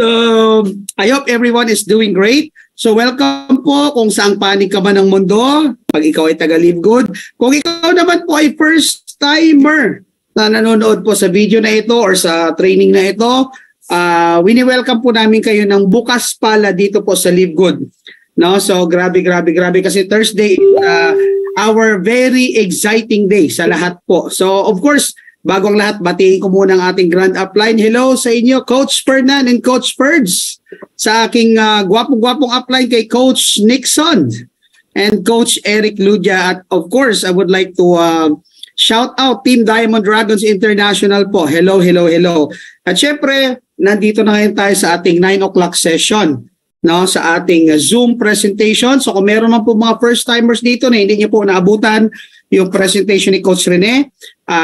So, I hope everyone is doing great. So, welcome po kung saang panig ka man ng mundo. Pag ikaw ay taga-Live Good. Kung ikaw naman po ay first-timer na nanonood po sa video na ito or sa training na ito, wini-welcome po namin kayo ng bukas pala dito po sa Live Good. No? So, grabe kasi Thursday, our very exciting day sa lahat po. So, of course, bago ang lahat, batiin ko muna ang ating grand upline. Hello sa inyo, Coach Fernan and Coach Ferds. Sa aking gwapong-gwapong upline kay Coach Nixon and Coach Eric Ludia. At of course, I would like to shout out Team Diamond Dragons International po. Hello. At syempre, nandito na ngayon tayo sa ating 9 o'clock session. No, sa ating Zoom presentation. So kung meron man po mga first-timers dito na hindi niyo po naabutan yung presentation ni Coach Rene,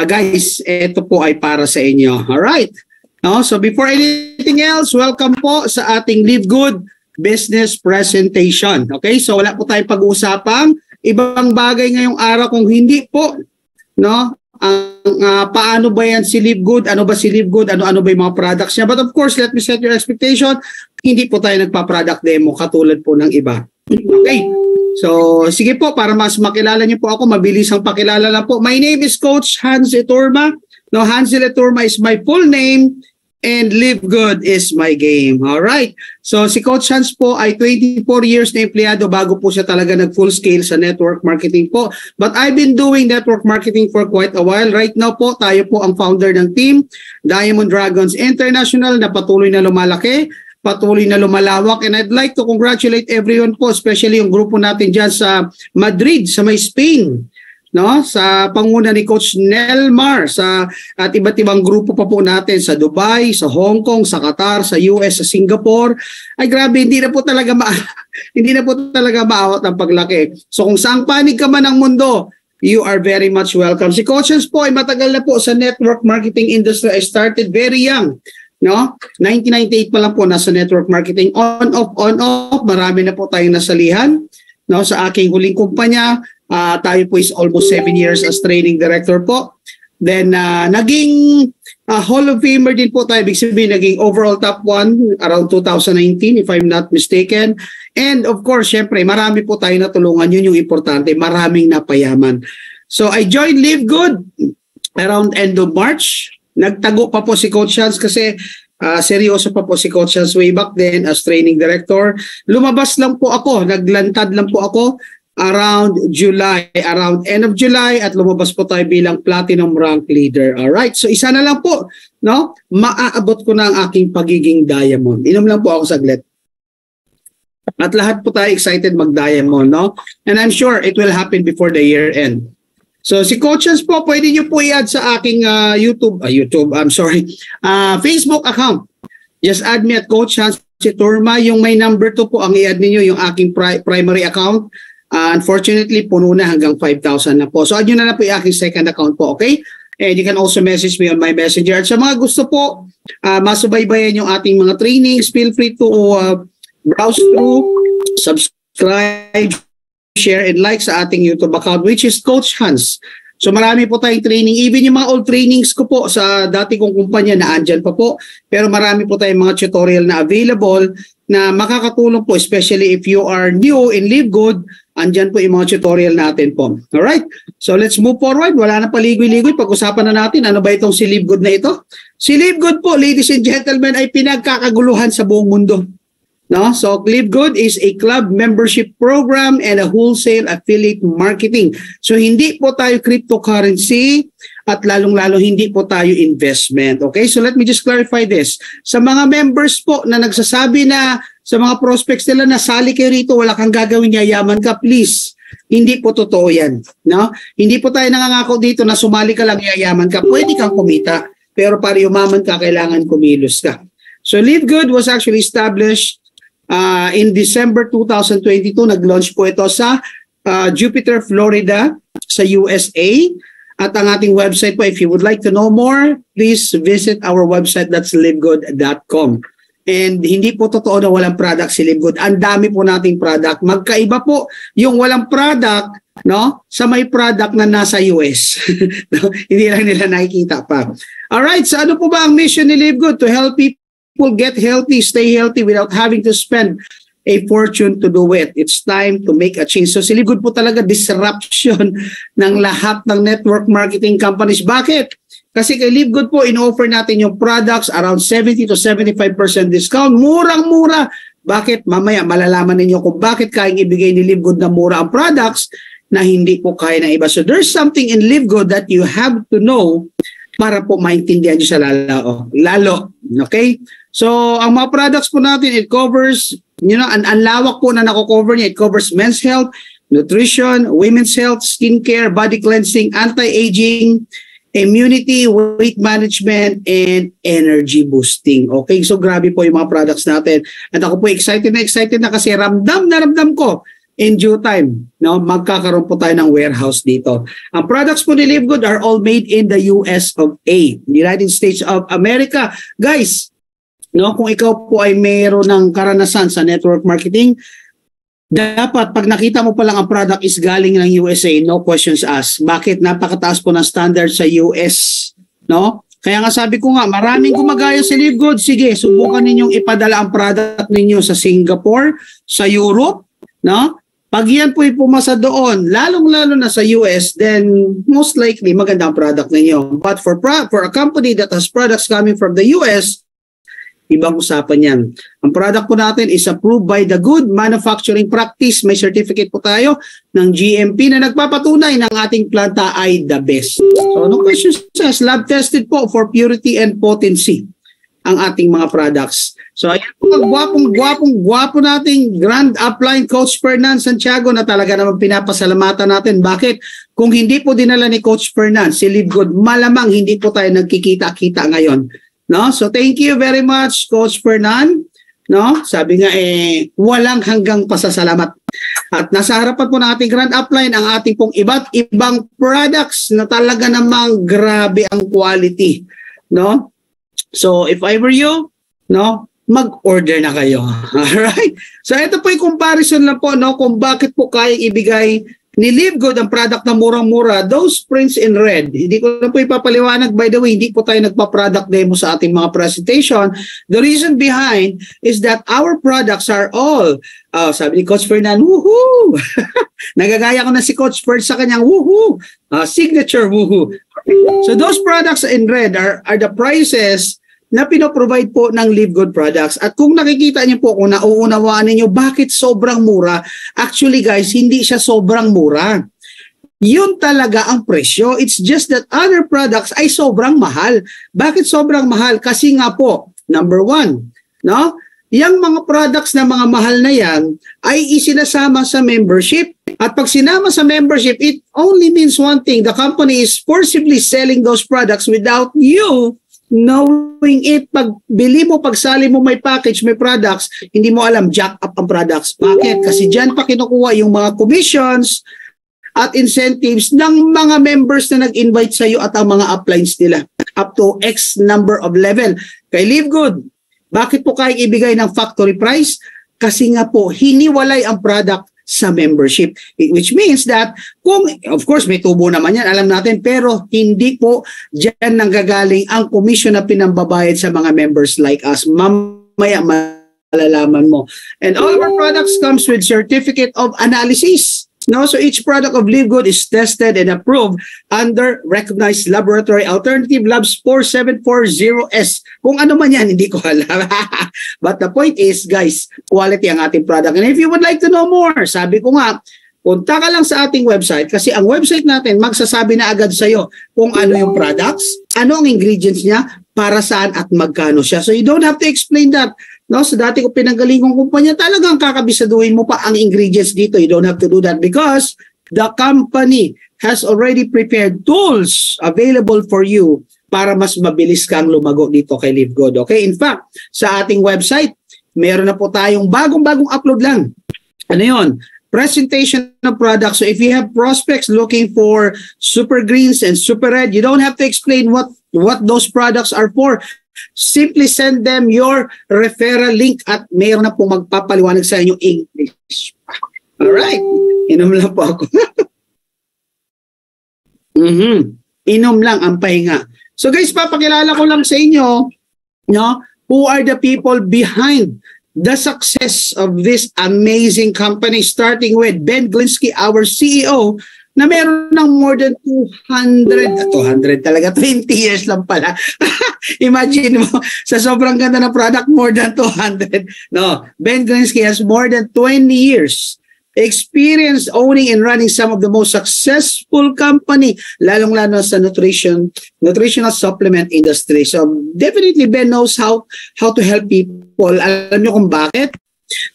guys, ito po ay para sa inyo. Alright. No, so before anything else, welcome po sa ating Live Good business presentation. Okay, so wala po tayong pag-uusapang ibang bagay ngayong araw kung hindi po, no, paano ba yan si Live Good? Ano ba si Live Good? Ano ba yung mga products niya? But of course, let me set your expectation. Hindi po tayo nagpa-product demo katulad po ng iba. Okay. So, sige po, para mas makilala niyo po ako, mabilis ang pakilala lang po. My name is Coach Hans Iturma. No, Hansel Iturma is my full name and Live Good is my game. All right. So, si Coach Hans po ay 24 years na empleyado bago po siya talaga nag-full scale sa network marketing po. But I've been doing network marketing for quite a while. Right now po, tayo po ang founder ng team, Diamond Dragons International, na patuloy na lumalaki, patuloy na lumalawak, and I'd like to congratulate everyone po, especially yung grupo natin dyan sa Madrid, sa may Spain, no? Sa panguna ni Coach Nelmar, at iba't ibang grupo pa po natin sa Dubai, sa Hong Kong, sa Qatar, sa US, sa Singapore. Ay grabe, hindi na po talaga maawat ang paglaki. So kung saang panig ka man ng mundo, you are very much welcome. Si Coach Hans po ay matagal na po sa network marketing industry. I started very young. No? 1998 pa lang po nasa network marketing, on off, marami na po tayong nasalihan. No, sa aking huling kumpanya, tayo po is almost 7 years as training director po. Then naging Hall of Famer din po tayo, ibig sabihin naging overall top 1 around 2019 if I'm not mistaken. And of course, syempre, marami po tayo natulungan, yun yung importante, maraming napayaman. So I joined Live Good around end of March. Nagtago pa po si Coach Hans kasi seryoso pa po si Coach Hans way back then as training director. Lumabas lang po ako, naglantad lang po ako around end of July, at lumabas po tayo bilang platinum rank leader. Alright, so isa na lang po, no? Maaabot ko na ang aking pagiging diamond. Inom lang po ako saglit. At lahat po tayo excited mag-diamond, no? And I'm sure it will happen before the year end. So si Coach Hans po, pwede niyo po i-add sa aking Facebook account. Just add me at Coach Hans Iturma. Yung may number 2 po ang i-add niyo, yung aking primary account. Unfortunately, puno na hanggang 5,000 na po. So add nyo na po yung aking second account po, okay? And you can also message me on my messenger. At sa mga gusto po, masubaybayan yung ating mga trainings, feel free to browse through, subscribe, share and like sa ating YouTube account, which is Coach Hans. So marami po tayong training. Even yung mga old trainings ko po sa dati kong kumpanya na andyan pa po. Pero marami po tayong mga tutorial na available na makakatulong po, especially if you are new in Live Good, andyan po yung mga tutorial natin po. Alright? So let's move forward. Wala na paligoy-ligoy. Pag-usapan na natin, ano ba itong si Live Good na ito? Si Live Good po, ladies and gentlemen, ay pinagkakaguluhan sa buong mundo. No? So Live Good is a club membership program and a wholesale affiliate marketing. So hindi po tayo cryptocurrency at lalong-lalo hindi po tayo investment. Okay? So let me just clarify this. Sa mga members po na nagsasabi na sa mga prospects nila na sali kayo rito, wala kang gagawin, yayaman ka, please. Hindi po totoo yan. No? Hindi po tayo nangangako dito na sumali ka lang, yayaman ka. Pwede kang kumita. Pero para yumaman ka, kailangan kumilos ka. So Live Good was actually established in December 2022, nag-launch po ito sa Jupiter, Florida, sa USA. At ang ating website po, if you would like to know more, please visit our website, that's livegood.com. And hindi po totoo na walang product si Live Good. Ang dami po nating product. Magkaiba po yung walang product, no, sa may product na nasa US. No? Hindi lang nila nakikita pa. Alright, so ano po ba ang mission ni Live Good? To help people people get healthy, stay healthy without having to spend a fortune to do it. It's time to make a change. So si Live Good po talaga disruption ng lahat ng network marketing companies. Bakit? Kasi kay Live Good po, in-offer natin yung products around 70 to 75% discount. Murang-mura. Bakit? Mamaya malalaman ninyo kung bakit kayang ibigay ni Live Good na mura ang products na hindi po kaya ng iba. So there's something in Live Good that you have to know para po maintindihan nyo sa lalo. Okay? So ang mga products po natin, it covers, ang lawak po na nako-cover niya. It covers men's health, nutrition, women's health, skincare, body cleansing, anti-aging, immunity, weight management, and energy boosting. Okay, so grabe po yung mga products natin. At ako po excited na kasi ramdam ko in due time, magkakaroon po tayo ng warehouse dito. Ang products po ni Live Good are all made in the US of A, United States of America. Guys, kung ikaw po ay mayroon ng karanasan sa network marketing, dapat pag nakita mo pa lang ang product is galing ng USA, no questions asked. Bakit? Napakataas po ng standard sa US, no? Kaya nga sabi ko nga, maraming gumagaya sa Live Good. Sige, subukan ninyong ipadala ang product ninyo sa Singapore, sa Europe, no? Pag yan po pumasa doon, lalong-lalo na sa US, then most likely maganda ang product ninyo. But for a company that has products coming from the US, ibang usapan yan. Ang product po natin is approved by the Good Manufacturing Practice. May certificate po tayo ng GMP na nagpapatunay ng ating planta ay the best. So, no questions says, lab tested po for purity and potency ang ating mga products. So, ayan po ang gwapong nating Grand Upline Coach Fernan Santiago na talaga naman pinapasalamatan natin. Bakit? Kung hindi po dinala ni Coach Fernan, si Live Good, malamang hindi po tayo nagkikita-kita ngayon. No? So thank you very much Coach Fernan. No? Sabi nga walang hanggang pasasalamat. At nasa harapan po ng ating Grand Upline ang ating pong iba't ibang products na talaga namang grabe ang quality, no? So if I were you, no, mag-order na kayo. All right? So ito po 'yung comparison lang po, no, kung bakit po kayang ibigay ni Live Good ang product na murang-mura, those prints in red. Hindi ko na po ipapaliwanag. By the way, hindi po tayo nagpa-product demo sa ating mga presentation. The reason behind is that our products are all, sabi ni Coach Fernan, woohoo! Nagagaya ko na si Coach Ferd sa kanyang woohoo! Signature woohoo! So those products in red are the prices na pinoprovide po ng Live Good products. At kung nakikita niyo po, kung nauunawaan niyo bakit sobrang mura, actually guys, hindi siya sobrang mura. Yun talaga ang presyo. It's just that other products ay sobrang mahal. Bakit sobrang mahal? Kasi nga po, number one, no? Yang mga products na mga mahal na yan ay isinasama sa membership. At pag sinama sa membership, it only means one thing. The company is forcibly selling those products without you knowing it. Pag bili mo, pagsali mo may package, may products, hindi mo alam, jack up ang products. Bakit? Kasi dyan pa kinukuha yung mga commissions at incentives ng mga members na nag-invite sa iyo at ang mga uplines nila up to X number of level. Kay Live Good, bakit po kayang ibigay ng factory price? Kasi nga po, hiniwalay ang product sa membership. Which means that, kung, of course, may tubo naman yan, alam natin, pero hindi po dyan nanggagaling ang commission na pinambabayad sa mga members like us. Mamaya malalaman mo. And all of our products comes with certificate of analysis. No, so each product of Live Good is tested and approved under recognized laboratory alternative labs 4740S. Kung ano man yan, hindi ko alam. But the point is, guys, quality ang ating product. And if you would like to know more, sabi ko nga, punta ka lang sa ating website kasi ang website natin magsasabi na agad sa iyo kung ano yung products, ano ang ingredients niya, para saan at magkano siya. So you don't have to explain that. No, sa dati ko pinanggaling kong kumpanya, talagang kakabisaduhin mo pa ang ingredients dito. You don't have to do that because the company has already prepared tools available for you para mas mabilis kang lumago dito kay Live Good. Okay? In fact, sa ating website, meron na po tayong bagong upload lang. Ano yun? Presentation of products. So if you have prospects looking for super greens and super red, you don't have to explain what those products are for. Simply send them your referral link at mayroon na po magpapaliwanag sa inyo English. Alright. Inom lang po ako. Inom lang ang pahinga. So guys, papakilala ko lang sa inyo, no, who are the people behind the success of this amazing company, starting with Ben Glinsky, our CEO, na meron ng more than 200 talaga, 20 years lang pala. Imagine mo, sa sobrang ganda ng product, more than 200. No, Ben Glinsky has more than 20 years experience owning and running some of the most successful company, lalong-lalo sa nutritional supplement industry. So definitely Ben knows how to help people. Alam niyo kung bakit?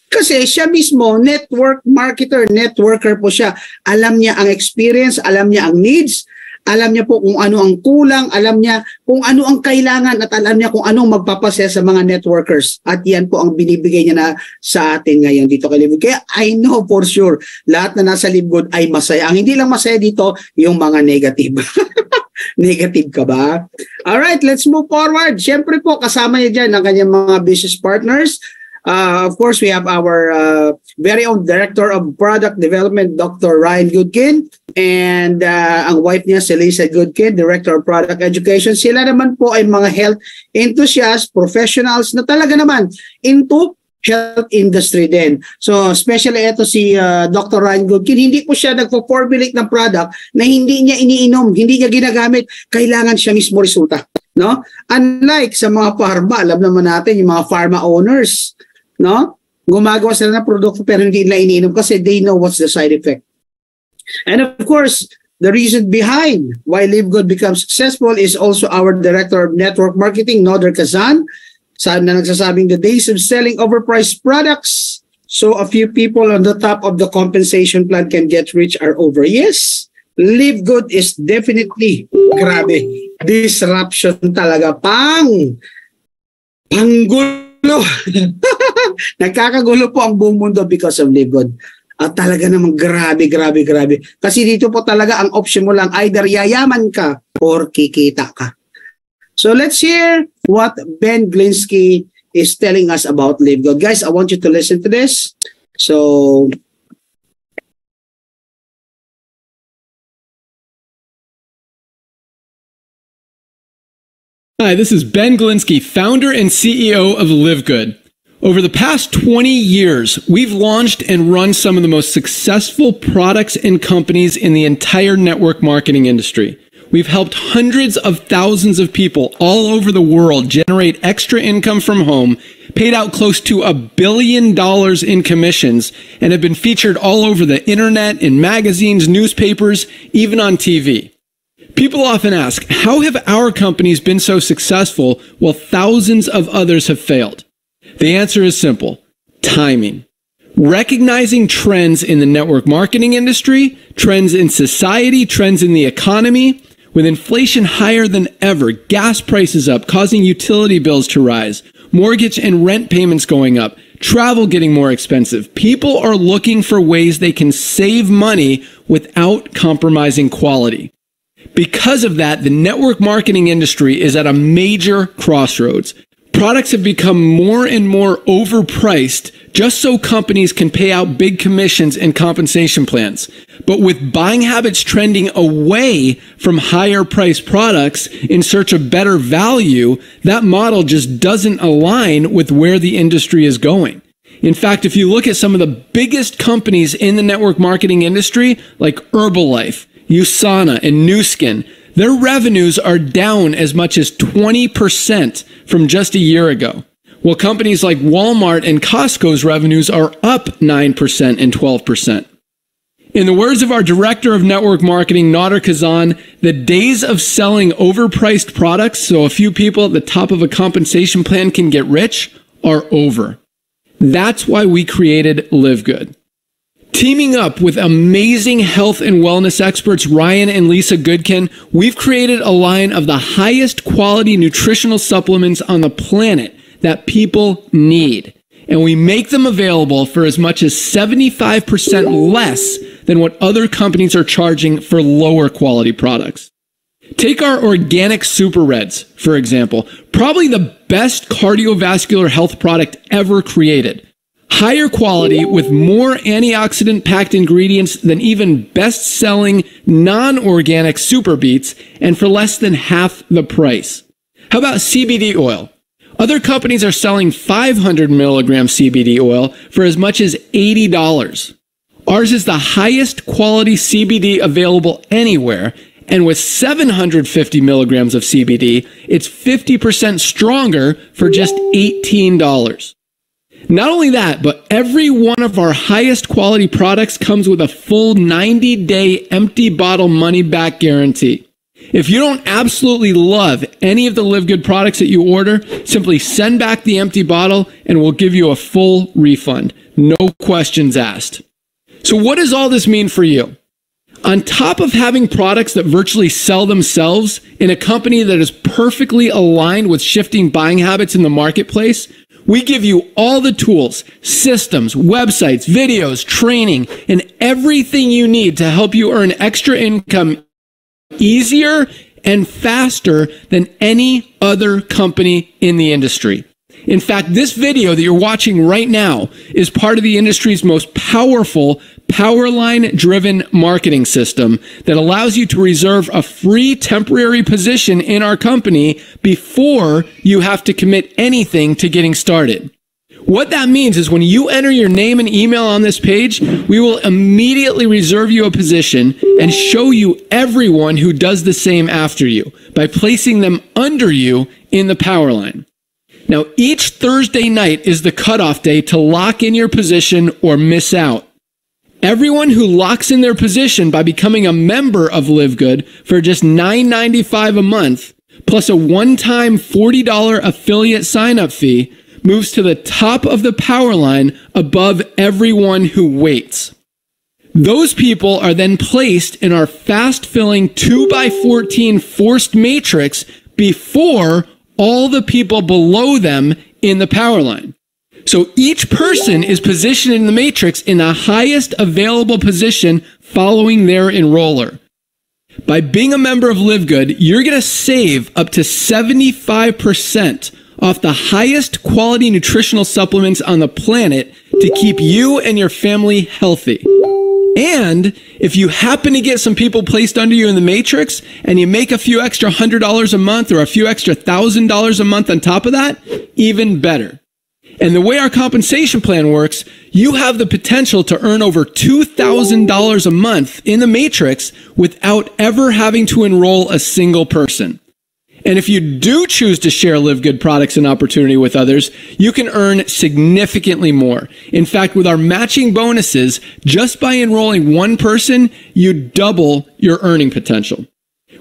Kasi siya mismo, network marketer, networker po siya. Alam niya ang experience, alam niya ang needs, alam niya po kung ano ang kulang, alam niya kung ano ang kailangan, at alam niya kung anong magpapasaya sa mga networkers. At yan po ang binibigay niya na sa atin ngayon dito kay Live Good. Kaya I know for sure, lahat na nasa Live Good ay masaya. Ang hindi lang masaya dito, yung mga negative. Negative ka ba? Alright, let's move forward. Siyempre po, kasama niya dyan ang kanyang mga business partners. Of course, we have our very own Director of Product Development, Dr. Ryan Goodkin, and ang wife niya, si Lisa Goodkin, Director of Product Education. Sila naman po ay mga health enthusiasts, professionals na talaga naman into health industry din. So, especially ito si Dr. Ryan Goodkin, hindi po siya nagpo-formulate ng product na hindi niya iniinom, hindi niya ginagamit, kailangan siya mismo resulta. No? Unlike sa mga pharma, alam naman natin yung mga pharma owners, no? Gumagawa sila ng produkto pero hindi nila iniinom kasi they know what's the side effect. And of course, the reason behind why Live Good becomes successful is also our Director of Network Marketing, Noder Kazan, na nagsasabing the days of selling overpriced products so a few people on the top of the compensation plan can get rich are over. Yes, Live Good is definitely, grabe, disruption talaga, panggulo. Nagkakagulo po ang buong mundo because of Live Good. At talaga namang grabe. Kasi dito po talaga ang option mo lang, either yayaman ka or kikita ka. So let's hear what Ben Glinsky is telling us about Live Good. Guys, I want you to listen to this. So hi, this is Ben Glinsky, founder and CEO of Live Good. Over the past 20 years, we've launched and run some of the most successful products and companies in the entire network marketing industry. We've helped hundreds of thousands of people all over the world generate extra income from home, paid out close to $1 billion in commissions, and have been featured all over the internet, in magazines, newspapers, even on TV. People often ask, how have our companies been so successful while thousands of others have failed? The answer is simple: timing. Recognizing trends in the network marketing industry, trends in society, trends in the economy. With inflation higher than ever, gas prices up, causing utility bills to rise, mortgage and rent payments going up, travel getting more expensive, people are looking for ways they can save money without compromising quality. Because of that, the network marketing industry is at a major crossroads. Products have become more and more overpriced just so companies can pay out big commissions and compensation plans. But with buying habits trending away from higher priced products in search of better value, that model just doesn't align with where the industry is going. In fact, if you look at some of the biggest companies in the network marketing industry, like Herbalife, USANA, and Nu Skin, their revenues are down as much as 20% from just a year ago. While companies like Walmart and Costco's revenues are up 9% and 12%. In the words of our Director of Network Marketing, Noder Kazan, the days of selling overpriced products so a few people at the top of a compensation plan can get rich are over. That's why we created Live Good. Teaming up with amazing health and wellness experts Ryan and Lisa Goodkin, we've created a line of the highest quality nutritional supplements on the planet that people need. And we make them available for as much as 75% less than what other companies are charging for lower quality products. Take our organic Super Reds, for example, probably the best cardiovascular health product ever created. Higher quality with more antioxidant-packed ingredients than even best-selling non-organic Super Beets, and for less than half the price. How about CBD oil? Other companies are selling 500 milligram CBD oil for as much as $80. Ours is the highest quality CBD available anywhere, and with 750 milligrams of CBD, it's 50% stronger for just $18. Not only that, but every one of our highest quality products comes with a full 90-day empty bottle money-back guarantee. If you don't absolutely love any of the Live Good products that you order, simply send back the empty bottle and we'll give you a full refund. No questions asked. So what does all this mean for you? On top of having products that virtually sell themselves in a company that is perfectly aligned with shifting buying habits in the marketplace, we give you all the tools, systems, websites, videos, training, and everything you need to help you earn extra income easier and faster than any other company in the industry. In fact, this video that you're watching right now is part of the industry's most powerful Powerline-driven marketing system that allows you to reserve a free temporary position in our company before you have to commit anything to getting started. What that means is when you enter your name and email on this page, we will immediately reserve you a position and show you everyone who does the same after you by placing them under you in the Powerline. Now, each Thursday night is the cutoff day to lock in your position or miss out. Everyone who locks in their position by becoming a member of Live Good for just $9.95 a month, plus a one-time $40 affiliate sign-up fee, moves to the top of the Powerline above everyone who waits. Those people are then placed in our fast-filling 2x14 forced matrix before all the people below them in the Powerline. So each person is positioned in the matrix in the highest available position following their enroller. By being a member of Live Good, you're going to save up to 75% off the highest quality nutritional supplements on the planet to keep you and your family healthy. And if you happen to get some people placed under you in the matrix and you make a few extra $100 a month or a few extra $1,000 a month on top of that, even better. And the way our compensation plan works, you have the potential to earn over $2,000 a month in the matrix without ever having to enroll a single person. And if you do choose to share Live Good products and opportunity with others, you can earn significantly more. In fact, with our matching bonuses, just by enrolling one person, you double your earning potential.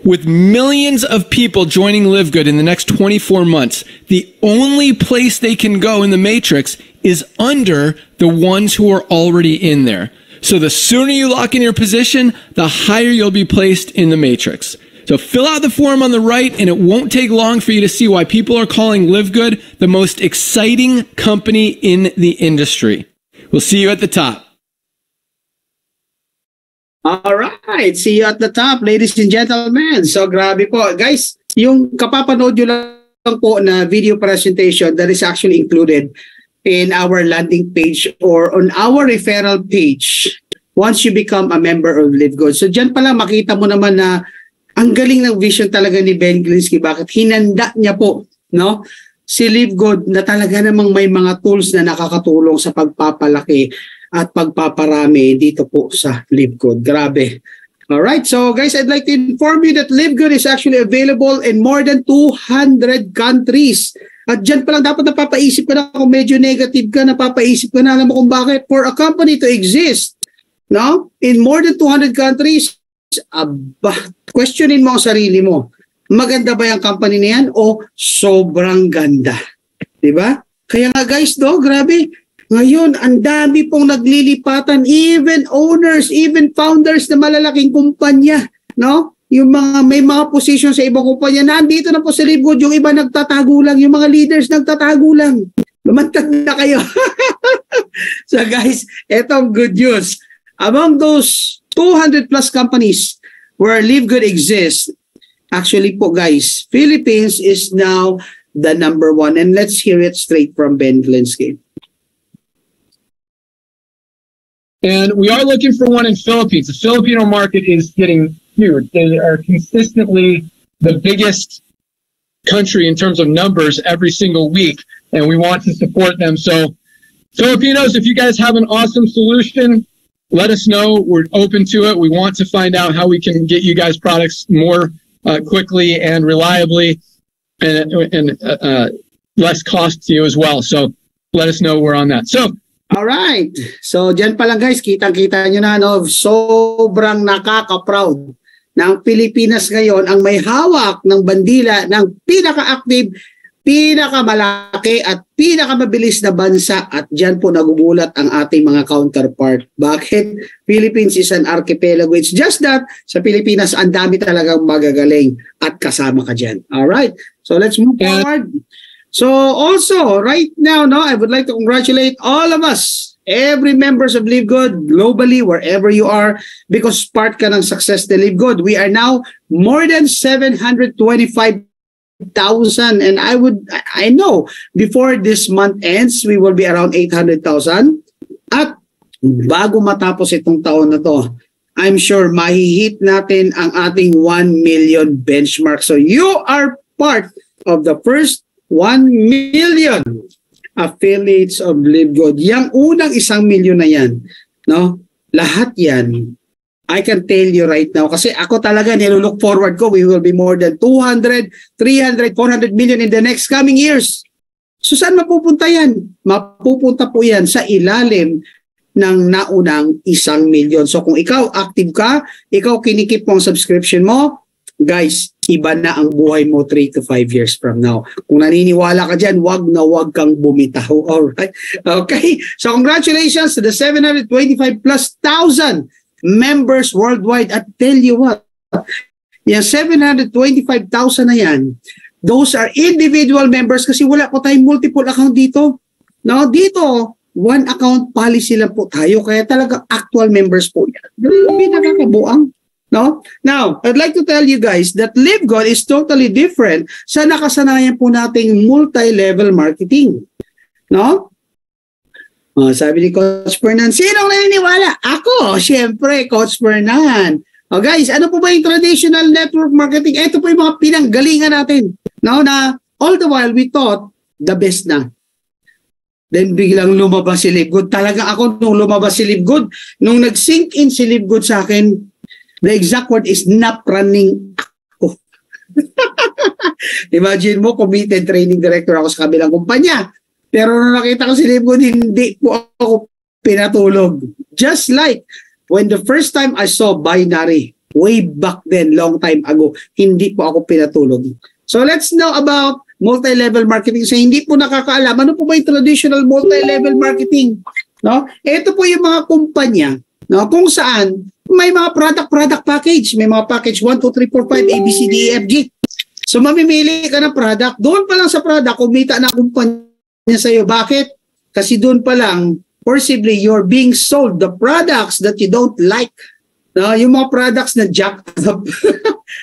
With millions of people joining Live Good in the next 24 months, the only place they can go in the matrix is under the ones who are already in there. So the sooner you lock in your position, the higher you'll be placed in the matrix. So fill out the form on the right, and it won't take long for you to see why people are calling Live Good the most exciting company in the industry. We'll see you at the top. All right, see you at the top, ladies and gentlemen. So grabe po. Guys, yung kapapanood nyo lang po na video presentation that is actually included in our landing page or on our referral page once you become a member of Live Good. So dyan pala makita mo naman na ang galing ng vision talaga ni Ben Glinsky. Bakit hinanda niya po, no? Si Live Good na talaga namang may mga tools na nakakatulong sa pagpapalaki at pagpaparami dito po sa Live Good. Grabe. Alright, so guys, I'd like to inform you that Live Good is actually available in more than 200 countries. At dyan pa lang dapat napapaisip ka na kung medyo negative ka, napapaisip ka na, alam mo kung bakit. For a company to exist, no? In more than 200 countries, questionin mo ang sarili mo. Maganda ba yung company na yan o sobrang ganda? Diba? Kaya nga guys, grabe. Ngayon, ang dami pong naglilipatan, even owners, even founders na malalaking kumpanya, no? Yung mga may mga position sa ibang kumpanya, nandito na po sa Live Good, yung iba nagtatago lang, yung mga leaders nagtatago lang. Lumantad na kayo. So guys, etong good news. Among those 200 plus companies where Live Good exists, actually po guys, Philippines is now the number one. And let's hear it straight from Ben Glinsky. And we are looking for one in Philippines. The Filipino market is getting huge. They are consistently the biggest country in terms of numbers every single week, and we want to support them. So Filipinos, if you guys have an awesome solution, let us know. We're open to it. We want to find out how we can get you guys products more quickly and reliably, and less cost to you as well. So let us know. We're on that. So all right. So diyan pa lang guys, kitang-kita nyo na, no, sobrang nakaka-proud ng Pilipinas ngayon ang may hawak ng bandila ng pinaka-active, pinakamalaki at pinakamabilis na bansa, at diyan po nagugulat ang ating mga counterpart. Bakit? Philippines is an archipelago. It's just that sa Pilipinas ang dami talagang magagaling at kasama ka diyan. All right. So let's move forward. So also right now, no, I would like to congratulate all of us, every members of Live Good globally, wherever you are, because part ka ng success to Live Good. We are now more than 725,000, and I know before this month ends, we will be around 800,000. At bago matapos itong taon na to, I'm sure mahihit natin ang ating 1 million benchmark. So you are part of the first 1 million affiliates of Live Good. Yang unang 1 million na yan, no? Lahat yan, I can tell you right now, kasi ako talaga nilook forward ko, we will be more than 200, 300, 400 million in the next coming years. So saan mapupunta yan? Mapupunta po yan sa ilalim ng naunang 1 million. So kung ikaw active ka, ikaw kinikip mo ang subscription mo, guys, iba na ang buhay mo 3 to 5 years from now. Kung naniniwala ka dyan, wag na wag kang bumitaw. Alright? Okay. So congratulations to the 725 plus thousand members worldwide. At tell you what, yung 725,000 na yan, those are individual members kasi wala po tayong multiple account dito. No, dito, one account policy lang po tayo. Kaya talaga actual members po yan. Pinakakabuang. No? Now, I'd like to tell you guys that Live Good is totally different sa nakasanayan po nating multi-level marketing. No? Sabi ni Coach Fernan, sinong naniniwala? Ako, syempre, Coach Fernan. Guys, ano po ba yung traditional network marketing? Ito po yung mga pinanggalingan natin. No? Na all the while, we thought the best na. Then biglang lumabas si Live Good. Talaga ako nung lumabas si Live Good, nung nag-sink in si Live Good sa akin, the exact word is not running ako. Imagine mo, committed training director ako sa kabilang kumpanya. Pero nung nakita ko si Live Good, hindi po ako pinatulog. Just like when the first time I saw binary, way back then, long time ago, hindi po ako pinatulog. So let's know about multi-level marketing. So hindi po nakakaalam, ano po ba yung traditional multi-level marketing? No? Ito po yung mga kumpanya, no, kung saan may mga product package. May mga package 1, 2, 3, 4, 5, A, B, C, D, E, F, G. So mamimili ka ng product. Doon pa lang sa product, kumita na kumpanya sa'yo. Bakit? Kasi doon pa lang, forcibly, you're being sold the products that you don't like. No, yung mga products na jacked up.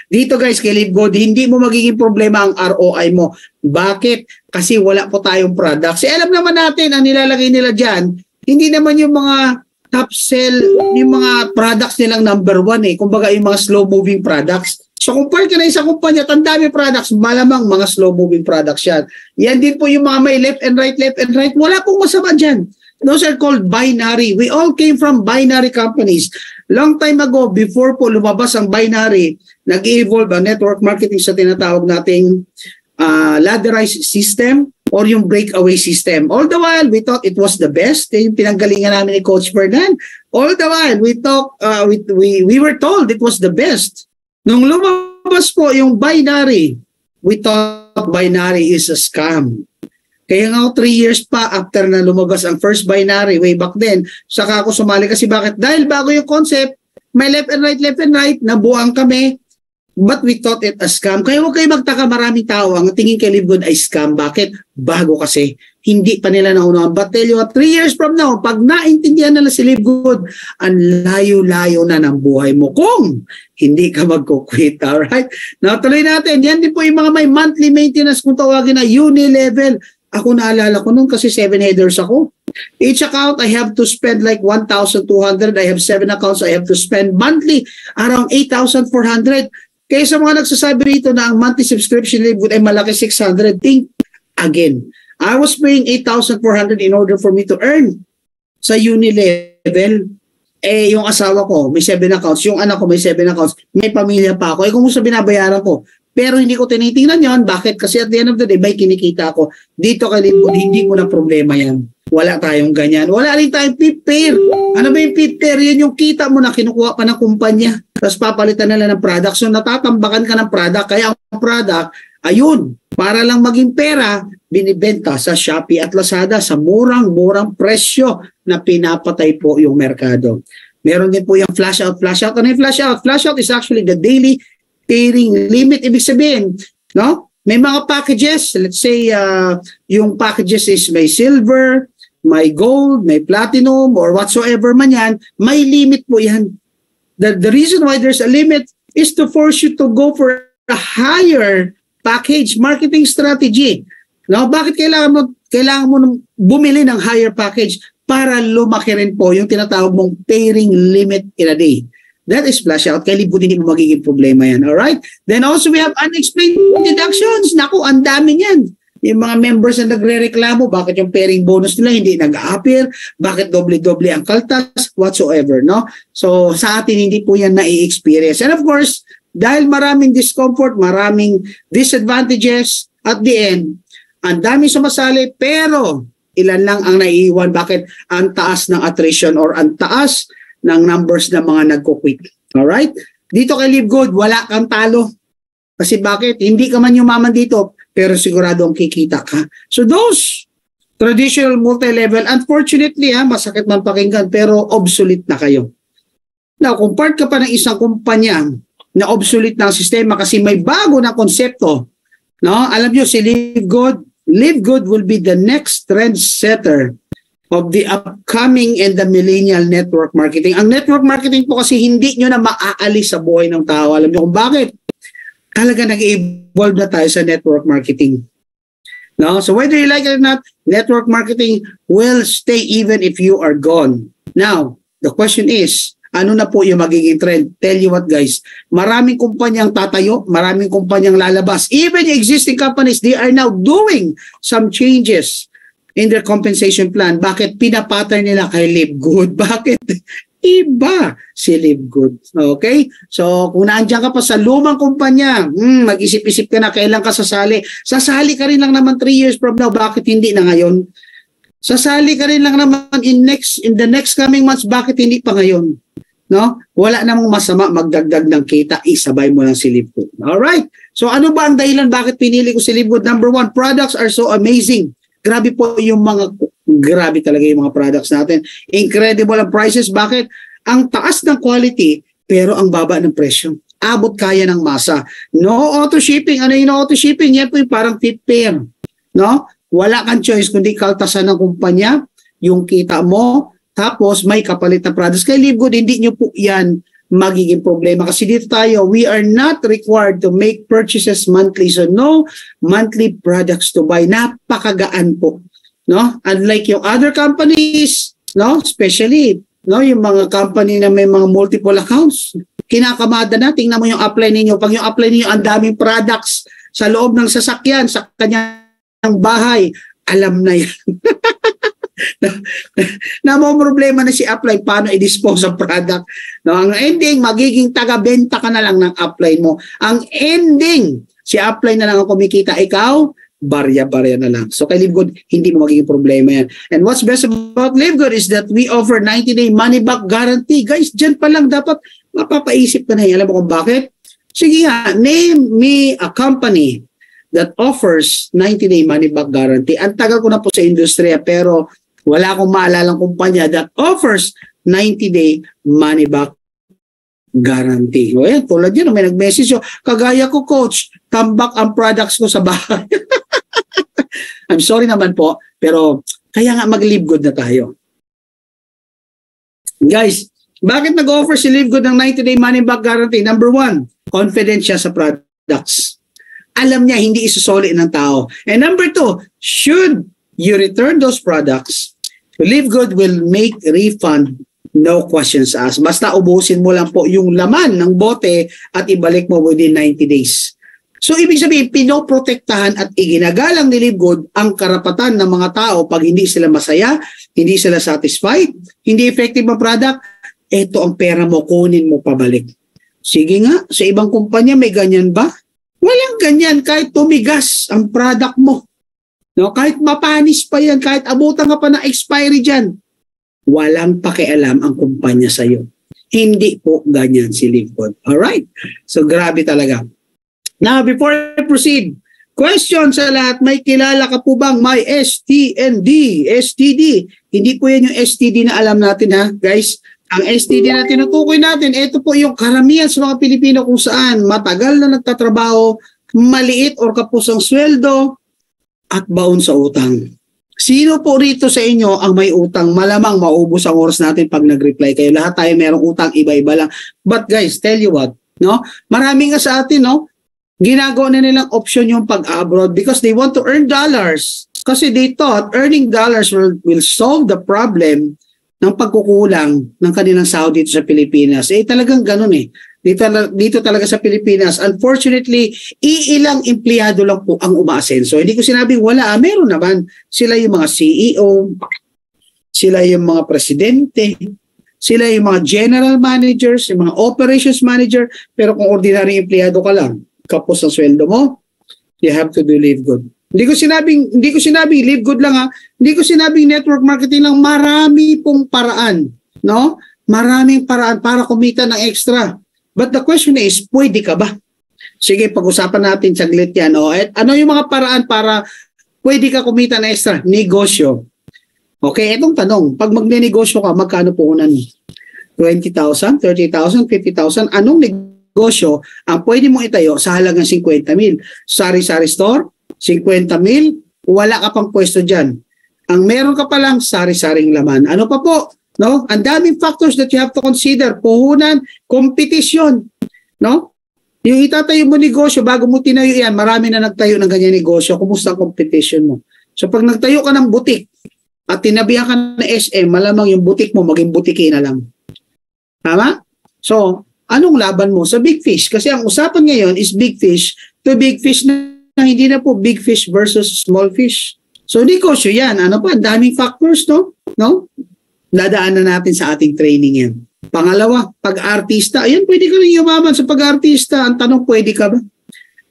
Dito guys, kay Live Good, hindi mo magiging problema ang ROI mo. Bakit? Kasi wala po tayong products. Alam naman natin, ang nilalagay nila dyan, hindi naman yung mga top sell, yung mga products nilang number 1 eh. Kumbaga yung mga slow-moving products. So compare ka na isang kumpanya, ang dami products, malamang mga slow-moving products yan. Yan din po yung mga may left and right. Wala pong masama dyan. Those are called binary. We all came from binary companies. Long time ago, before po lumabas ang binary, nag-evolve ang network marketing sa tinatawag nating ladderized system or yung breakaway system. All the while, we thought it was the best. Yung pinanggalingan namin ni Coach Fernan. All the while, we were told it was the best. Nung lumabas po yung binary, we thought binary is a scam. Kaya nga 3 years pa after na lumabas ang first binary, way back then, saka ako sumali kasi bakit? Dahil bago yung concept, may left and right, nabuang kami. But we thought it a scam. Kaya huwag kayo magtaka, maraming tao ang tingin kay Live Good ay scam. Bakit? Bago kasi. Hindi pa nila naunawan. But tell you what, 3 years from now, pag naintindihan nila si Live Good, ang layo-layo na ng buhay mo kung hindi ka magkukwit. Alright? Now, tuloy natin. Yan din po yung mga may monthly maintenance kung tawagin na uni-level. Ako naalala ko nun kasi 7 headers ako. Each account, I have to spend like 1,200. I have 7 accounts. I have to spend monthly around 8,400. Kaya sa mga nagsasabi rito na ang monthly subscription Live Good ay malaki 600, think again. I was paying 8,400 in order for me to earn sa uni level. Eh, yung asawa ko, may 7 accounts. Yung anak ko, may 7 accounts. May pamilya pa ako. Eh, kung gusto binabayaran ko. Pero hindi ko tinitingnan yon. Bakit? Kasi at the end of the day, may kinikita ako. Dito kay Live Good, hindi ko na problema yan. Wala tayong ganyan. Wala rin tayong prepare. Ano ba yung prepare? Yan yung kita mo na kinukuha pa ng kumpanya. Tapos papalitan nila ng product. So natatambakan ka ng product. Kaya ang product, ayun, para lang maging pera, binibenta sa Shopee at Lazada sa murang-murang presyo na pinapatay po yung merkado. Meron din po yung flash out. Flash out. Ano yung flash out? Flash out is actually the daily pairing limit. Ibig sabihin, no? May mga packages. Let's say yung packages is may silver, may gold, may platinum, or whatsoever man yan. May limit po yan. The reason why there's a limit is to force you to go for a higher package marketing strategy. No, bakit kailangan mo bumili ng higher package para lumaki rin po yung tinatawag mong pairing limit in a day. That is flash out. Kaya Live Good, hindi mo magiging problema yan. Alright? Then also we have unexplained deductions. Naku, ang dami niyan. Yung mga members na nagre-reklamo, bakit yung pairing bonus nila hindi nag-a-appear, bakit doble-doble ang kaltas, whatsoever, no? So, sa atin, hindi po yan na-i-experience. And of course, dahil maraming discomfort, maraming disadvantages, at the end, ang daming sumasali, pero ilan lang ang naiiwan. Bakit? Ang taas ng attrition or ang taas ng numbers ng mga nagko-quit. Alright? Dito kay Live Good, wala kang talo. Kasi bakit? Hindi ka man yumaman dito, pero sigurado ang kikita ka. So those traditional multi-level, unfortunately, masakit man pakinggan, pero obsolete na kayo. Now, kung part ka pa ng isang kumpanya na obsolete na ang sistema kasi may bago na konsepto, no? Alam nyo, si Live Good will be the next trendsetter of the upcoming and the millennial network marketing. Ang network marketing po kasi hindi nyo na maaalis sa buhay ng tao. Alam nyo kung bakit? Talaga nag-evolve na tayo sa network marketing. No? So whether you like it or not, network marketing will stay even if you are gone. Now, the question is, ano na po yung magiging trend? Tell you what guys, maraming kumpanyang tatayo, maraming kumpanyang lalabas. Even existing companies, they are now doing some changes in their compensation plan. Bakit? Pinapattern nila kay Live Good. Bakit? Iba si Live Good. Okay? So, kung naandyan ka pa sa lumang kumpanya, mag-isip-isip ka na kailan ka sasali. Sasali ka rin lang naman 3 years from now. Bakit hindi na ngayon? Sasali ka rin lang naman in the next coming months. Bakit hindi pa ngayon? No? Wala namang masama magdagdag ng kita. Isabay mo lang si Live Good. Alright? So, ano ba ang dahilan bakit pinili ko si Live Good? Number 1, products are so amazing. Grabe po grabe talaga yung mga products natin. Incredible ang prices. Bakit? Ang taas ng quality, pero ang baba ng presyo. Abot kaya ng masa. No auto shipping. Ano yung auto shipping? Yan po yung parang tip pair. No? Wala kang choice kundi kaltasan ng kumpanya, yung kita mo, tapos may kapalit na products. Kaya Live Good, hindi nyo po yan magiging problema. Kasi dito tayo, we are not required to make purchases monthly. So no monthly products to buy. Napakagaan po. No? Unlike yung other companies, no? Especially, no, yung mga company na may mga multiple accounts. Kinakamada na, tingnan mo yung upline ninyo. Pag yung upline ninyo, ang daming products sa loob ng sasakyan, sa kanyang bahay, alam na yan. na mo problema na si upline paano i-dispose ang product. No, ang ending magiging taga-benta ka na lang ng upline mo. Ang ending si upline na lang ang kumikita, ikaw barya-barya na lang. So kay Live Good, hindi mo magiging problema yan. And what's best about Live Good is that we offer 90-day money-back guarantee. Guys, dyan pa lang dapat mapapaisip ka na yan. Alam mo kung bakit? Sige nga, name me a company that offers 90-day money-back guarantee. Ang tagal ko na po sa industriya, pero wala akong maalalang kumpanya that offers 90-day money-back guarantee. O yan, tulad yun, may nag-message yun, kagaya ko coach, tambak ang products ko sa bahay. I'm sorry naman po, pero kaya nga mag-Live Good na tayo. Guys, bakit nag-offer si Live Good ng 90-day money-back guarantee? Number 1, confident siya sa products. Alam niya, hindi isusoli ng tao. And number 2, should you return those products, Live Good will make refund No questions asked. Basta ubusin mo lang po yung laman ng bote at ibalik mo within 90 days. So ibig sabihin, pinoprotektahan at iginagalang ni Live Good ang karapatan ng mga tao pag hindi sila masaya, hindi sila satisfied, hindi effective ang product, eto ang pera mo, kunin mo pabalik. Sige nga, sa ibang kumpanya may ganyan ba? Walang ganyan kahit tumigas ang product mo. No, kahit mapanis pa yan, kahit abutan ka pa ng expiry dyan, walang pakialam ang kumpanya sa iyo. Hindi po ganyan si Live Good. Alright? So grabe talaga. Now, before I proceed, question sa lahat, may kilala ka po bang may STD? Hindi po yan yung STD na alam natin ha, guys. Ang STD na tinutukoy natin, ito po yung karamihan sa mga Pilipino kung saan matagal na nagtatrabaho, maliit or kapusang sweldo, at baon sa utang. Sino po rito sa inyo ang may utang? Malamang maubos ang oras natin pag nag-reply kayo. Lahat tayo merong utang, iba-iba lang. But guys, tell you what, no? Marami nga sa atin, no? Ginagawa na nilang option yung pag-abroad because they want to earn dollars. Kasi they thought earning dollars will solve the problem ng pagkukulang ng kanilang sahod dito sa Pilipinas. Talagang ganun eh. Dito talaga sa Pilipinas, unfortunately, iilang empleyado lang po ang umaasenso. Hindi ko sinabing wala, meron naman. Sila yung mga CEO, sila yung mga presidente, sila yung mga general managers, yung mga operations manager, pero kung ordinary empleyado ka lang, kapos ang sweldo mo, you have to do Live Good. Hindi ko sinabing Live Good lang ha. Hindi ko sinabing network marketing lang. Marami pong paraan, no? Maraming paraan para kumita ng extra. But the question is, pwede ka ba? Sige, pag-usapan natin saglit yan. O, ano yung mga paraan para pwede ka kumita ng extra? Negosyo. Okay, itong tanong. Pag magne-negosyo ka, magkano puhunan? 20,000, 30,000, 50,000? Anong negosyo ang pwede mong itayo sa halagang 50,000? Sari-sari store? 50,000? Wala ka pang pwesto dyan. Ang meron ka palang sari-saring laman. Ano pa po? No? Ang daming factors that you have to consider. Puhunan, competition. No? Yung itatayo mo negosyo, bago mo tinayo yan, marami na nagtayo ng ganyan negosyo. Kumusta ang competition mo? So pag nagtayo ka ng butik at tinabihan ka ng SM, malamang yung butik mo maging butiki na lang. Tama? So, anong laban mo sa big fish? Kasi ang usapan ngayon is big fish to big fish na hindi na po big fish versus small fish. So, negosyo yan. Ano pa? Daming factors, no? Dadaanan natin sa ating training yan. Pangalawa, pag-artista. Ayan, pwede ka rin yumaman sa pag-artista. Ang tanong, pwede ka ba?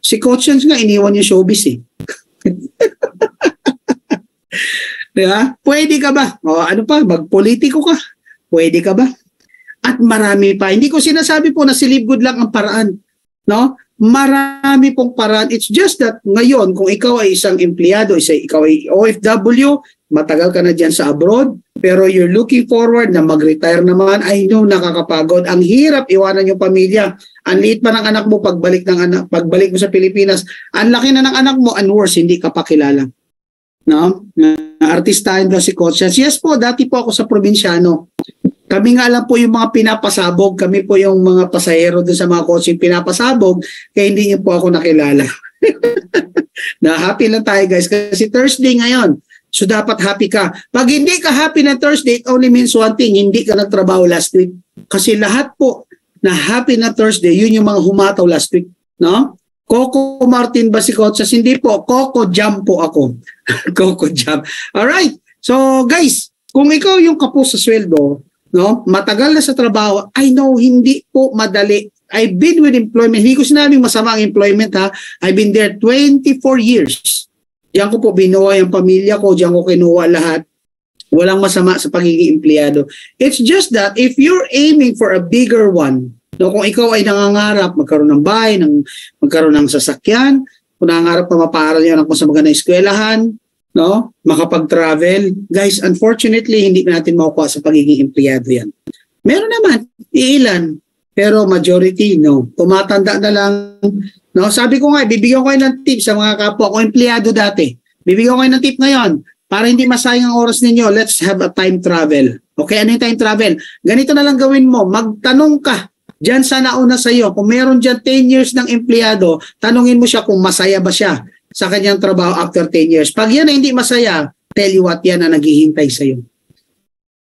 Si Coach Jans nga, iniwan yung showbiz eh. Diba? Pwede ka ba? O ano pa, magpolitiko ka. Pwede ka ba? At marami pa. Hindi ko sinasabi po na si Live Good lang ang paraan. No? Marami pong paraan. It's just that ngayon, kung ikaw ay isang empleyado, ikaw ay OFW, matagal ka na dyan sa abroad, pero you're looking forward na mag-retire naman, I know nakakapagod. Ang hirap iwanan yung pamilya. Ang liit pa ng anak mo pagbalik mo sa Pilipinas. Ang laki na ng anak mo, and worse, hindi ka pa kilala. No? Artistahin daw si Coach. Yes po, dati po ako sa probinsyano. Kami nga lang po yung mga pinapasabog. Kami po yung mga pasahero doon sa mga coaching pinapasabog, kaya hindi niyo po ako nakilala. Na happy lang tayo guys kasi Thursday ngayon. So dapat happy ka. Pag hindi ka happy na Thursday, it only means one thing, hindi ka nagtrabaho last week. Kasi lahat po na happy na Thursday, yun yung mga humataw last week. No? Coco Martin ba si Coaches? Hindi po. Coco Jam po ako. Coco Jam. Alright. So guys, kung ikaw yung kapos sa sweldo, no, matagal na sa trabaho, I know hindi po madali. I've been with employment. Hindi ko sinabing masama ang employment ha. I've been there 24 years. Diyan ko po binuha yung pamilya ko, diyan ko kinuha lahat. Walang masama sa pagiging empleyado. It's just that if you're aiming for a bigger one, no, kung ikaw ay nangangarap magkaroon ng bahay, magkaroon ng sasakyan, kung nangangarap na mapaaral yung anak mo sa magandang eskwelahan, no, makapag-travel, guys, unfortunately, hindi natin makukuha sa pagiging empleyado yan. Meron naman, iilan, pero majority, no. Tumatanda na lang, no. Sabi ko nga, bibigyan ko kayo ng tip sa mga kapwa ko, empleyado dati. Bibigyan ko kayo ng tip ngayon, para hindi masayang ang oras ninyo, let's have a time travel. Okay, ano yung time travel? Ganito na lang gawin mo, magtanong ka dyan sa nauna sa iyo. Kung meron dyan 10 years ng empleyado, tanungin mo siya kung masaya ba siya sa kanyang trabaho after 10 years. Pag yan na hindi masaya, tell you what, yan na naghihintay sa iyo.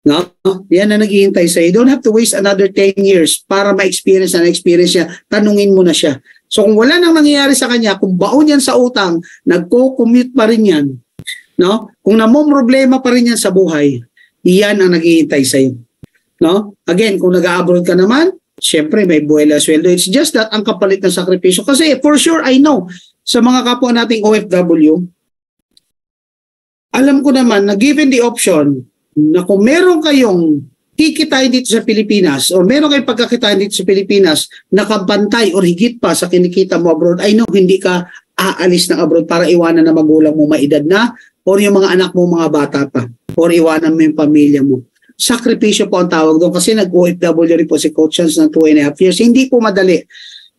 No? Yan na naghihintay sa'yo. You don't have to waste another 10 years para ma-experience na na-experience niya. Tanungin mo na siya. So kung wala nang nangyayari sa kanya, kung baon yan sa utang, nagko-commute pa rin yan. No? Kung namomroblema pa rin yan sa buhay, iyan ang naghihintay sa'yo. No? Again, kung nag-abroad ka naman, syempre may buwela sweldo. It's just that ang kapalit ng sakripisyo. Kasi for sure, I know, sa mga kapwa nating OFW, alam ko naman na given the option na kung meron kayong kikitain dito sa Pilipinas o meron kayong pagkakitain dito sa Pilipinas nakabantay o higit pa sa kinikita mo abroad, I know hindi ka aalis ng abroad para iwanan na magulang mo maedad na or yung mga anak mo mga bata pa or iwanan mo yung pamilya mo. Sakripisyo po ang tawag doon kasi nag-OFW rin po si Coach Chance ng 2.5 years. Hindi po madali.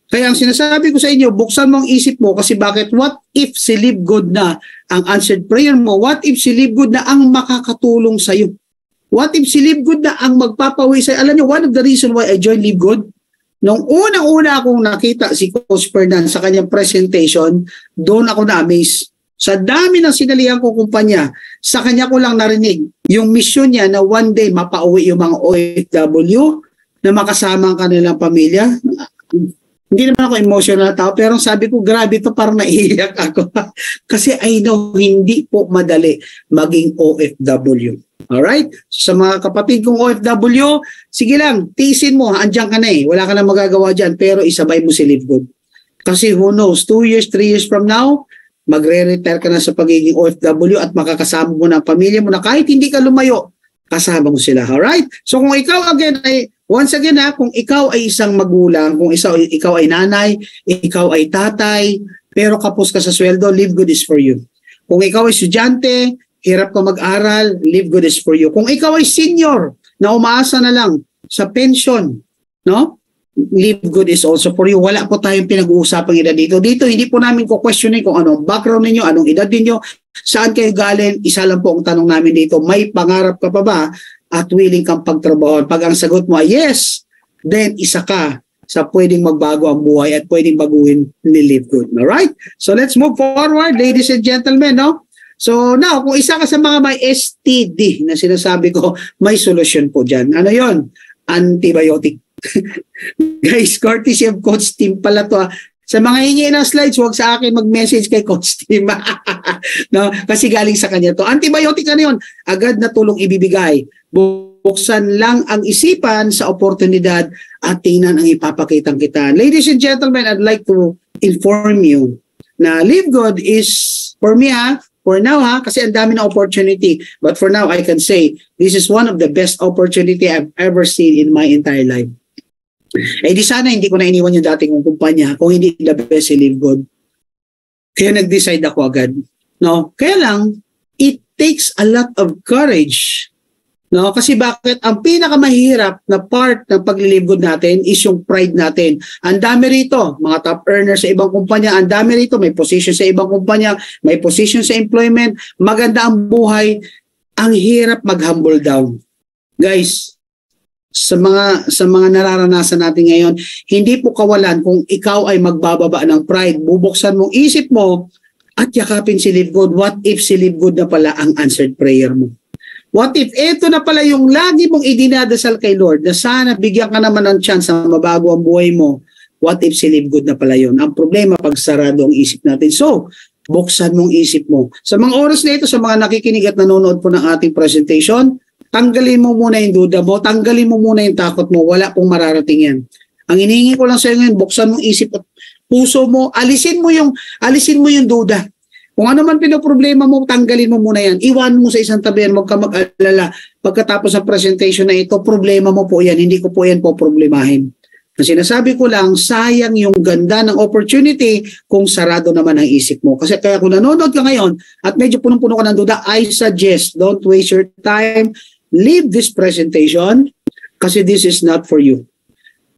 Kaya ang sinasabi ko sa inyo, buksan mo ang isip mo kasi bakit what if si Live Good na ang answered prayer mo? What if si Live Good na ang makakatulong sa iyo? What if si Live Good na ang magpapawi sa iyo? Alam niyo, one of the reason why I joined Live Good, nung unang-una akong nakita si Coach Fernan sa kanyang presentation, doon ako na-amaze. Sa dami ng sinalihan kong kumpanya, sa kanya ko lang narinig yung mission niya na one day mapauwi yung mga OFW na makasama ang kanilang pamilya. Hindi naman ako emotional na tao, pero sabi ko, grabe to, parang naiiyak ako. Kasi I know, hindi po madali maging OFW. Alright? So, sa mga kapatid kong OFW, sige lang, tiisin mo, andyan ka na eh. Wala ka na magagawa dyan, pero isabay mo si Live Good. Kasi who knows, 2 years, 3 years from now, magre-retire ka na sa pagiging OFW at makakasama mo na ang pamilya mo na kahit hindi ka lumayo, kasama mo sila. Alright? So kung ikaw again ay, once again kung ikaw ay isang magulang, kung ikaw ay nanay, ikaw ay tatay, pero kapos ka sa sweldo, Live Good is for you. Kung ikaw ay estudyante, hirap ka mag-aral, Live Good is for you. Kung ikaw ay senior, na umaasa na lang sa pension, no? Live Good is also for you. Wala po tayong pinag-uusapang edad dito. Dito, hindi po namin questionin kung anong background ninyo, anong edad ninyo, saan kayo galing. Isa lang po ang tanong namin dito, may pangarap ka pa ba at willing kang pagtrabaho? Pag ang sagot mo ay yes, then isa ka sa pwedeng magbago ang buhay at pwedeng baguhin ni Live Good. Alright? So let's move forward, ladies and gentlemen, no? So now, kung isa ka sa mga may STD na sinasabi ko, may solusyon po dyan. Ano yon? Antibiotic. Guys, courtesy of Coach Tim pala to. Sa mga hingi ng slides, huwag sa akin mag-message kay Coach Tim. No? Kasi galing sa kanya to. Antibiotic na yun. Agad na tulong ibibigay. Buksan lang ang isipan sa oportunidad at tingnan ang ipapakitang kita. Ladies and gentlemen, I'd like to inform you na Live Good is, for me for now kasi ang dami na opportunity. But for now, I can say, this is one of the best opportunity I've ever seen in my entire life. Eh di sana hindi ko na iniwan yung dating kong kumpanya kung hindi the best si Live Good. Kaya nag-decide ako agad. No? Kaya lang, it takes a lot of courage. No? Kasi bakit? Ang pinakamahirap na part ng pag-Live Good natin is yung pride natin. Ang dami rito, mga top earners sa ibang kumpanya, ang dami rito, may position sa ibang kumpanya, may position sa employment, maganda ang buhay, ang hirap mag-humble down. Guys, sa mga nararanasan natin ngayon, hindi po kawalan kung ikaw ay magbababa ng pride, bubuksan mong isip mo at yakapin si Live Good. What if si Live Good na pala ang answered prayer mo? What if ito na pala yung lagi mong idinadasal kay Lord na sana bigyan ka naman ng chance na mabago ang buhay mo? What if si Live Good na pala yun? Ang problema pag sarado ang isip natin. So, buksan mong isip mo. Sa mga oras na ito, sa mga nakikinig at nanonood po ng ating presentation, tanggalin mo muna yung duda mo, tanggalin mo muna yung takot mo, wala pong mararating yan. Ang hinihingi ko lang sa iyo ngayon, buksan mong isip at puso mo, alisin mo yung duda. Kung ano man pinoproblema mo, tanggalin mo muna yan. Iwan mo sa isang tabi yan, huwag ka mag-alala. Pagkatapos ng presentation na ito, problema mo po yan, hindi ko po yan po problemahin. Ang sinasabi ko lang, sayang yung ganda ng opportunity kung sarado naman ang isip mo. Kasi kaya kung nanonood ka ngayon at medyo punong-puno ka ng duda, I suggest, don't waste your time. Leave this presentation kasi this is not for you.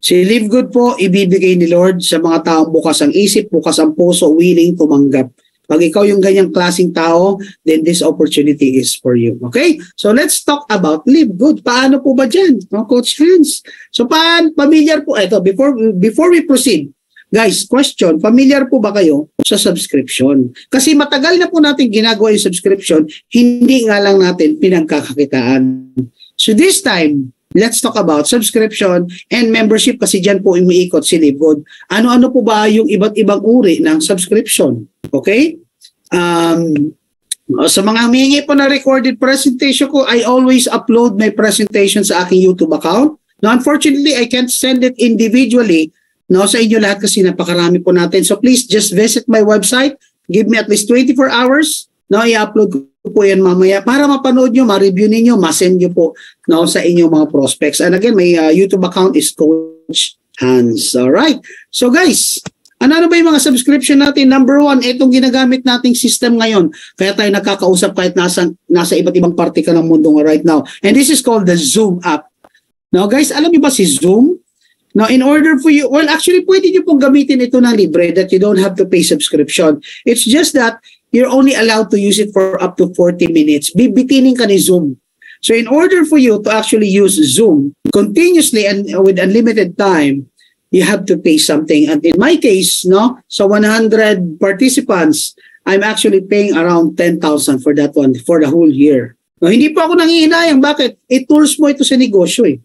Si Live Good po, ibibigay ni Lord sa mga taong bukas ang isip, bukas ang puso, willing tumanggap. Pag ikaw yung ganyang klaseng tao, then this opportunity is for you. Okay? So let's talk about Live Good. Paano po ba dyan? Coach Hans. So familiar po, ito, before we proceed, guys, question, familiar po ba kayo sa subscription? Kasi matagal na po natin ginagawa yung subscription, hindi nga lang natin pinagkakakitaan. So this time, let's talk about subscription and membership kasi dyan po umiikot si LiveGood. Ano-ano po ba yung iba't ibang uri ng subscription? Okay? Sa mga humingi po na recorded presentation ko, I always upload my presentation sa aking YouTube account. Now, unfortunately, I can't send it individually sa inyo lahat kasi napakarami po natin. So please just visit my website. Give me at least 24 hours. I-upload ko po yan mamaya para mapanood nyo, ma-review ninyo, ma-send nyo po sa inyong mga prospects. And again, my YouTube account is Coach Hans. Alright. So guys, ano ba yung mga subscription natin? Number 1, itong ginagamit nating system ngayon. Kaya tayo nakakausap kahit nasa iba't ibang parte ka ng mundo right now. And this is called the Zoom app. Now guys, alam niyo ba si Zoom? Now, in order for you, well, actually, pwede nyo pong gamitin ito ng libre that you don't have to pay subscription. It's just that you're only allowed to use it for up to 40 minutes. Bibitinin ka ni Zoom. So, in order for you to actually use Zoom continuously and with unlimited time, you have to pay something. And in my case, so 100 participants, I'm actually paying around 10,000 for that one for the whole year. Now, hindi po ako nangihinayang. Bakit? Tools mo ito sa negosyo eh.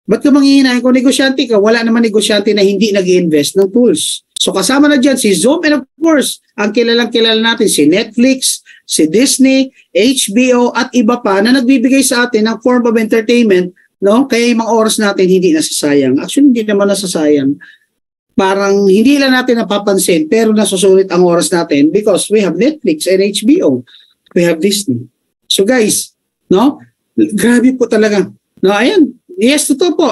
Ba't ka manghihinahin? Kung negosyante ka, wala naman negosyante na hindi nag-i-invest ng tools. So kasama na dyan si Zoom and of course, ang kilalang-kilala natin si Netflix, si Disney, HBO at iba pa na nagbibigay sa atin ng form of entertainment, kaya yung mga oras natin hindi nasasayang. Actually, hindi naman nasasayang. Parang hindi lang natin napapansin pero nasusulit ang oras natin because we have Netflix and HBO. We have Disney. So guys, grabe po talaga. Ayan. Yes, totoo po.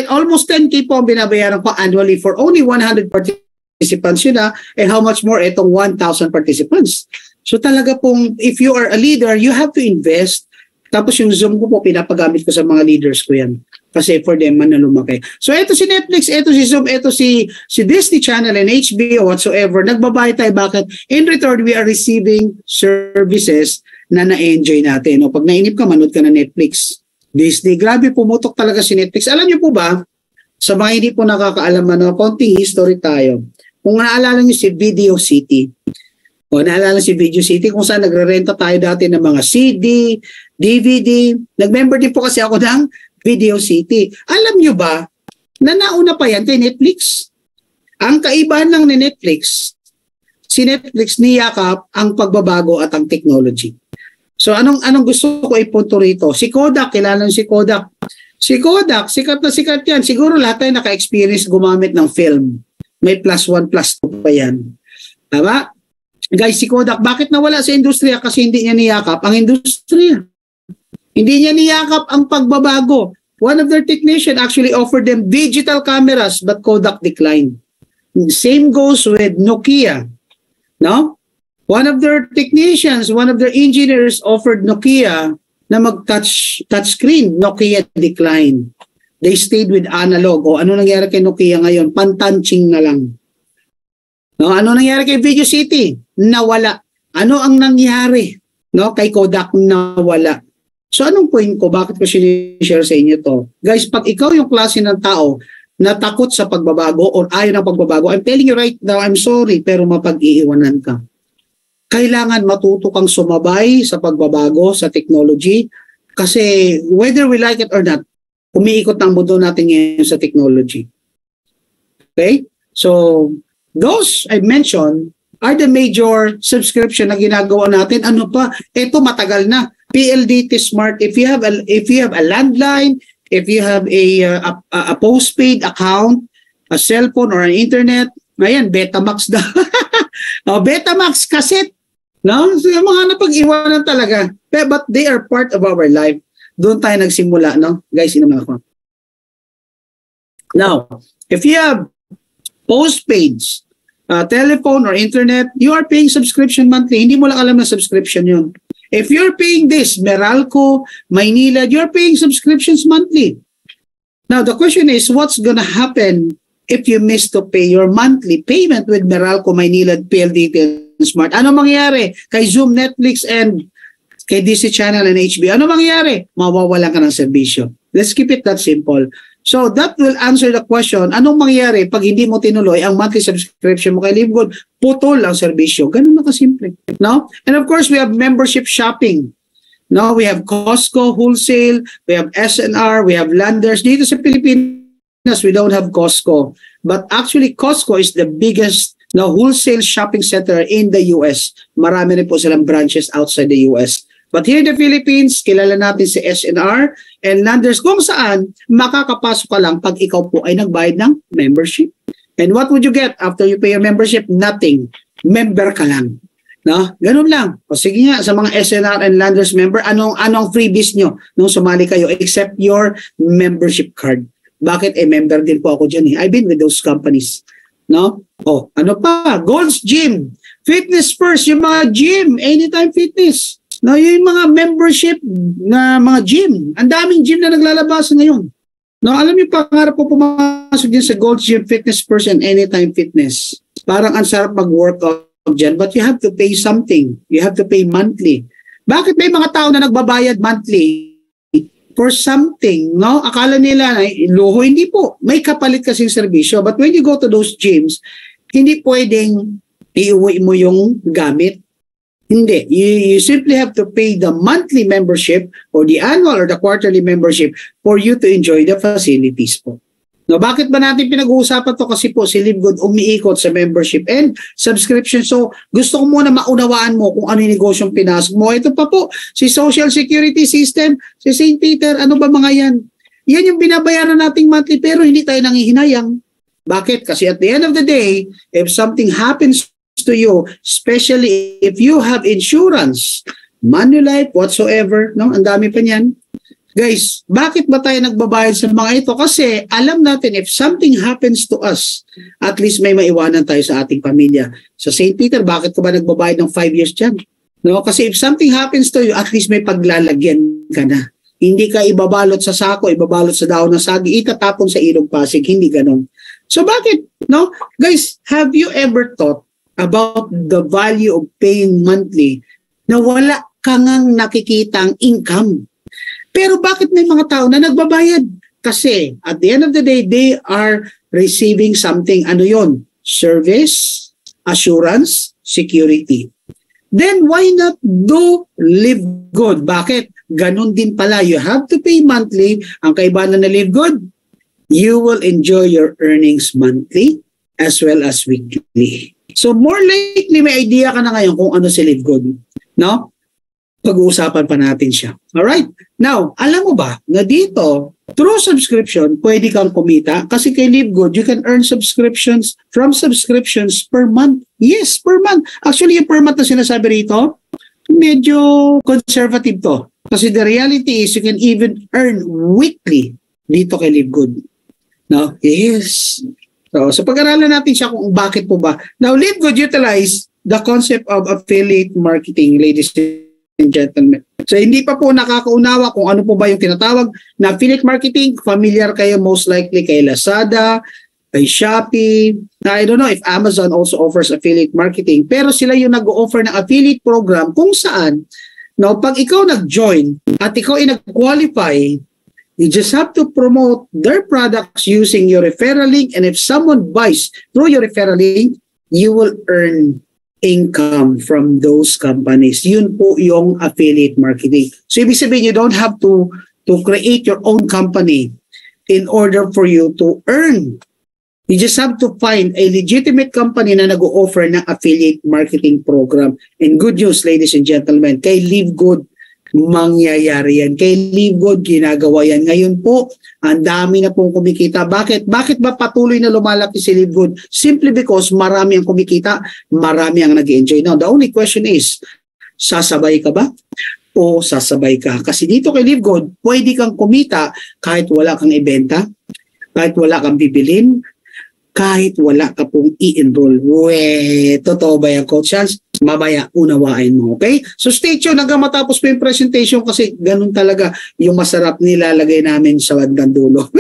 Almost 10K po ang binabayaran ko annually for only 100 participants yun and how much more itong 1,000 participants. So talaga pong if you are a leader, you have to invest. Tapos yung Zoom ko po, pinapagamit ko sa mga leaders ko yan. Kasi for them man na lumaki. So ito si Netflix, ito si Zoom, ito si Disney Channel and HBO whatsoever. Nagbabayad tayo. Bakit? In return, we are receiving services na na-enjoy natin. O pag nainip ka, manood ka na Netflix. Disney, grabe pumutok talaga si Netflix. Alam niyo po ba, sa mga hindi po nakakaalam, konting history tayo. Kung naalala niyo si Video City, naalala si Video City kung saan nagre-renta tayo dati ng mga CD, DVD. Nag-member din po kasi ako ng Video City. Alam niyo ba, na nauna pa yan kay Netflix? Ang kaibahan lang ni Netflix, si Netflix niyakap ang pagbabago at ang technology. So anong gusto ko ipunto rito? Si Kodak, kilala niyo si Kodak. Si Kodak, sikat na sikat yan. Siguro lahat tayo naka-experience gumamit ng film. May +1, +2 pa yan. Tama? Guys, si Kodak, bakit nawala sa industriya? Kasi hindi niya niyakap ang industriya. Hindi niya niyakap ang pagbabago. One of their technicians actually offered them digital cameras but Kodak declined. Same goes with Nokia. No? One of their technicians, one of their engineers offered Nokia na mag-touch screen. Nokia declined. They stayed with analog. O ano nangyari kay Nokia ngayon? Pantanching na lang. No, ano nangyari kay Video City? Nawala. Ano ang nangyari? Kay Kodak nawala. So anong point ko? Bakit ko sinishare sa inyo to? Guys, pag ikaw yung klase ng tao na takot sa pagbabago or ayaw ng pagbabago, I'm telling you right now, I'm sorry, pero mapag-iiwanan ka. Kailangan matuto kang sumabay sa pagbabago, sa technology. Kasi whether we like it or not, umiikot ang mundo natin ngayon sa technology. Okay? So, those I mentioned are the major subscription na ginagawa natin. Ano pa? Ito matagal na. PLDT Smart. If you have a landline, if you have a postpaid account, a cellphone or an internet, ayan, Betamax daw. Betamax cassette. No? So, yung mga napag-iwanan talaga. But they are part of our life. Doon tayo nagsimula, no? Guys, inaman ako. Now, if you have postpaids, telephone or internet, you are paying subscription monthly. Hindi mo lang alam na subscription yun. If you're paying this, Meralco, Maynilad, you're paying subscriptions monthly. Now, the question is, what's gonna happen if you miss to pay your monthly payment with Meralco, Maynilad, PLDT, Smart? Ano mangyayari kay Zoom, Netflix, and kay Disney Channel and HBO? Ano mangyayari? Mawawalan ka ng serbisyo. Let's keep it that simple. So that will answer the question, anong mangyayari pag hindi mo tinuloy ang monthly subscription mo kay LiveGood? Putol ang serbisyo. Ganun na kasimple. No? And of course, we have membership shopping. No, we have Costco wholesale, we have SNR, we have Landers. Dito sa Pilipinas, we don't have Costco. But actually, Costco is the biggest wholesale shopping center in the US. Marami rin po silang branches outside the US. But here in the Philippines, kilala natin si SNR and Landers kung saan makakapasok ka lang pag ikaw po ay nagbayad ng membership. And what would you get after you pay your membership? Nothing. Member ka lang. No? Ganun lang. O sige nga, sa mga SNR and Landers member, anong freebies nyo nung sumali kayo except your membership card? Bakit? Member din po ako dyan eh. I've been with those companies. No? O, ano pa? Gold's Gym. Fitness First, yung mga gym, Anytime Fitness. No, yung mga membership na mga gym. Ang daming gym na naglalabas ngayon. No, alam niyo, pangarap po pumasok din sa Gold's Gym, Fitness First, and Anytime Fitness. Parang ang sarap mag-workout dyan, but you have to pay something. You have to pay monthly. Bakit may mga tao na nagbabayad monthly for something? No? Akala nila na luho, hindi po. May kapalit kasing serbisyo. But when you go to those gyms, hindi pwedeng iuwi mo yung gamit. Hindi. You simply have to pay the monthly membership or the annual or the quarterly membership for you to enjoy the facilities po. No, bakit ba natin pinag-uusapan to? Kasi po si LiveGood umiikot sa membership and subscription. So gusto ko muna maunawaan mo kung ano yung negosyong pinasok mo. Ito pa po, si Social Security System, si St. Peter, ano ba mga yan? Yan yung binabayaran nating monthly pero hindi tayo nangihinayang. Bakit? Kasi at the end of the day, if something happens to you, especially if you have insurance, Manulife, whatsoever, no? Ang dami pa niyan. Guys, bakit ba tayo nagbabayad sa mga ito? Kasi alam natin if something happens to us, at least may maiwanan tayo sa ating pamilya. Sa St. Peter, bakit ka ba nagbabayad ng 5 years dyan? No? Kasi if something happens to you, at least may paglalagyan ka na. Hindi ka ibabalot sa sako, ibabalot sa dahon ng sagi, itatapon sa ilog Pasig, hindi ganun. So bakit? No? Guys, have you ever thought about the value of paying monthly na wala kang nakikitang income? Pero bakit may mga tao na nagbabayad? Kasi at the end of the day, they are receiving something. Ano yon? Service, assurance, security. Then why not do LiveGood? Bakit? Ganon din pala. You have to pay monthly. Ang kaibahan na LiveGood, you will enjoy your earnings monthly as well as weekly. So more likely may idea ka na ngayon kung ano si LiveGood. No? Pag-uusapan pa natin siya. Alright? Now, alam mo ba na dito, through subscription, pwede kang kumita kasi kay LiveGood, you can earn subscriptions per month. Yes, per month. Actually, yung per month na sinasabi rito, medyo conservative to. Kasi the reality is you can even earn weekly dito kay LiveGood. No? Yes. So pag-aralan natin siya kung bakit po ba. Now, LiveGood utilize the concept of affiliate marketing, ladies and gentlemen. So hindi pa po nakakaunawa kung ano po ba yung tinatawag na affiliate marketing. Familiar kayo most likely kay Lazada, kay Shopee. I don't know if Amazon also offers affiliate marketing. Pero sila yung nag-o-offer ng affiliate program kung saan, no, pag ikaw nag-join at ikaw ay nag-qualify, you just have to promote their products using your referral link, and if someone buys through your referral link, you will earn income from those companies. Yun po yung affiliate marketing. So ibig sabihin, you don't have to create your own company in order for you to earn. You just have to find a legitimate company na nag-o-offer ng affiliate marketing program. And good news, ladies and gentlemen, kay LiveGood, mangyayari yan. Kay LiveGood, ginagawa yan. Ngayon po, ang dami na pong kumikita. Bakit? Bakit ba patuloy na lumalaki si LiveGood? Simply because marami ang kumikita, marami ang nag-enjoy. Now, the only question is, sasabay ka ba? O sasabay ka? Kasi dito kay LiveGood, pwede kang kumita kahit wala kang ibenta, kahit wala kang bibilin, kahit wala ka pong i-enroll. Totoo ba yan, Coach Hans? Mamaya, unawain mo, okay? So stay tuned hanggang matapos po yung presentation kasi ganun talaga yung masarap nilalagay namin sa bandang dulo.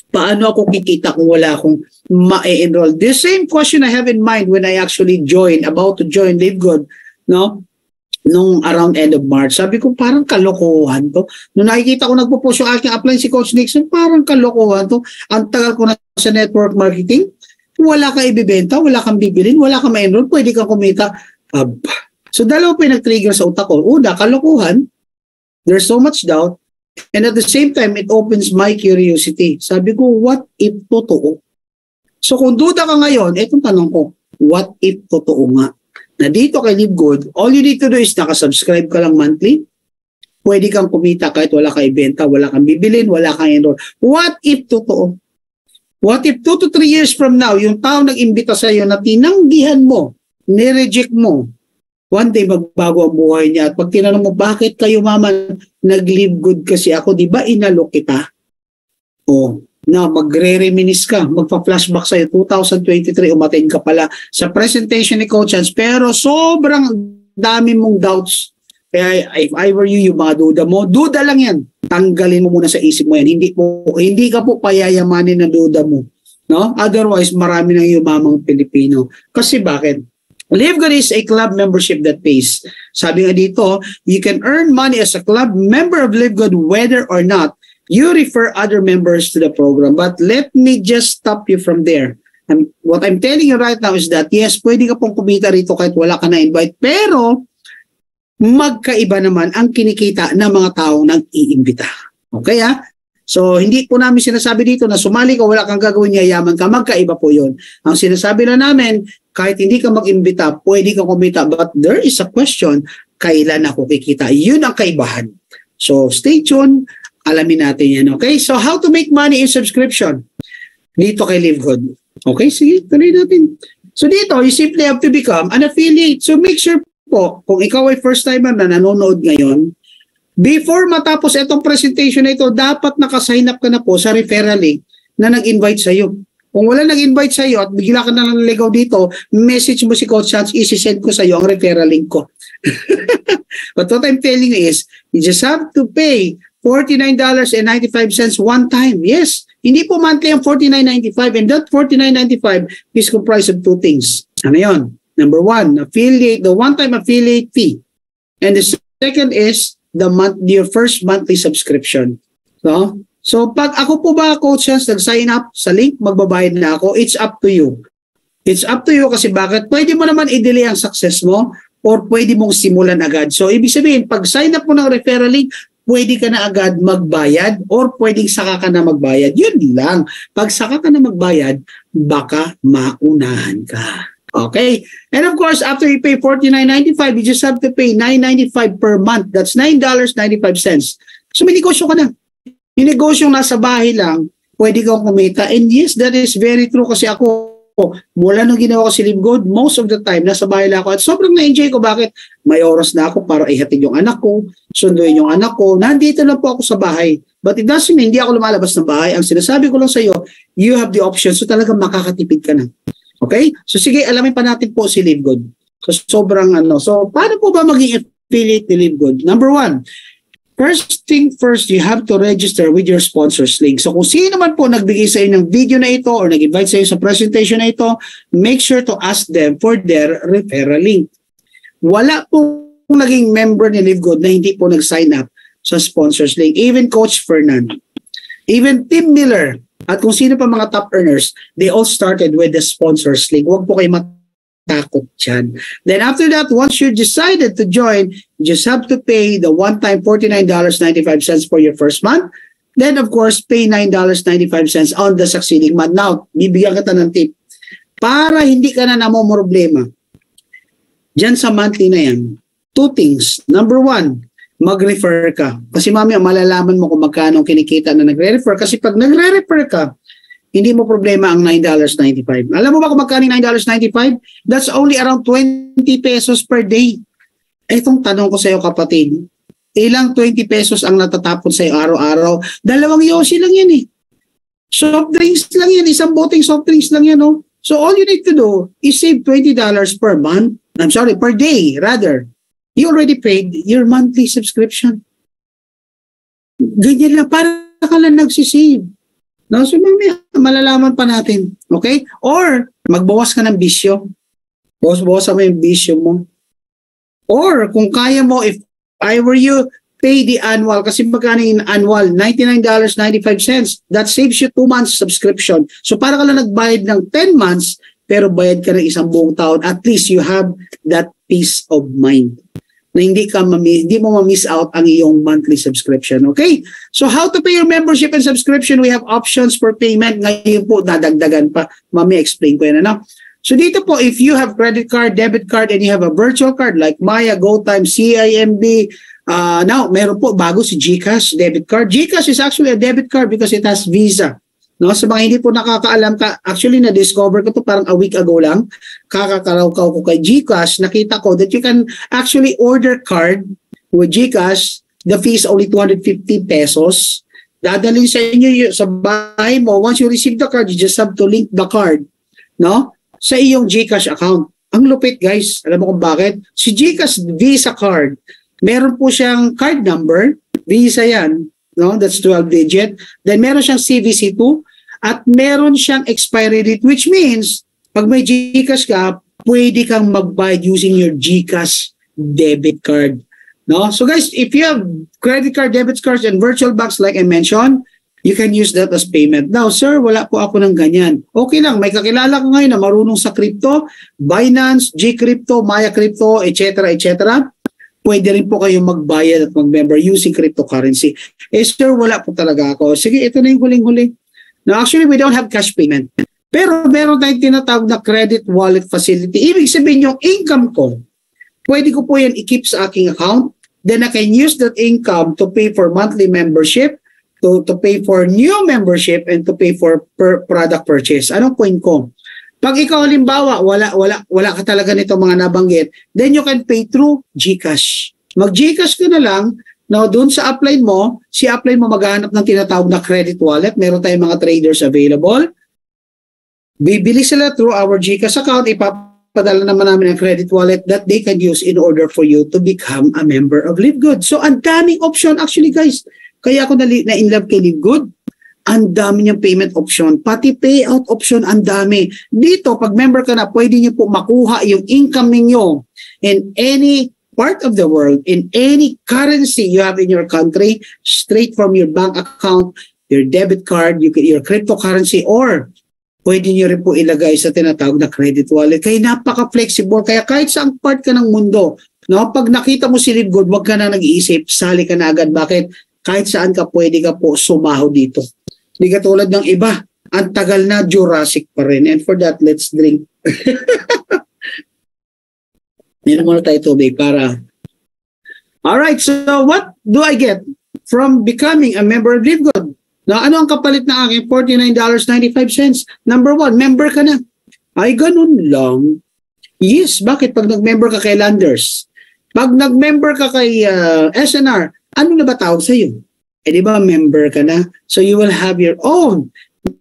Paano ako kikita kung wala akong ma-enroll? The same question I have in mind when I actually about to join LiveGood, no? Nung around end of March, sabi ko parang kalokohan to. Nung nakikita ko nagpo-post yung aking apply si Coach Nixon, parang kalokohan to. Ang tagal ko na sa network marketing, wala kang ibibenta, wala kang bibilin, wala kang ma-enroll, pwede kang kumita. So dalawa po yung nag-trigger sa utak ko. Una, kalokohan. There's so much doubt. And at the same time, it opens my curiosity. Sabi ko, what if totoo? So kung duda ka ngayon, itong tanong ko, what if totoo nga? Na dito kay Live Good, all you need to do is nakasubscribe ka lang monthly. Pwede kang kumita kahit wala kang ibenta, wala kang bibilin, wala kang enroll. What if totoo? What if 2 to 3 years from now, yung tao nag-imbita sa iyo na tinanggihan mo, nireject mo, one day magbago ang buhay niya. At pag tinanong mo, bakit kayo mama nag-Live Good kasi ako, di ba inalok kita? O, na magre-reminis ka, magpa-flashback sa'yo, 2023, umaten ka pala sa presentation ni Coach Hans, pero sobrang dami mong doubts. Kaya if I were you, yung mga duda mo, duda lang yan. Tanggalin mo muna sa isip mo yan. Hindi ka po payayamanin na duda mo. No? Otherwise, marami nang yumamang Pilipino. Kasi bakit? Live Good is a club membership that pays. Sabi nga dito, you can earn money as a club member of Live Good whether or not you refer other members to the program. But let me just stop you from there. And what I'm telling you right now is that, yes, pwede ka pong kumita rito kahit wala ka na-invite, pero magkaiba naman ang kinikita ng mga taong nag-iimbita. Okay ha? So, hindi po namin sinasabi dito na sumali ka, wala kang gagawin, yayaman ka, magkaiba po yun. Ang sinasabi na namin, kahit hindi ka mag-imbita, pwede kang kumita. But there is a question, kailan ako kikita? Yun ang kaibahan. So, stay tuned. Alamin natin yan. Okay? So, how to make money in subscription? Dito kay Live Good. Okay? Sige, tuloy natin. So, dito, you simply have to become an affiliate. So, make sure po, kung ikaw ay first timer na nanonood ngayon, before matapos itong presentation na ito, dapat nakasign up ka na po sa referral link na nag-invite sa iyo. Kung wala nag-invite sa iyo at bigla ka na naligaw dito, message mo si Coach Hans, isi-send ko sa iyo ang referral link ko. But what I'm telling you is, you just have to pay $49.95 one time. Yes, hindi po monthly ang $49.95, and that $49.95 is comprised of two things. Ano yun? Number one, affiliate, the one-time affiliate fee. And the second is your first monthly subscription. No? So pag ako po ba, Coach Hans, nag-sign up sa link, magbabayad na ako, it's up to you. It's up to you kasi bakit? Pwede mo naman i-delay ang success mo or pwede mong simulan agad. So ibig sabihin, pag sign up mo ng referral link, pwede ka na agad magbayad or pwedeng saka ka na magbayad. Yun lang. Pag saka ka na magbayad, baka maunahan ka. Okay? And of course, after you pay $49.95, you just have to pay $9.95 per month. That's $9.95. So may negosyo ka na. Yung negosyo nasa bahay lang, pwede kang kumita. And yes, that is very true kasi ako, mula nung ginawa ko si Live Good, most of the time, nasa bahay lang ako. At sobrang na-enjoy ko. Bakit? May oras na ako para ihatid yung anak ko, sunduin yung anak ko. Nandito lang po ako sa bahay. But it doesn't mean hindi ako lumalabas ng bahay. Ang sinasabi ko lang sa iyo, you have the option. So talagang makakatipid ka na. Okay? So sige, alamin pa natin po si Live Good. So sobrang So paano po ba maging affiliate ni Live Good? Number one, first thing first, you have to register with your sponsors link. So kung sino man po nagbigay sa inyo ng video na ito or nag-invite sa inyo sa presentation na ito, make sure to ask them for their referral link. Wala po naging member ni Live Good na hindi po nag-sign up sa sponsors link. Even Coach Fernand, even Tim Miller, at kung sino pa mga top earners, they all started with the sponsors link. Huwag po kayo matakot dyan. Then after that, once you decided to join, you just have to pay the one-time $49.95 for your first month. Then of course, pay $9.95 on the succeeding month. Now, bibigyan kita ng tip. Para hindi ka na namomroblema, dyan sa monthly na yan, two things. Number one, mag-refer ka. Kasi mamaya malalaman mo kung magkano kinikita na nagre-refer. Kasi pag nagre-refer ka, hindi mo problema ang $9.95. Alam mo ba kung magkano yung $9.95? That's only around 20 pesos per day. Itong tanong ko sa iyo kapatid, ilang 20 pesos ang natatapon sa iyo araw-araw? 2 yosi lang yan eh. Soft drinks lang yan. Isang boteng soft drinks lang yan. Oh. So all you need to do is save $20 per month. I'm sorry, per day rather. You already paid your monthly subscription. Ganyan lang, para ka lang nagsisave. No? So, malalaman pa natin. Okay? Or, magbawas ka ng bisyo. Bawas-bawasan mo yung bisyo mo. Or, kung kaya mo, if I were you, pay the annual. Kasi magkano yung annual? $99.95. That saves you 2 months subscription. So, para ka lang nagbayad ng 10 months, pero bayad ka ng isang buong taon. At least you have that peace of mind na hindi mo ma-miss out ang iyong monthly subscription. Okay? So how to pay your membership and subscription? We have options for payment. Ngayon po, dadagdagan pa. Mami, explain ko yan. Ano? So dito po, if you have credit card, debit card, and you have a virtual card like Maya, GoTime, CIMB, now, meron po bago si GCash debit card. GCash is actually a debit card because it has Visa. No, sa mga hindi po nakakaalam, actually na-discover ko to parang a week ago lang. Kakakaraw-kaw ko kay GCash, nakita ko that you can actually order card with GCash. The fee is only 250 pesos. Dadalhin sa inyo sa bahay mo. Once you receive the card, you just have to link the card, no, sa iyong GCash account. Ang lupit, guys. Alam mo kung bakit? Si GCash Visa card, meron po siyang card number. Visa yan. No, that's 12 digit. Then meron siyang CVC2 at meron siyang expiry date, which means pag may GCash ka, pwede kang magbayad using your GCash debit card. No? So guys, if you have credit card, debit cards, and virtual banks like I mentioned, you can use that as payment. Now, sir, wala po ako ng ganyan. Okay lang, may kakilala ko ngayon na marunong sa crypto, Binance, Gcrypto, Maya Crypto, etc., etc. Pwede rin po kayong magbayad at mag-member using cryptocurrency. Eh sir, wala po talaga ako. Sige, ito na yung huling-huli. Now actually, we don't have cash payment. Pero meron tayong tinatawag na credit wallet facility. Ibig sabihin yung income ko, pwede ko po yan i-keep sa aking account. Then I can use that income to pay for monthly membership, to pay for new membership, and to pay for product purchase. Anong point ko? Pag ikaw halimbawa, wala ka talaga nito mga nabanggit, then you can pay through GCash. Mag-GCash ka na lang, now doon sa upline mo, si upline mo maghahanap ng tinatawag na credit wallet. Meron tayong mga traders available. Bibili sila through our GCash account, ipapadala naman namin ang credit wallet that they can use in order for you to become a member of Live Good. So ang daming option actually, guys. Kaya ako na-inlove kay Live Good. Ang dami niyang payment option, pati payout option, ang dami. Dito, pag member ka na, pwede niyo po makuha yung income ninyo in any part of the world, in any currency you have in your country, straight from your bank account, your debit card, your cryptocurrency, or pwede niyo rin po ilagay sa tinatawag na credit wallet. Kaya napaka-flexible. Kaya kahit saang part ka ng mundo, no, pag nakita mo si Live Good, wag ka na nag-iisip, sali ka na agad. Bakit? Kahit saan ka pwede ka po sumaho dito. Hindi katulad ng iba, ang tagal na, Jurassic pa rin. And for that, let's drink. Meron muna tayo tubig para... Alright, so what do I get from becoming a member of Live Good? Now, ano ang kapalit na aking $49.95? Number one, member ka na. Ay, ganun lang. Yes, bakit? Pag nag-member ka kay Landers, pag nag-member ka kay SNR, ano na ba tawag sa'yo? Eh di ba member ka na? So you will have your own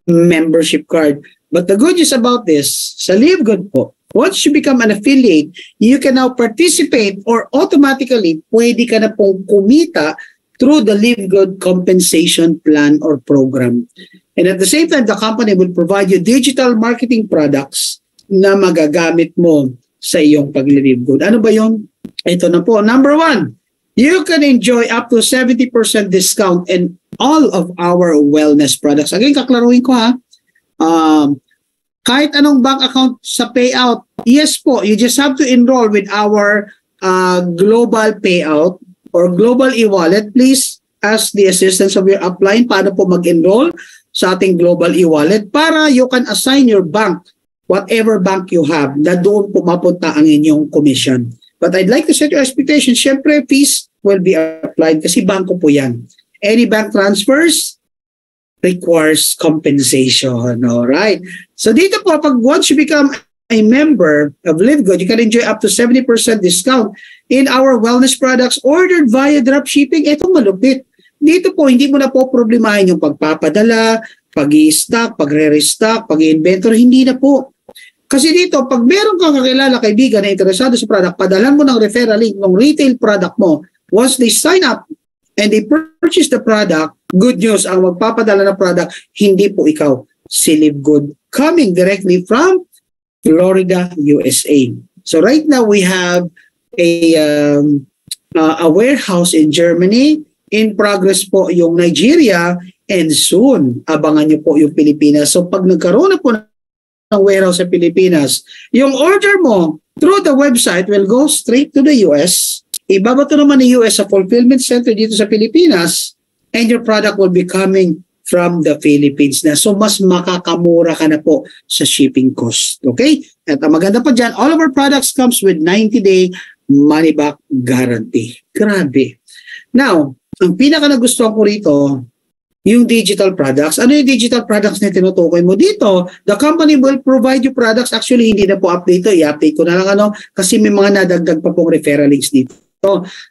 membership card. But the good news about this, sa Live Good po, once you become an affiliate, you can now participate or automatically pwede ka na pong kumita through the Live Good compensation plan or program. And at the same time, the company will provide you digital marketing products na magagamit mo sa iyong pag-Live Good. Ano ba yun? Ito na po. Number one, you can enjoy up to 70% discount in all of our wellness products. Again, kaklaruhin ko ha. Kahit anong bank account sa payout, yes po, you just have to enroll with our global payout or global e-wallet. Please ask the assistance of your upline paano po mag-enroll sa ating global e-wallet para you can assign your bank, whatever bank you have, na doon po mapunta ang inyong commission. But I'd like to set your expectations. Siyempre, fees will be applied kasi banko po yan. Any bank transfers requires compensation. Alright? So dito po, pag once you become a member of Live Good, you can enjoy up to 70% discount in our wellness products ordered via dropshipping. Ito malupit. Dito po, hindi mo na po problemahin yung pagpapadala, pag-i-stock, pagre-restock, pag-i-inventory. Hindi na po. Kasi dito, pag meron kang kakilala, kaibigan na interesado sa product, padalan mo ng referral link ng retail product mo. Once they sign up and they purchase the product, good news, ang magpapadala ng product, hindi po ikaw, si Live Good, coming directly from Florida, USA. So right now, we have a warehouse in Germany. In progress po yung Nigeria, and soon, abangan nyo po yung Pilipinas. So pag nagkaroon na po ng warehouse sa Pilipinas. Yung order mo through the website will go straight to the US. Ibabato naman ng US sa fulfillment center dito sa Pilipinas, and your product will be coming from the Philippines na. So, mas makakamura ka na po sa shipping cost. Okay? At ang maganda pa dyan, all of our products comes with 90-day money-back guarantee. Grabe. Now, ang pinaka nagustuhan ko rito, yung digital products. Ano yung digital products na tinutukoy mo dito? The company will provide you products. Actually, hindi na po update to. I-update ko na lang kasi may mga nadagdag pa pong referral links dito.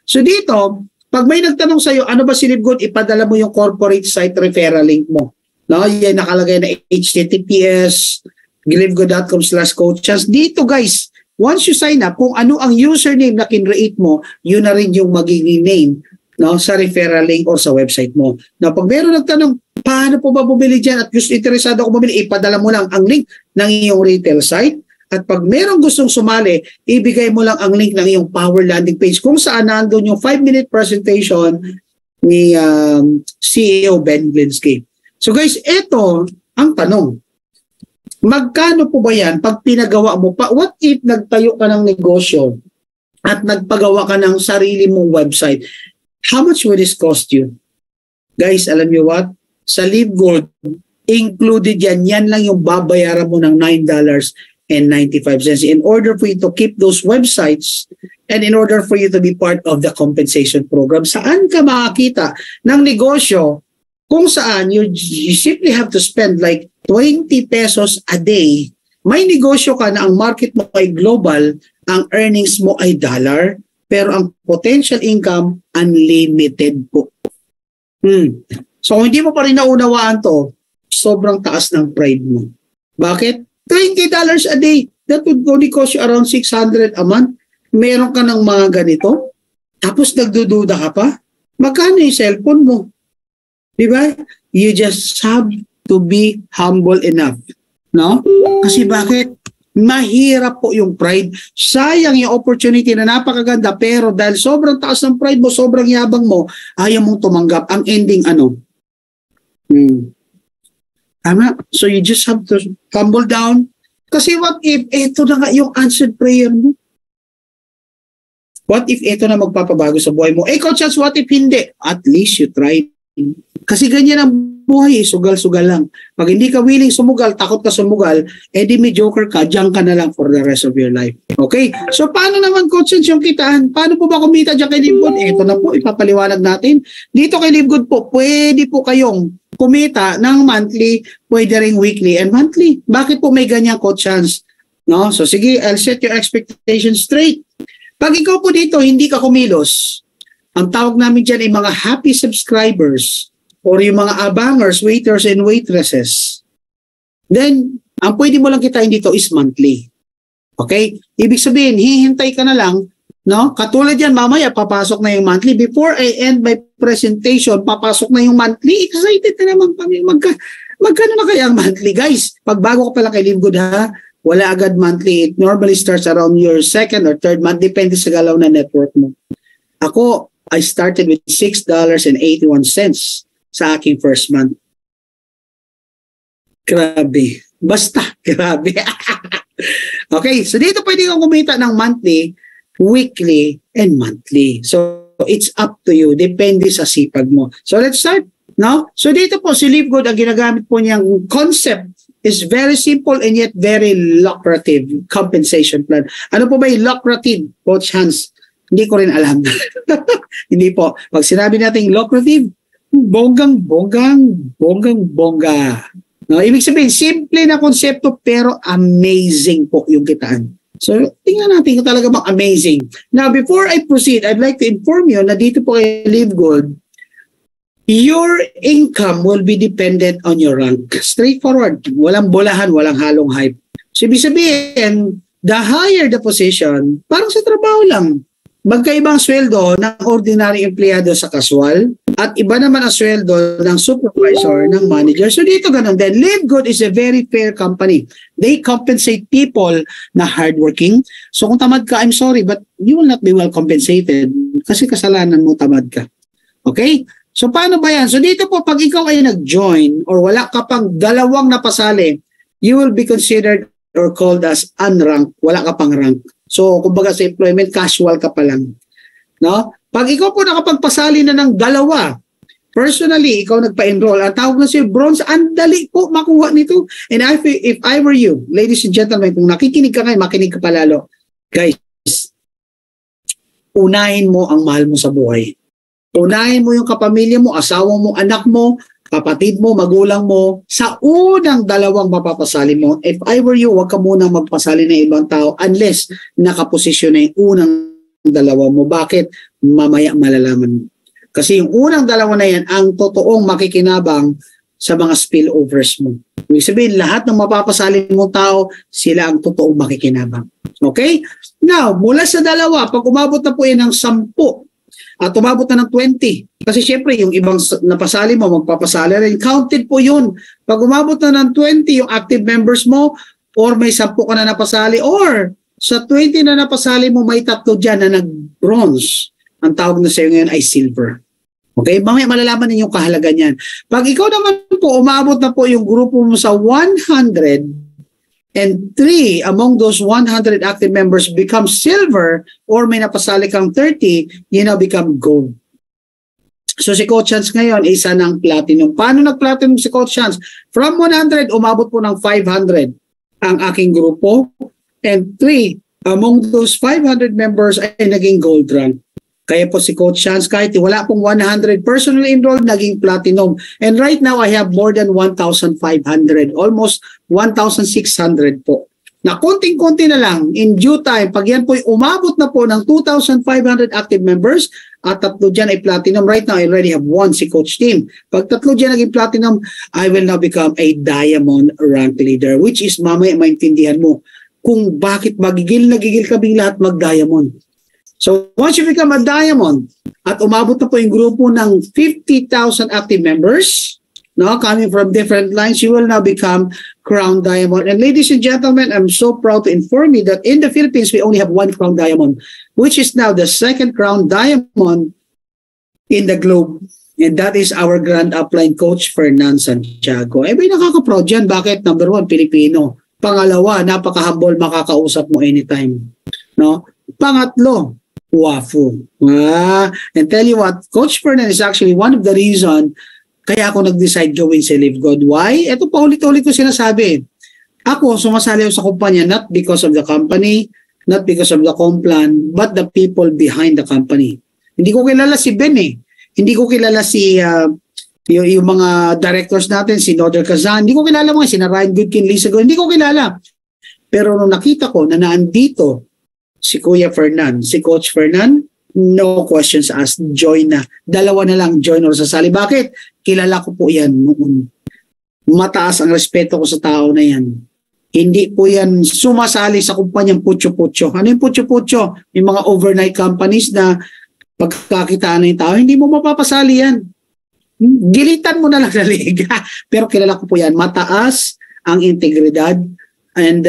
So dito, pag may nagtanong sa'yo, ano ba si Livegood, ipadala mo yung corporate site referral link mo. No? Yan nakalagay na https livegood.com/coaches. Dito guys, once you sign up, kung ano ang username na kinreate mo, yun na rin yung magiging name, no, sa referral link or sa website mo. Now, pag meron nagtanong, paano po ba bumili dyan at gusto interesado ako bumili, ipadala mo lang ang link ng iyong retail site. At pag meron gustong sumali, ibigay mo lang ang link ng iyong Power Landing page kung saan nandun yung 5-minute presentation ni CEO Ben Glinsky. So guys, ito ang tanong. Magkano po ba yan pag pinagawa mo pa? What if nagtayo ka ng negosyo at nagpagawa ka ng sarili mong website? How much will this cost you? Guys, alam niyo what? Sa Livegood, included yan. Yan lang yung babayaran mo ng $9.95 in order for you to keep those websites and in order for you to be part of the compensation program. Saan ka makakita ng negosyo kung saan you simply have to spend like 20 pesos a day. May negosyo ka na ang market mo ay global, ang earnings mo ay dollar, pero ang potential income, unlimited po. So kung hindi mo pa rin naunawaan to, sobrang taas ng pride mo. Bakit? $20 a day. That would only cost you around 600 a month. Meron ka ng mga ganito, tapos nagdududa ka pa. Magkano yung cellphone mo? Diba? You just have to be humble enough. No? Kasi bakit? Mahirap po yung pride. Sayang yung opportunity na napakaganda, pero dahil sobrang taas ng pride mo, sobrang yabang mo, ayaw mong tumanggap. Ang ending ano? Tama? So you just have to humble down. Kasi what if ito na nga yung answered prayer mo? What if ito na magpapabago sa buhay mo? Coach, what if hindi? At least you tried. Kasi ganyan ang buhay, sugal-sugal lang. Pag hindi ka willing sumugal, takot ka sumugal, di mediocre ka, diyan ka na lang for the rest of your life. Okay? So paano naman, Coach, yung kitaan? Paano po ba kumita dyan kay Livegood? Ito na po, ipapaliwanag natin. Dito kay Livegood po, pwede po kayong kumita ng monthly, pwede ring weekly and monthly. Bakit po may ganyan, Coach Hans? No? So sige, I'll set your expectations straight. Pag ikaw po dito, hindi ka kumilos, ang tawag namin dyan ay mga happy subscribers or yung mga abangers, waiters and waitresses. Then, ang pwede mo lang kitain dito is monthly. Okay? Ibig sabihin, hihintay ka na lang, no? Katulad yan, mamaya papasok na yung monthly. Before I end my presentation, papasok na yung monthly. Excited na naman kami. Magkano na kaya ang monthly? Guys, pag bago ka pala kay Livegood, ha? Wala agad monthly. It normally starts around your second or third month. Depende sa galaw na network mo. Ako, I started with $6.81 sa aking first month. Grabe. Basta, grabe. Okay, so dito pwede kang kumita ng monthly, weekly, and monthly. So, it's up to you. Depende sa sipag mo. So, let's start. No? So, dito po si Livegood, ang ginagamit po niyang concept is very simple and yet very lucrative compensation plan. Ano po ba yung lucrative, Coach Hans? Hindi ko rin alam. Hindi po. Pag sinabi natin lucrative, bonggang-bongga. No, ibig sabihin, simple na konsepto pero amazing po yung kitaan. So, tingnan natin kung talaga bang amazing. Now, before I proceed, I'd like to inform you na dito po kay Livegood, your income will be dependent on your rank. Straightforward. Walang bolahan, walang halong hype. So, ibig sabihin, the higher the position, parang sa trabaho lang. Magkaibang sweldo ng ordinary empleyado sa casual at iba naman ang sweldo ng supervisor, ng manager. So dito ganun din. Livegood is a very fair company. They compensate people na hardworking. So kung tamad ka, I'm sorry, but you will not be well compensated kasi kasalanan mo tamad ka. Okay? So paano ba yan? So dito po, pag ikaw ay nag-join or wala ka pang dalawang napasali, you will be considered or called as unranked. Wala ka pang rank. So, kumbaga sa employment, casual ka pa lang. No? Pag ikaw po nakapagpasali na ng dalawa, personally, ikaw nagpa-enroll, ang tawag na si bronze, ang dali po makuha nito. And if I were you, ladies and gentlemen, kung nakikinig ka ngayon, makinig ka pa lalo. Guys, unahin mo ang mahal mo sa buhay. Unahin mo yung kapamilya mo, asawa mo, anak mo, kapatid mo, magulang mo, sa unang dalawang mapapasali mo. If I were you, huwag ka munang magpasali ng ibang tao unless nakaposisyon na yung unang dalawa mo. Bakit? Mamaya malalaman mo. Kasi yung unang dalawa na yan, ang totoong makikinabang sa mga spillovers mo. Ibig sabihin, lahat ng mapapasali mong tao, sila ang totoong makikinabang. Okay? Now, mula sa dalawa, pag umabot na po yan ng 10, at umabot na ng 20. Kasi syempre, yung ibang napasali mo, magpapasali rin. Counted po yun. Pag umabot na ng 20, yung active members mo, or may 10 ka na napasali, or sa 20 na napasali mo, may 3 dyan na nag-bronze. Ang tawag na sa'yo ngayon ay silver. Okay? Mamaya malalaman ninyo kahalaga niyan. Pag ikaw naman po, umabot na po yung grupo mo sa 100, and 3 among those 100 active members become silver or may napasali kang 30, you now become gold. So si Coach Chance ngayon, isa ng platinum. Paano nag-platinum si Coach Chance? From 100, umabot po ng 500 ang aking grupo. And 3 among those 500 members ay naging gold rank. Kaya po si Coach Chance, kahit wala pong 100 personally enrolled, naging platinum. And right now, I have more than 1,500. Almost 1,600 po. Na konting-konti na lang, in due time, pag yan po umabot na po ng 2,500 active members, at 3 dyan ay platinum. Right now, I already have 1 si Coach Tim. Pag 3 dyan naging platinum, I will now become a diamond rank leader, which is mamaya maintindihan mo kung bakit nagigil kaming lahat mag-diamond. So, once you become a diamond at umabot na po yung grupo ng 50,000 active members, no, coming from different lines, you will now become crown diamond. And ladies and gentlemen, I'm so proud to inform you that in the Philippines, we only have 1 crown diamond, which is now the 2nd crown diamond in the globe. And that is our grand upline coach, Fernan Santiago. Eh, may nakaka-proud yan. Bakit? Number 1, Pilipino. Pangalawa, napaka-humble, makakausap mo anytime. No? Pangatlo, wafu. And tell you what, Coach Fernan is actually one of the reason kaya ako nag-decide gawin si Live God. Why? Ito pa ulit-ulit ko sinasabi. Ako, sumasali ako sa kumpanya not because of the company, not because of the complan, but the people behind the company. Hindi ko kilala si Ben eh. Hindi ko kilala si yung mga directors natin, si Nodal Kazan. Hindi ko kilala mga sina Ryan Goodkin, Lisa Go. Hindi ko kilala. Pero nung nakita ko na naandito si Kuya Fernan, si Coach Fernan, no questions asked, join na. Dalawa na lang, join or sasali. Bakit? Kilala ko po yan noon. Mataas ang respeto ko sa tao na yan. Hindi po yan sumasali sa kumpanyang putyo-putyo. Ano yung putyo-putyo? Yung mga overnight companies na pagkakitaan na yung tao, hindi mo mapapasali yan. Gilitan mo na lang na liga. Pero kilala ko po yan. Mataas ang integridad. And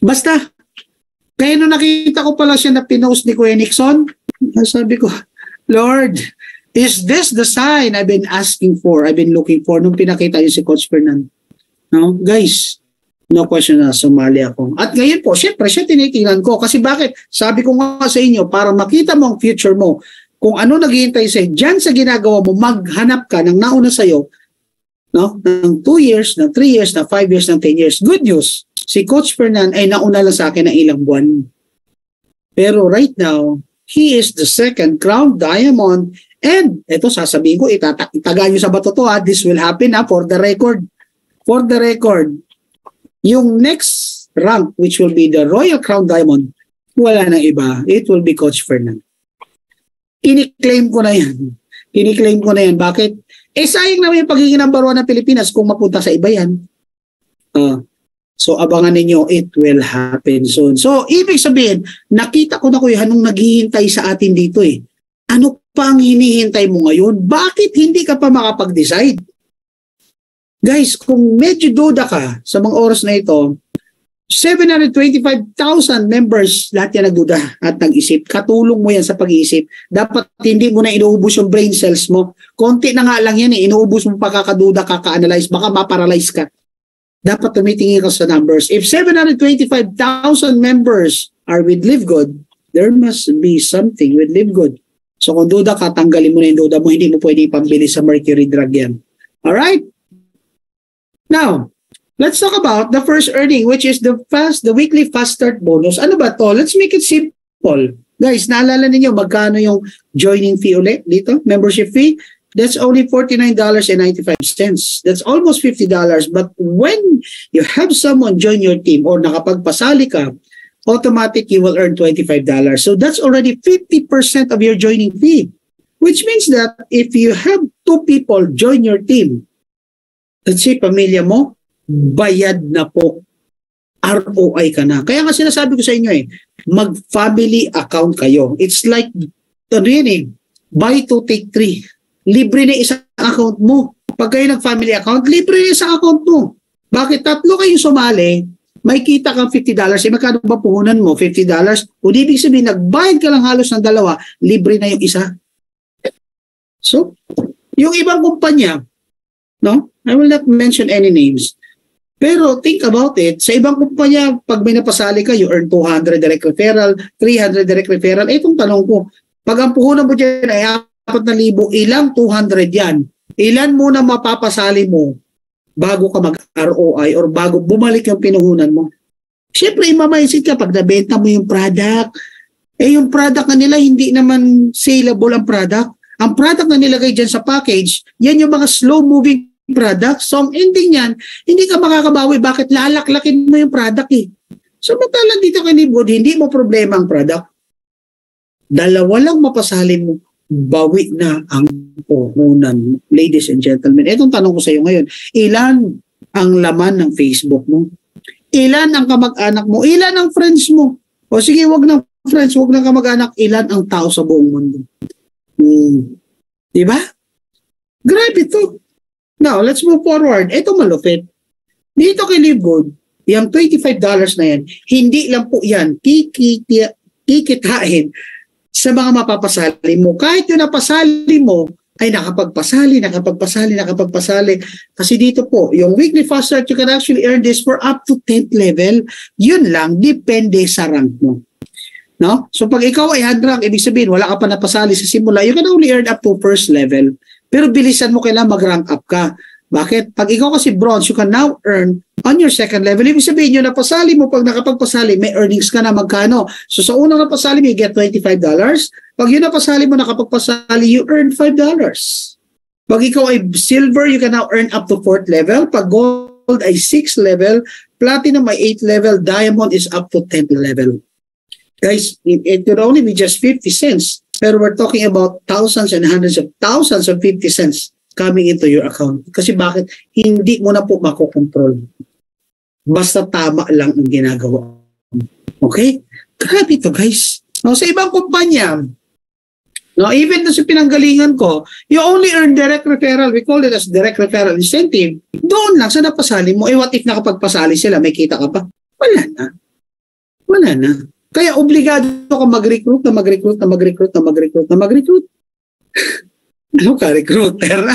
basta, kaya nung nakita ko pala siya na pinost ni Kuya Nixon, sabi ko, Lord, is this the sign I've been asking for, I've been looking for nung pinakita niyo si Coach Fernan? No? Guys, no question na sumali ako. At ngayon po, syempre, siya tinitingnan ko. Kasi bakit? Sabi ko nga sa inyo, para makita mo ang future mo, kung ano naghihintay sa'yo, dyan sa ginagawa mo, maghanap ka ng nauna sa'yo, no? Ng 2 years, ng 3 years, ng 5 years, ng 10 years. Good news. Si Coach Fernan ay nauna lang sa akin ng ilang buwan. Pero right now, he is the 2nd crown diamond. And ito sasabihin ko, itaga nyo sa bato to ha. This will happen ha, for the record. For the record, yung next rank, which will be the Royal Crown Diamond, wala nang iba. It will be Coach Fernan. Kiniklaim ko na yan. Kiniklaim ko na yan. Bakit? Sayang naman yung pagiging number 1 ng Pilipinas kung mapunta sa iba yan. So, abangan ninyo, it will happen soon. So, ibig sabihin, nakita ko na kuya, anong naghihintay sa atin dito eh. Ano pa ang hinihintay mo ngayon? Bakit hindi ka pa makapag-decide? Guys, kung medyo duda ka sa mga oras na ito, 725,000 members, lahat yan nagduda at nag-isip. Katulong mo yan sa pag-iisip. Dapat hindi mo na inuubos yung brain cells mo. Konti na nga lang yan eh. Inuubos mo pa kakaduda, kaka-analyze. Baka maparalyze ka. dapat tumitingin ka sa numbers. If 725,000 members are with Live Good, there must be something with Live Good. So kung duda ka, tanggalin mo na yung duda mo, hindi mo pwede ipambili sa Mercury Drug yan. Alright? Now, let's talk about the first earning, which is the weekly fast start bonus. Ano ba to? Let's make it simple. Guys, naalala ninyo magkano yung joining fee ulit dito? Membership fee? That's only $49.95. That's almost $50. But when you have someone join your team or nakapagpasali ka, automatic you will earn $25. So that's already 50% of your joining fee. Which means that if you have 2 people join your team, let's say pamilya mo, bayad na po. ROI ka na. Kaya nga sinasabi ko sa inyo mag-family account kayo. It's like, buy 2, take 3. Libre na isang account mo. Pag kayo nag-family account, libre na isang account mo. Bakit? 3 kayong sumali, may kita kang $50. Magkano ba puhunan mo? $50? O ibig sabihin, nagbayad ka lang halos ng 2, libre na yung isa. So, yung ibang kumpanya, no? I will not mention any names. Pero think about it, sa ibang kumpanya, pag may napasali ka, you earn 200 direct referral, 300 direct referral. Itong tanong ko, pag ang puhunan mo dyan ay 4,000, ilang 200 yan? Ilan muna mapapasali mo bago ka mag-ROI or bago bumalik yung pinuhunan mo? Siyempre, imamaisit ka pag nabenta mo yung product. Yung product na nila, hindi naman saleable ang product. Ang product na nilagay dyan sa package, yan yung mga slow-moving product. So, ang ending yan, hindi ka makakabawi. Bakit? Lalaklakin mo yung product Samantalang dito kay Live Good, hindi mo problema ang product. 2 lang mapasali mo, bawi na ang puhunan. Ladies and gentlemen, itong tanong ko sa iyo ngayon, ilan ang laman ng Facebook mo? Ilan ang kamag-anak mo? Ilan ang friends mo? O sige, wag ng friends, wag ng kamag-anak. Ilan ang tao sa buong mundo? Diba? Grabe to. Now, let's move forward. Ito malupit. Dito kay Live Good, yung $25 na yan, hindi lang po yan kikitain sa mga mapapasali mo. Kahit yung napasali mo ay nakapagpasali. Kasi dito po, yung weekly fast start, you can actually earn this for up to 10th level. Yun lang, depende sa rank mo. No? So pag ikaw ay 100 rank, ibig sabihin, wala ka pa napasali sa simula, you can only earn up to first level. Pero bilisan mo kailangan mag-rank up ka. Bakit? Pag ikaw kasi bronze, you can now earn on your second level. Ibig sabihin yung napasali mo, pag nakapagpasali, may earnings ka na magkano. So sa unang napasali mo, you get $25. Pag yun napasali mo, nakapagpasali, you earn $5. Pag ikaw ay silver, you can now earn up to 4th level. Pag gold ay 6th level, platinum ay 8th level, diamond is up to 10th level. Guys, it could only be just 50 cents. Pero we're talking about thousands and hundreds of thousands of 50 cents coming into your account. Kasi bakit? Hindi mo na po makokontrol. Basta tama lang ang ginagawa. Okay? Grabe ito, guys. No, sa ibang kumpanya, no, even sa pinanggalingan ko, you only earn direct referral. We call it as direct referral incentive. Doon lang sa napasali mo. What if nakapagpasali sila? May kita ka pa? Wala na. Wala na. Kaya obligado ka mag-recruit. Ano ka, recruiter?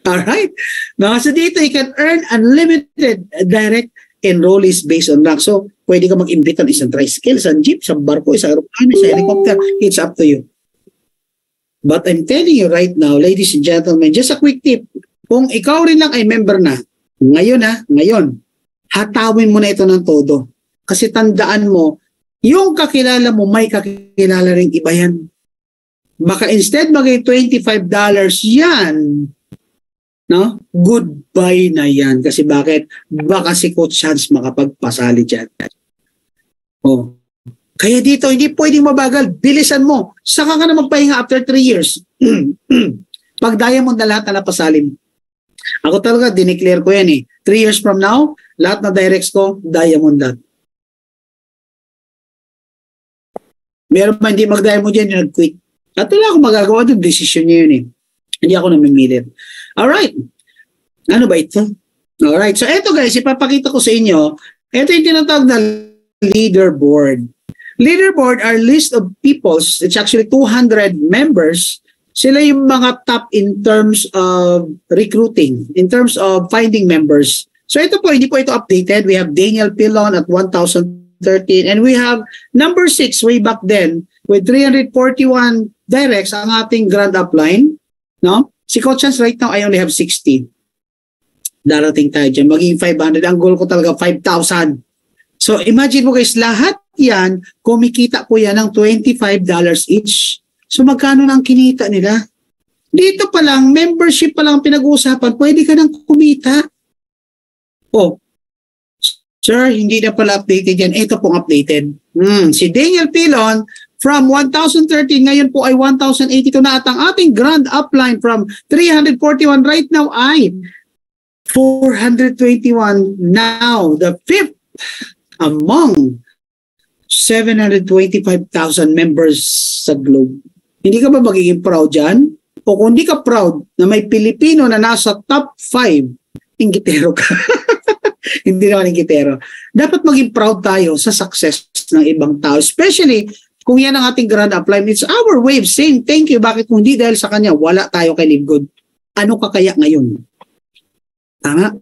Alright? Now, so dito, you can earn unlimited direct enrollees based on rank. So, pwede ka mag-imbita ng isang tricycle, isang jeep, isang barko, isang aeroplane, isang helicopter. It's up to you. But I'm telling you right now, ladies and gentlemen, just a quick tip. Kung ikaw rin lang ay member na, ngayon, hatawin mo na ito ng todo. Kasi tandaan mo, yung kakilala mo, may kakilala rin iba yan. Baka instead maging $25 yan, no? Goodbye na yan. Kasi bakit? Baka si Coach Hans makapagpasali dyan. Oh. Kaya dito, hindi pwedeng mabagal. Bilisan mo. Saka ka na magpahinga after 3 years. Pag diamond na lahat na napasali mo. Ako talaga, dineclare ko yan 3 years from now, lahat na directs ko, diamond lahat. Meron ba hindi mag-diamond dyan, yung nag-quit. At wala akong magagawa doon, decision niya yun Hindi ako namimilit. Alright. Ano ba ito? Alright. So eto guys, ipapakita ko sa inyo. Ito yung tinatawag na leaderboard. Leaderboard are list of peoples. It's actually 200 members. Sila yung mga top in terms of recruiting, in terms of finding members. So ito po, hindi po ito updated. We have Daniel Pilon at 1,013 and we have number 6 way back then with 341 directs ang ating grand upline. No? Si Coach Chance right now, I only have 60. Darating tayo dyan. Maging 500. Ang goal ko talaga, 5,000. So imagine mo guys, lahat yan, kumikita po yan ng $25 each. So magkano na ang kinita nila? Dito pa lang, membership pa lang pinag-uusapan, pwede ka nang kumita. Oh, sir, hindi na pala updated yan. Ito pong updated. Si Daniel Pilon, from 1,013, ngayon po ay 1,082 na at ang ating grand upline from 341 right now ay 421. Now, the fifth among 725,000 members sa globe. Hindi ka ba magiging proud dyan? O kung hindi ka proud na may Pilipino na nasa top 5, inggitero ka. Hindi naman inggitero. Dapat maging proud tayo sa success ng ibang tao. Especially kung yan ang ating grand upline. It's our way of saying thank you. Bakit kung hindi dahil sa kanya, wala tayo kay Live Good. Ano ka kaya ngayon? Tama?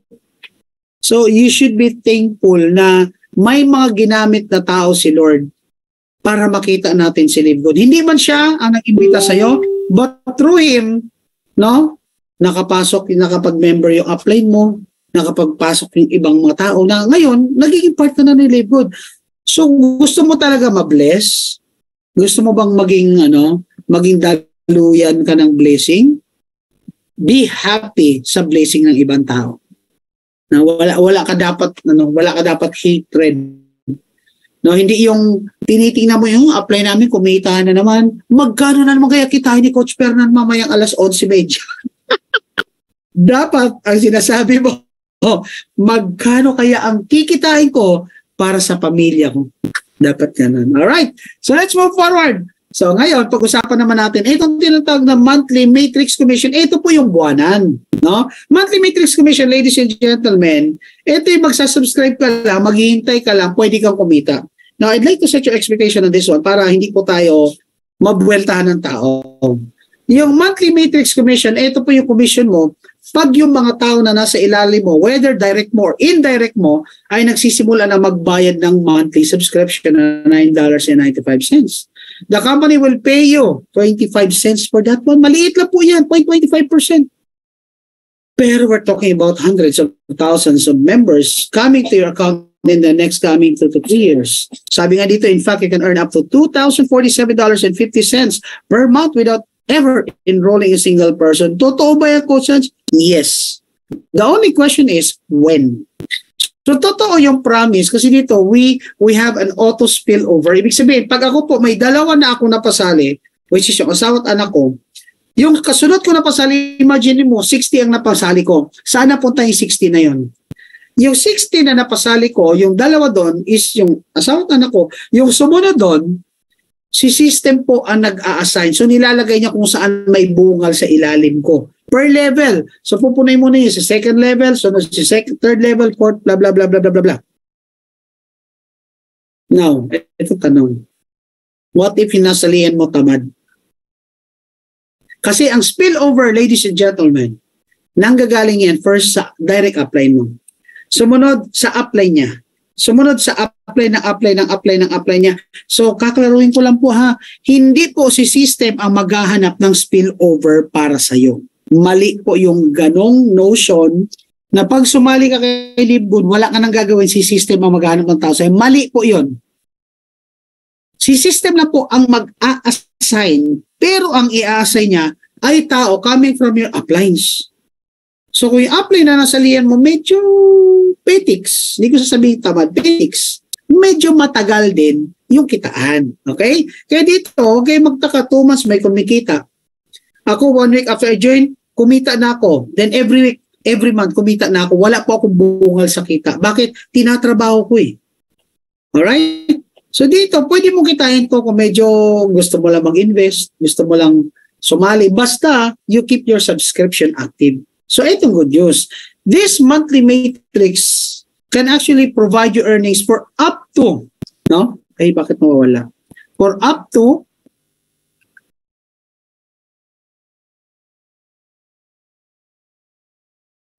So you should be thankful na may mga ginamit na tao si Lord para makita natin si Live Good. Hindi man siya ang nag-imbita sa'yo, but through Him, no, nakapag-member yung upline mo, nakapagpasok yung ibang mga tao na ngayon, nagiging part na ni Live Good. So, gusto mo talaga ma-bless? Gusto mo bang maging daluyan ka ng blessing? Be happy sa blessing ng ibang tao. Na wala ka dapat hatred. No, hindi yung tinitingnan mo yung apply namin, kumita na naman. Magkano na naman kaya kitain ni Coach Fernan mamayang alas 11:30? Dapat ang sinasabi mo, magkano kaya ang kikitain ko para sa pamilya ko? Dapat ganun. Alright, so let's move forward. So ngayon, pag-usapan naman natin, itong tinatawag na monthly matrix commission, ito po yung buwanan. No? Monthly matrix commission, ladies and gentlemen, ito yung magsasubscribe ka lang, maghihintay ka lang, pwede kang kumita. Now, I'd like to set your expectation on this one para hindi po tayo mabuweltahan ng tao. Yung monthly matrix commission, ito po yung commission mo pag yung mga tao na nasa ilalim mo, whether direct mo or indirect mo, ay nagsisimula na magbayad ng monthly subscription na $9.95. The company will pay you 25 cents for that one. Maliit lang po yan, 0.25%. Pero we're talking about hundreds of thousands of members coming to your account in the next coming 2 to 3 years. Sabi nga dito, in fact, you can earn up to $2,047.50 per month without ever enrolling a single person. Totoo ba yan, Coach Hans? Yes. The only question is, when? So, totoo yung promise kasi dito, we have an auto spillover. Ibig sabihin, pag ako po, may dalawa na ako napasali, which is yung asawa at anak ko, yung kasunod ko napasali, imagine mo, 60 ang napasali ko. Saan napunta yung 60 na yon? Yung 60 na napasali ko, yung dalawa doon is yung asawa at anak ko. Yung sumunod doon, si system po ang nag-a-assign. So nilalagay niya kung saan may bungal sa ilalim ko. Per level. So pupunay mo na yun sa second level, so sa third level, fourth, blah, blah, blah, blah, blah, blah. Now, ito tanong. What if hinasalihan mo tamad? Kasi ang spillover, ladies and gentlemen, nanggagaling yan first sa direct upline mo. Sumunod sa upline niya. Sumunod sa upline niya. So, kaklaruin ko lang po ha, hindi po si system ang maghahanap ng spillover para sa'yo. Mali po yung ganong notion na pag sumali ka kay Live Good, wala ka nang gagawin, si system ang maghahanap ng tao sa'yo. Mali po yun. Si system na po ang mag-a-assign, pero ang i-assign niya ay tao coming from your uplines. So kung yung upline na nasalihan mo, medyo petiks, hindi ko sasabihin tamad, petiks, medyo matagal din yung kitaan. Okay? Kaya dito, okay, magtaka 2 months may kumikita. Ako 1 week after I join, kumita na ako. Then every week, every month, kumita na ako. Wala po akong bungal sa kita. Bakit? Tinatrabaho ko eh. Alright? So dito, pwede mo kitain to kung medyo gusto mo lang mag-invest, gusto mo lang sumali. Basta, you keep your subscription active. So, itong good news. This monthly matrix can actually provide you earnings for up to, no? Ay, bakit mawawala? For up to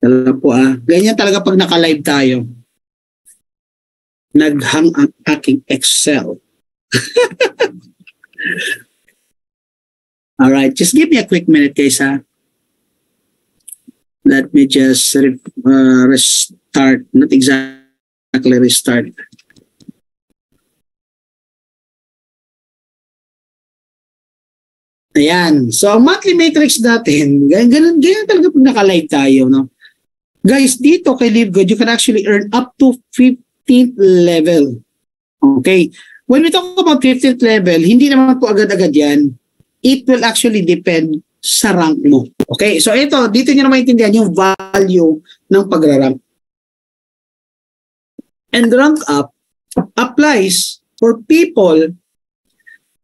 Alam po ganyan talaga pag naka-live tayo. Naghang ang aking Excel. Alright, just give me a quick minute guys Let me just restart, not exactly restart. Ayan. So, ang monthly matrix natin, ganyan talaga pag naka-live tayo, no? Guys, dito kay LiveGood, you can actually earn up to 15th level. Okay. When we talk about 15th level, hindi naman po agad-agad yan. It will actually depend sa rank mo. Okay? So ito, dito nyo na maintindihan yung value ng pagra-rank. And rank up applies for people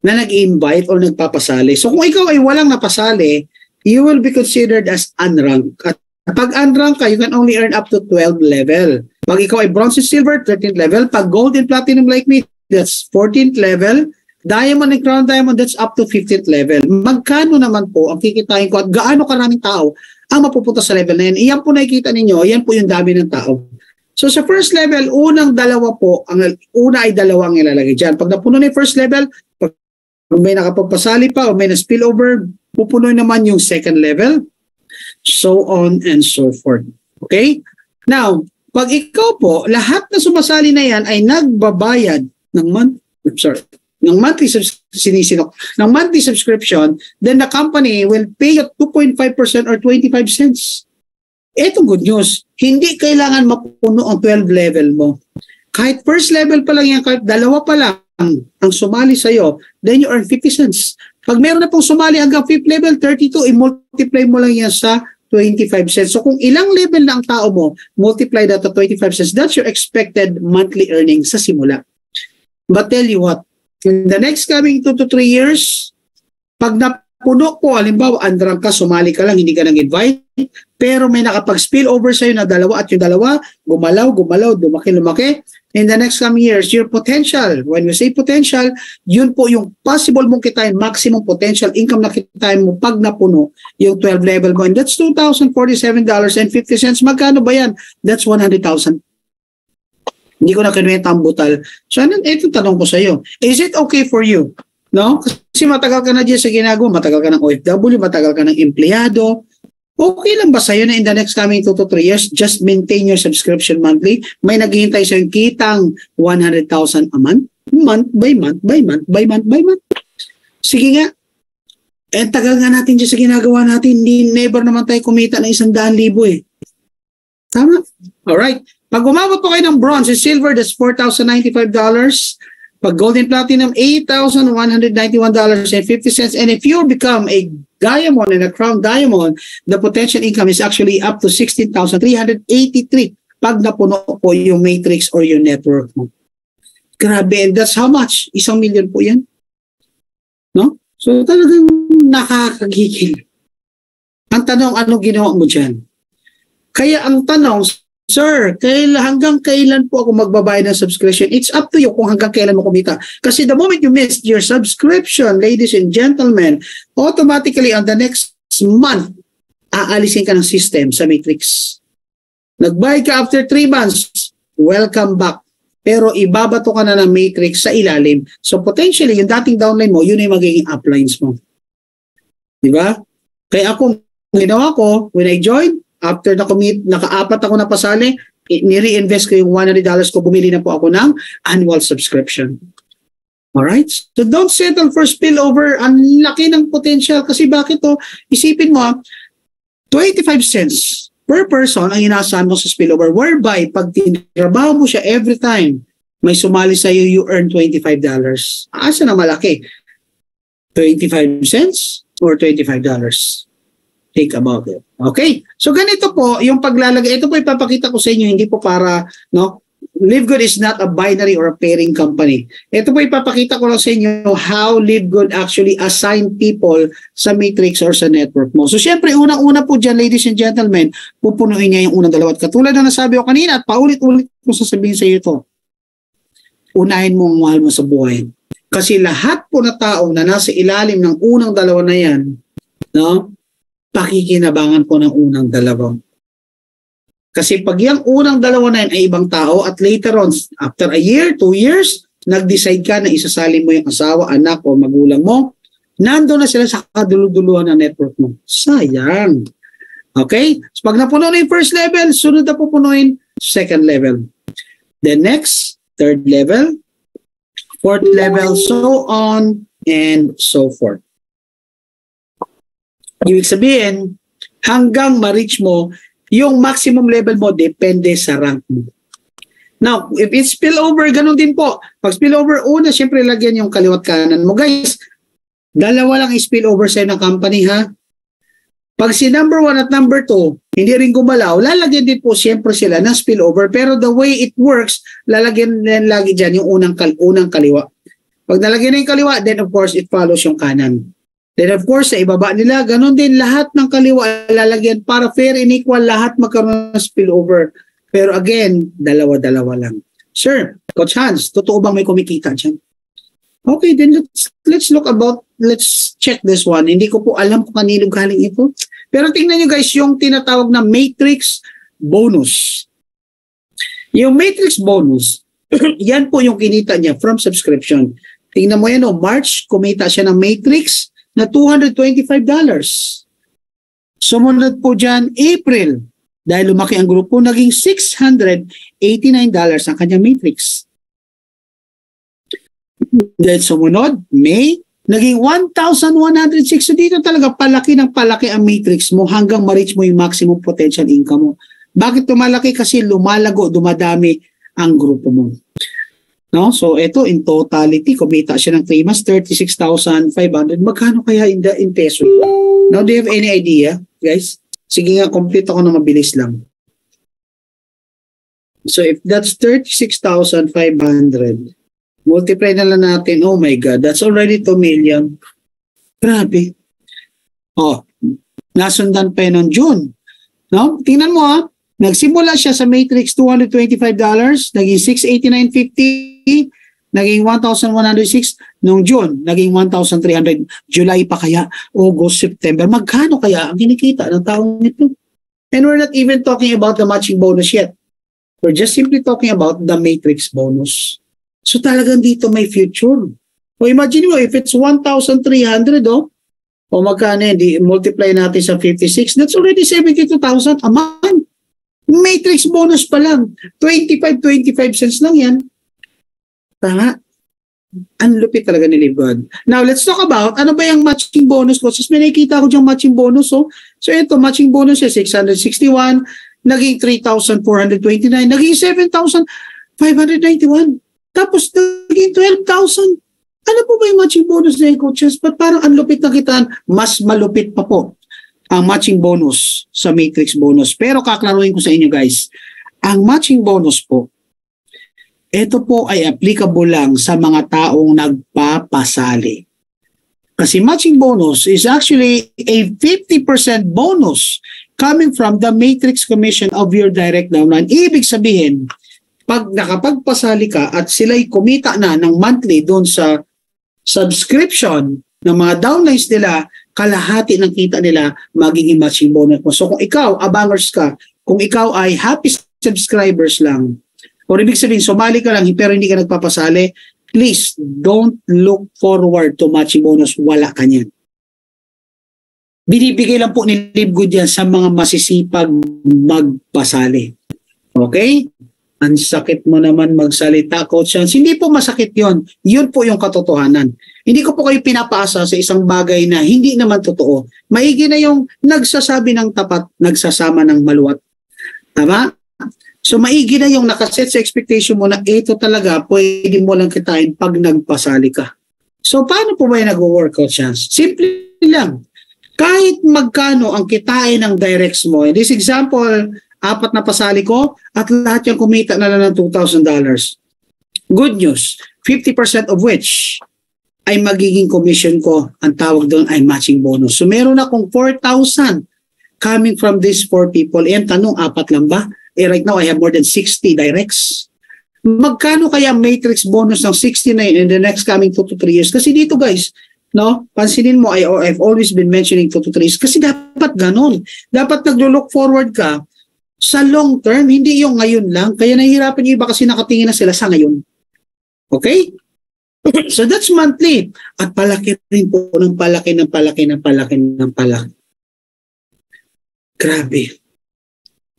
na nag-invite or nagpapasali. So kung ikaw ay walang napasali, you will be considered as unranked. At pag unranked ka, you can only earn up to 12 level. Pag ikaw ay bronze and silver, 13th level. Pag gold and platinum like me, that's 14th level. Diamond and crown diamond, that's up to 15th level. Magkano naman po ang kikitain ko at gaano karaming tao ang mapupunta sa level na yan? Iyan po nakikita ninyo, yan po yung dami ng tao. So sa first level, unang dalawa po, ang una ay dalawa ang ilalagay dyan. Pag napuno na yung first level, pag may nakapagpasali pa o may na-spillover, pupunoy naman yung second level, so on and so forth. Okay? Now, pag ikaw po, lahat na sumasali na yan ay nagbabayad ng monthly subscription, then the company will pay you 2.5% or 25 cents. Ito good news. Hindi kailangan mapuno ang 12 level mo. Kahit first level pa lang yan, kahit dalawa pa lang ang sumali sa'yo, then you earn 50 cents. Pag meron na pong sumali hanggang 5th level, 32, i-multiply mo lang yan sa 25 cents. So kung ilang level na ang tao mo, multiply that to 25 cents, that's your expected monthly earnings sa simula. But tell you what, in the next coming 2 to 3 years, pag napuno po, halimbawa, unranked ka, sumali ka lang, hindi ka nang invite, pero may nakapag-spill over sa'yo na dalawa at yung dalawa, gumalaw, lumaki. In the next coming years, your potential, when we say potential, yun po yung possible mong kitain, maximum potential income na kitain mo pag napuno yung 12 level mo. And that's $2,047.50. Magkano ba yan? That's 100,000. Hindi ko na kinuwenta ang butal. So, ito tanong ko sa iyo. Is it okay for you? No? Kasi matagal ka na dyan sa ginagawa, matagal ka ng OFW, matagal ka ng empleyado. Okay lang ba sa iyo na in the next coming 2 to 3 years, just maintain your subscription monthly? May naghihintay sa yung kitang 100,000 a month? Month by month. Sige nga. Tagal nga natin dyan sa ginagawa natin. Never naman tayo kumita ng 100,000 eh. Tama? Alright. Pag umabot po kayo ng bronze and silver, that's $4,095. Pag gold and platinum, $8,191.50. And if you become a diamond and a crown diamond, the potential income is actually up to $16,383 pag napuno po yung matrix or yung network mo. Grabe, and that's how much? 1,000,000 po yan. No? So talagang nakakagigil. Ang tanong, ano ginawa mo dyan? Kaya ang tanong, Sir, hanggang kailan po ako magbabayad ng subscription? It's up to you kung hanggang kailan mo kumita. Kasi the moment you missed your subscription, ladies and gentlemen, automatically on the next month, aalisin ka ng system sa matrix. Nagbayad ka after 3 months, welcome back. Pero ibabato ka na ng matrix sa ilalim. So potentially, yung dating downline mo, yun yung magiging uplines mo. Diba? Kaya ako, ginawa ko, when I joined, after naka-4 ako na pasali, ni-reinvest ko yung $100 ko, bumili na po ako ng annual subscription. Alright? So don't settle for spillover. Ang laki ng potential. Kasi bakit to? Isipin mo, 25 cents per person ang inaasahan mo sa spillover. Whereby, pag tinrabaho mo siya every time, may sumali sa'yo, you earn $25. Asa na malaki? 25 cents or $25? Think about it. Okay? So ganito po, yung paglalagay, ito po ipapakita ko sa inyo, hindi po para, no? LiveGood is not a binary or a pairing company. Ito po ipapakita ko lang sa inyo how LiveGood actually assign people sa matrix or sa network mo. So syempre, unang-una po dyan, ladies and gentlemen, pupunuin niya yung unang dalawa. At katulad na nasabi ko kanina, at paulit-ulit ko sasabihin sa iyo ito, unahin mo ang mahal mo sa buhay. Kasi lahat po na tao na nasa ilalim ng unang dalawa na yan, no? Pakikinabangan po ng unang dalawa. Kasi pag yung unang dalawa na yun ay ibang tao at later on, after a year, 2 years, nag-decide ka na isasali mo yung asawa, anak o magulang mo, nando na sila sa kaduluduluhan ng network mo. Sayang. Okay? So pag napuno na yung first level, sunod na pupunuin second level. Then next, third level, fourth level, so on and so forth. Ibig sabihin, hanggang ma-reach mo, yung maximum level mo depende sa rank mo. Now, if it's spillover, ganun din po. Pag spillover, una, syempre lagyan yung kaliwat kanan mo. Guys, dalawa lang spillover sa'yo ng company, ha? Pag si number 1 at number 2, hindi rin gumalaw, lalagyan din po syempre sila ng spillover. Pero the way it works, lalagyan din lagi dyan yung unang kaliwa. Pag nalagyan na yung kaliwa, then of course, it follows yung kanan. Then of course, sa ibaba nila, ganun din lahat ng kaliwa lalagyan para fair and equal, lahat magkaroon ng spillover. Pero again, dalawa-dalawa lang. Sir, Coach Hans, totoo bang may kumikita dyan? Okay, then let's check this one. Hindi ko po alam kung kanino galing ito. Pero tingnan nyo guys, yung tinatawag na matrix bonus. Yung matrix bonus, yan po yung kinita niya from subscription. Tingnan mo yan, March, kumita siya ng matrix na $225. Sumunod po dyan, April, dahil lumaki ang grupo, naging $689 ang kanyang matrix. Then sumunod, May, naging 1,106. So dito talaga palaki ng palaki ang matrix mo hanggang ma-reach mo yung maximum potential income mo. Bakit tumalaki? Kasi lumalago, dumadami ang grupo mo. No? So ito in totality, kumita siya ng 3 months, 36,500. Magkano kaya in peso? Now, do you have any idea, guys? Sige nga, complete ako na mabilis lang. So if that's 36,500, multiply na lang natin, oh my God, that's already 2 million. Grabe. Oh, nasundan pa yun noong June. No? Tingnan mo nagsimula siya sa matrix $225, naging $689.50, naging 1,106 noong June, naging 1,300. July pa kaya, August, September. Magkano kaya ang kinikita ng taong ito? And we're not even talking about the matching bonus yet. We're just simply talking about the matrix bonus. So talagang dito may future. O imagine mo, if it's 1,300, o magkano yun, multiply natin sa 56, that's already 72,000 a month. Matrix bonus pa lang. 25 cents lang yan. Tanga. Ang lupit talaga ni Live Good. Now, let's talk about ano ba yung matching bonus ko. Since may nakikita ko diyang matching bonus. So ito, matching bonus siya, 661, naging 3,429, naging 7,591. Tapos, naging 12,000. Ano po ba yung matching bonus na yung coaches? But parang ang lupit na kitaan, mas malupit pa po ang matching bonus sa matrix bonus. Pero kaklaruhin ko sa inyo guys, ang matching bonus po, ito po ay applicable lang sa mga taong nagpapasali. Kasi matching bonus is actually a 50% bonus coming from the matrix commission of your direct downline. Ibig sabihin, pag nakapagpasali ka at sila'y kumita na ng monthly doon sa subscription ng mga downlines nila, kalahati ng kita nila magiging matching bonus mo. So kung ikaw, abangers ka, kung ikaw ay happy subscribers lang, o ibig sabihin, sumali ka lang pero hindi ka nagpapasali, please don't look forward to matching bonus. Wala ka niyan. Binibigay lang po ni Live Good yan sa mga masisipag magpasali. Okay? Ang sakit mo naman magsalita, Coach Hans. Hindi po masakit yon. Yun po yung katotohanan. Hindi ko po kayo pinapaasa sa isang bagay na hindi naman totoo. Maigi na yung nagsasabi ng tapat, nagsasama ng maluwat. Tama? So maigi na yung nakaset sa expectation mo na ito talaga pwede mo lang kitain pag nagpasali ka. So paano po ba yung nag-work, Coach Hans? Simple lang. Kahit magkano ang kitain ng directs mo, in this example, 4 na pasali ko at lahat yung kumita na lang ng $2,000. Good news, 50% of which ay magiging commission ko. Ang tawag doon ay matching bonus. So meron akong 4,000 coming from these 4 people. And tanong, 4 lang ba? Right now I have more than 60 directs. Magkano kaya matrix bonus ng 69 in the next coming 2 to 3 years? Kasi dito guys, no, pansinin mo, I've always been mentioning 2 to 3 years kasi dapat ganon. Dapat naglo-look forward ka sa long term, hindi yung ngayon lang. Kaya nahihirapan yung iba kasi nakatingin na sila sa ngayon. Okay? So that's monthly. At palaki rin po ng palaki. Grabe.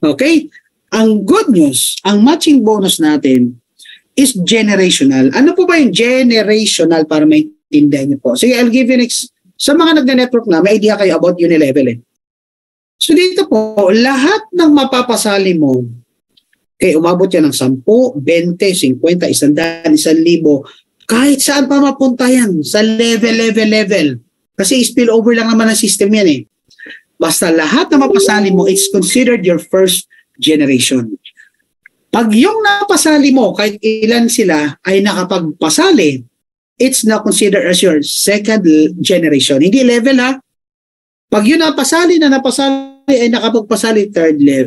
Okay? Ang good news, ang matching bonus natin is generational. Ano po ba yung generational para maintindihan niyo po? Sige, I'll give you sa mga nagna-network na, may idea kayo about Unilevel eh. So dito po, lahat ng mapapasali mo, umabot yan ng 10, 20, 50, 100, 1,000, kahit saan pa mapunta yan, sa level. Kasi spill over lang naman ang system yan eh. Basta lahat na mapasali mo, it's considered your first generation. Pag yung napasali mo, kahit ilan sila ay nakapagpasali, it's now considered as your second generation. Hindi level ha. Pag yun napasali ay nakapagpasali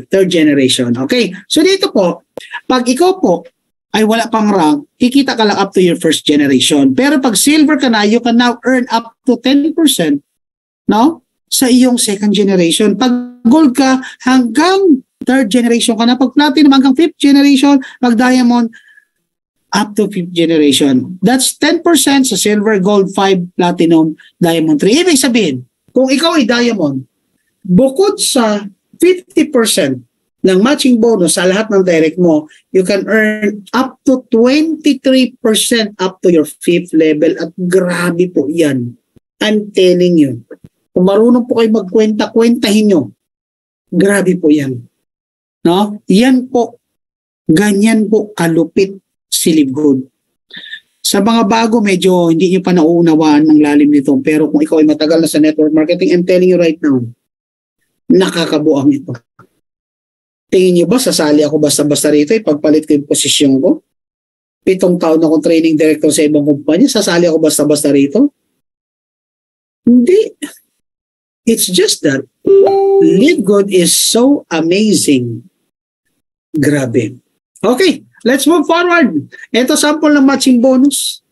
third generation. Okay? So dito po, pag ikaw po ay wala pang rank, kikita ka lang up to your first generation. Pero pag silver ka na, you can now earn up to 10%, no? Sa iyong second generation. Pag gold ka, hanggang third generation ka na. Pag platinum, hanggang fifth generation. Pag diamond, up to fifth generation. That's 10% sa silver, gold, 5, platinum, diamond, 3. Ibig sabihin, kung ikaw ay diamond, bukod sa 50% ng matching bonus sa lahat ng direct mo, you can earn up to 23% up to your 5th level. At grabe po yan. I'm telling you. Kung marunong po kayo magkwenta-kwentahin nyo, grabe po yan. No? Yan po. Ganyan po kalupit si Livgood. Sa mga bago, medyo hindi nyo pa nauunawaan ng lalim nito. Pero kung ikaw ay matagal na sa network marketing, I'm telling you right now, nakakabuang ito. Tingin niyo ba, sasali ako basta-basta rito, pagpalit ko yung posisyon ko? 7 taon akong training director sa ibang kumpanya, sasali ako basta-basta rito? Hindi. It's just that Livgood is so amazing. Grabe. Okay, let's move forward. Ito sample ng matching bonus.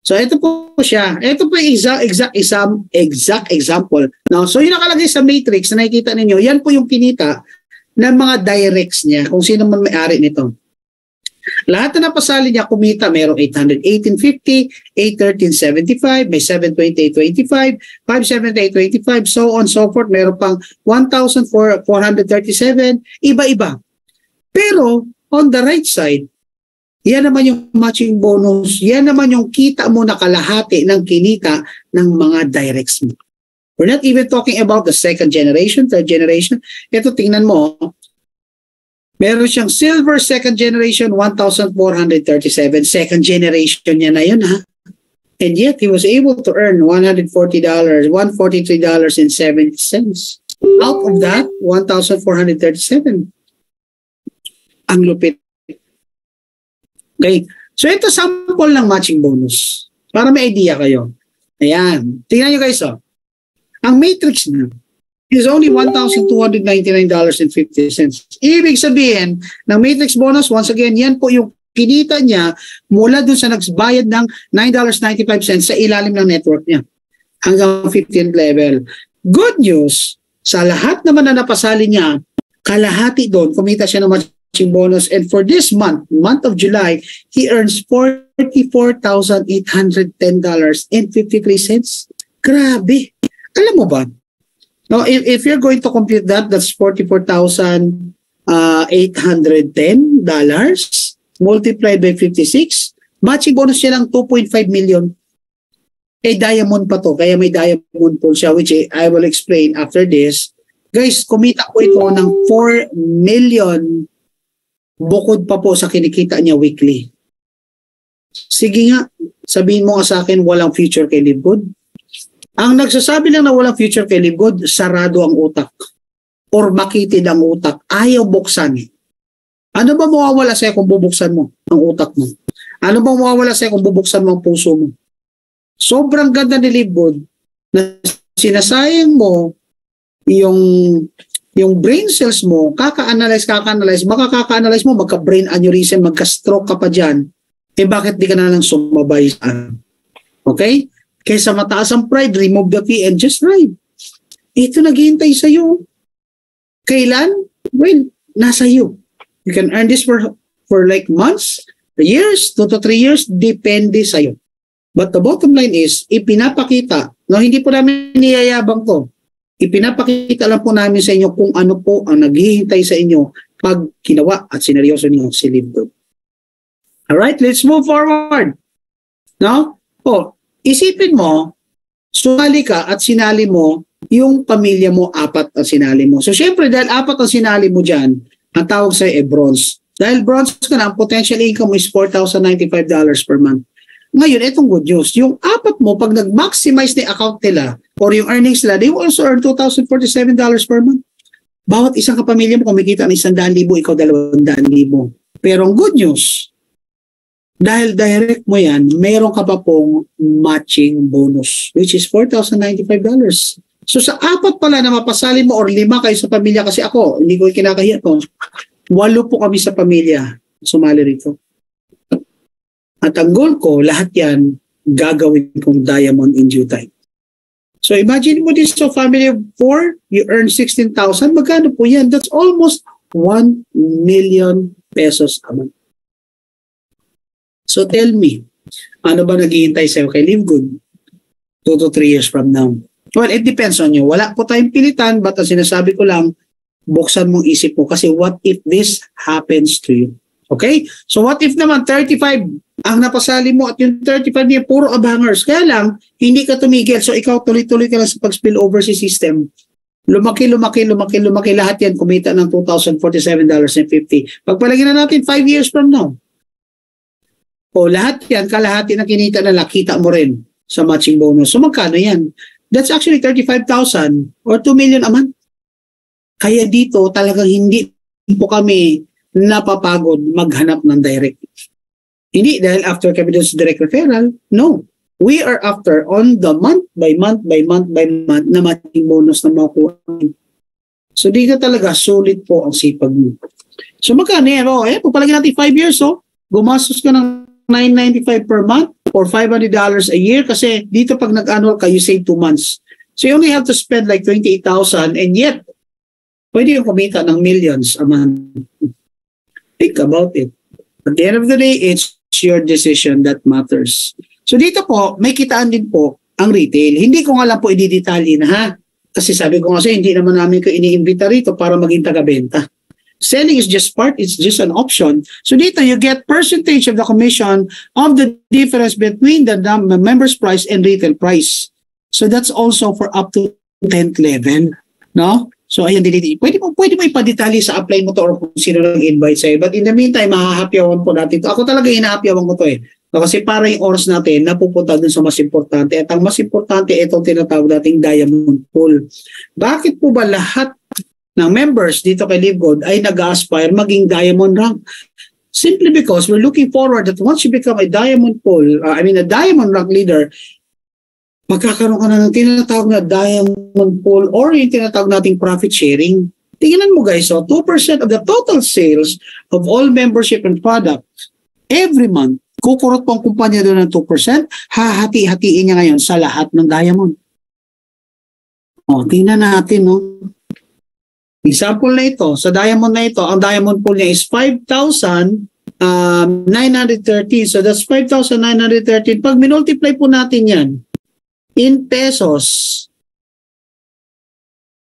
So ito po siya. Ito po yung exact example. Now, so yung nakalagay sa matrix na nakikita ninyo, yan po yung kinita ng mga directs niya, kung sino man may-ari nito. Lahat na napasali niya, kumita, mayroong 818.50, 813.75, may 728.25, 578.25, so on, so forth. Mayroon pang 1,437, iba-iba. Pero, on the right side, yan naman yung matching bonus, yan naman yung kita mo na kalahati ng kinita ng mga directs mo. We're not even talking about the second generation, third generation. Ito, tingnan mo. Meron siyang silver second generation, 1,437. Second generation niya na yun, ha? And yet, he was able to earn $143.70. Out of that, 1,437. Ang lupit. Okay. So, ito sample ng matching bonus. Para may idea kayo. Ayan. Tingnan nyo guys, oh. Ang matrix na is only $1,299.50. Ibig sabihin, ng matrix bonus, once again, yan po yung kinita niya mula dun sa nagbayad ng $9.95 sa ilalim ng network niya hanggang 15th level. Good news, sa lahat naman na napasali niya, kalahati doon, kumita siya ng matching bonus. And for this month of July, he earns $44,810.53. Grabe. Alam mo ba? No, if you're going to compute that, that's $44,810 multiplied by 56. Matching bonus niya lang 2.5 million. Diamond pa to. Kaya may diamond pool siya, which I will explain after this. Guys, kumita ko ito ng 4 million bukod pa po sa kinikita niya weekly. Sige nga, sabihin mo nga sa akin walang future kay Livgood. Ang nagsasabi lang na walang future kay Livgood, sarado ang utak or makitid ang utak, ayaw buksan. Ano ba mawawala sa'yo kung bubuksan mo ang utak mo? Ano ba mawawala sa'yo kung bubuksan mo ang puso mo? Sobrang ganda ni Livgood na sinasayang mo yung brain cells mo, kaka-analyze, makaka-analyze mo, magka-brain aneurysm, magka-stroke ka pa dyan, bakit di ka na lang sumabay saan? Okay? Kaysa mataas ang pride, remove the fee and just ride. Ito naghihintay sa'yo. Kailan? Well, nasa iyo. You can earn this for like months, years, 2 to 3 years, depende sa iyo. But the bottom line is, ipinapakita, no, hindi po namin niyayabang to. Ipinapakita lang po namin sa inyo kung ano po ang naghihintay sa inyo pag ginawa at sineryoso niyo si Live Good. Alright, let's move forward. No? Isipin mo, sumali ka at sinali mo yung pamilya mo, 4 ang sinali mo. So syempre, dahil 4 ang sinali mo dyan, ang tawag sa'yo bronze. Dahil bronze ka na, ang potential income is $4,095 per month. Ngayon, itong good news. Yung 4 mo, pag nag-maximize na account nila or yung earnings nila, they will also earn $2,047 per month. Bawat isang kapamilya mo kumikita ng 100,000, ikaw 200,000. Pero ang good news, dahil direct mo yan, meron ka pa pong matching bonus, which is $4,095. So sa 4 pala na mapasali mo or 5 kayo sa pamilya, kasi ako, hindi ko kinakahiya to, 8 po kami sa pamilya sumali rito. At ang goal ko, lahat yan, gagawin kong diamond in due time. So imagine mo this, so family of 4, you earn 16,000. Magkano po yan? That's almost 1 million pesos a month. So tell me, ano ba naghihintay sa'yo kay Live Good 2 to 3 years from now? Well, it depends on you. Wala po tayong pilitan, but ang sinasabi ko lang, buksan mong isip mo. Kasi what if this happens to you? Okay? So what if naman 35 ang napasali mo at yung 35 niya puro abangers. Kaya lang, hindi ka tumigil. So ikaw tuloy-tuloy ka lang sa pag-spill over si system. Lumaki. Lahat yan kumita ng $2,047.50. Pagpalagyan na natin 5 years from now. O lahat yan, kalahati na kinita na nakita mo rin sa matching bonus. So magkano yan? That's actually 35,000 or 2 million a month. Kaya dito talagang hindi po kami napapagod maghanap ng direct. Hindi dahil after kami doon sa direct referral. No. We are after on the month by month na matching bonus na makuha. So dito talaga sulit po ang sipag mo. So magkano yan? Pagpalagyan natin 5 years, gumastos ka ng $995 per month or $500 a year kasi dito pag nag-annual ka, you save 2 months. So you only have to spend like 28,000 and yet, pwede yung kumita ng millions a month. Think about it. At the end of the day, it's your decision that matters. So dito po, may kitaan din po ang retail. Hindi ko nga lang po i-detalye na ha. Kasi sabi ko kasi hindi naman namin ko iniimbita rito para maging taga-benta. Selling is just part, it's just an option. So dito, you get percentage of the commission of the difference between the member's price and retail price. So that's also for up to 10th level. No? So ayan, pwede mo ipadetalye sa apply mo to or kung sino lang invite sa'yo. But in the meantime, mahahapyawan po natin to. Ako talaga hinahapyawan ko to eh. Kasi para yung oras natin napupunta dun sa mas importante. At ang mas importante, itong tinatawag nating diamond pool. Bakit po ba lahat ng members dito kay Live Good ay nag-aspire maging diamond rank? Simply because we're looking forward that once you become a diamond pool, a diamond rank leader, magkakaroon ka na ng tinatawag na diamond pool or yung tinatawag nating profit sharing. Tingnan mo guys, 2% of the total sales of all membership and products every month, kukurot po ang kumpanya doon ng 2%, hahati-hatiin niya ngayon sa lahat ng diamond. Tingnan natin, no? Example na ito, sa diamond na ito, ang diamond pool niya is 5,913. So that's 5,913. Pag minultiply po natin yan, in pesos,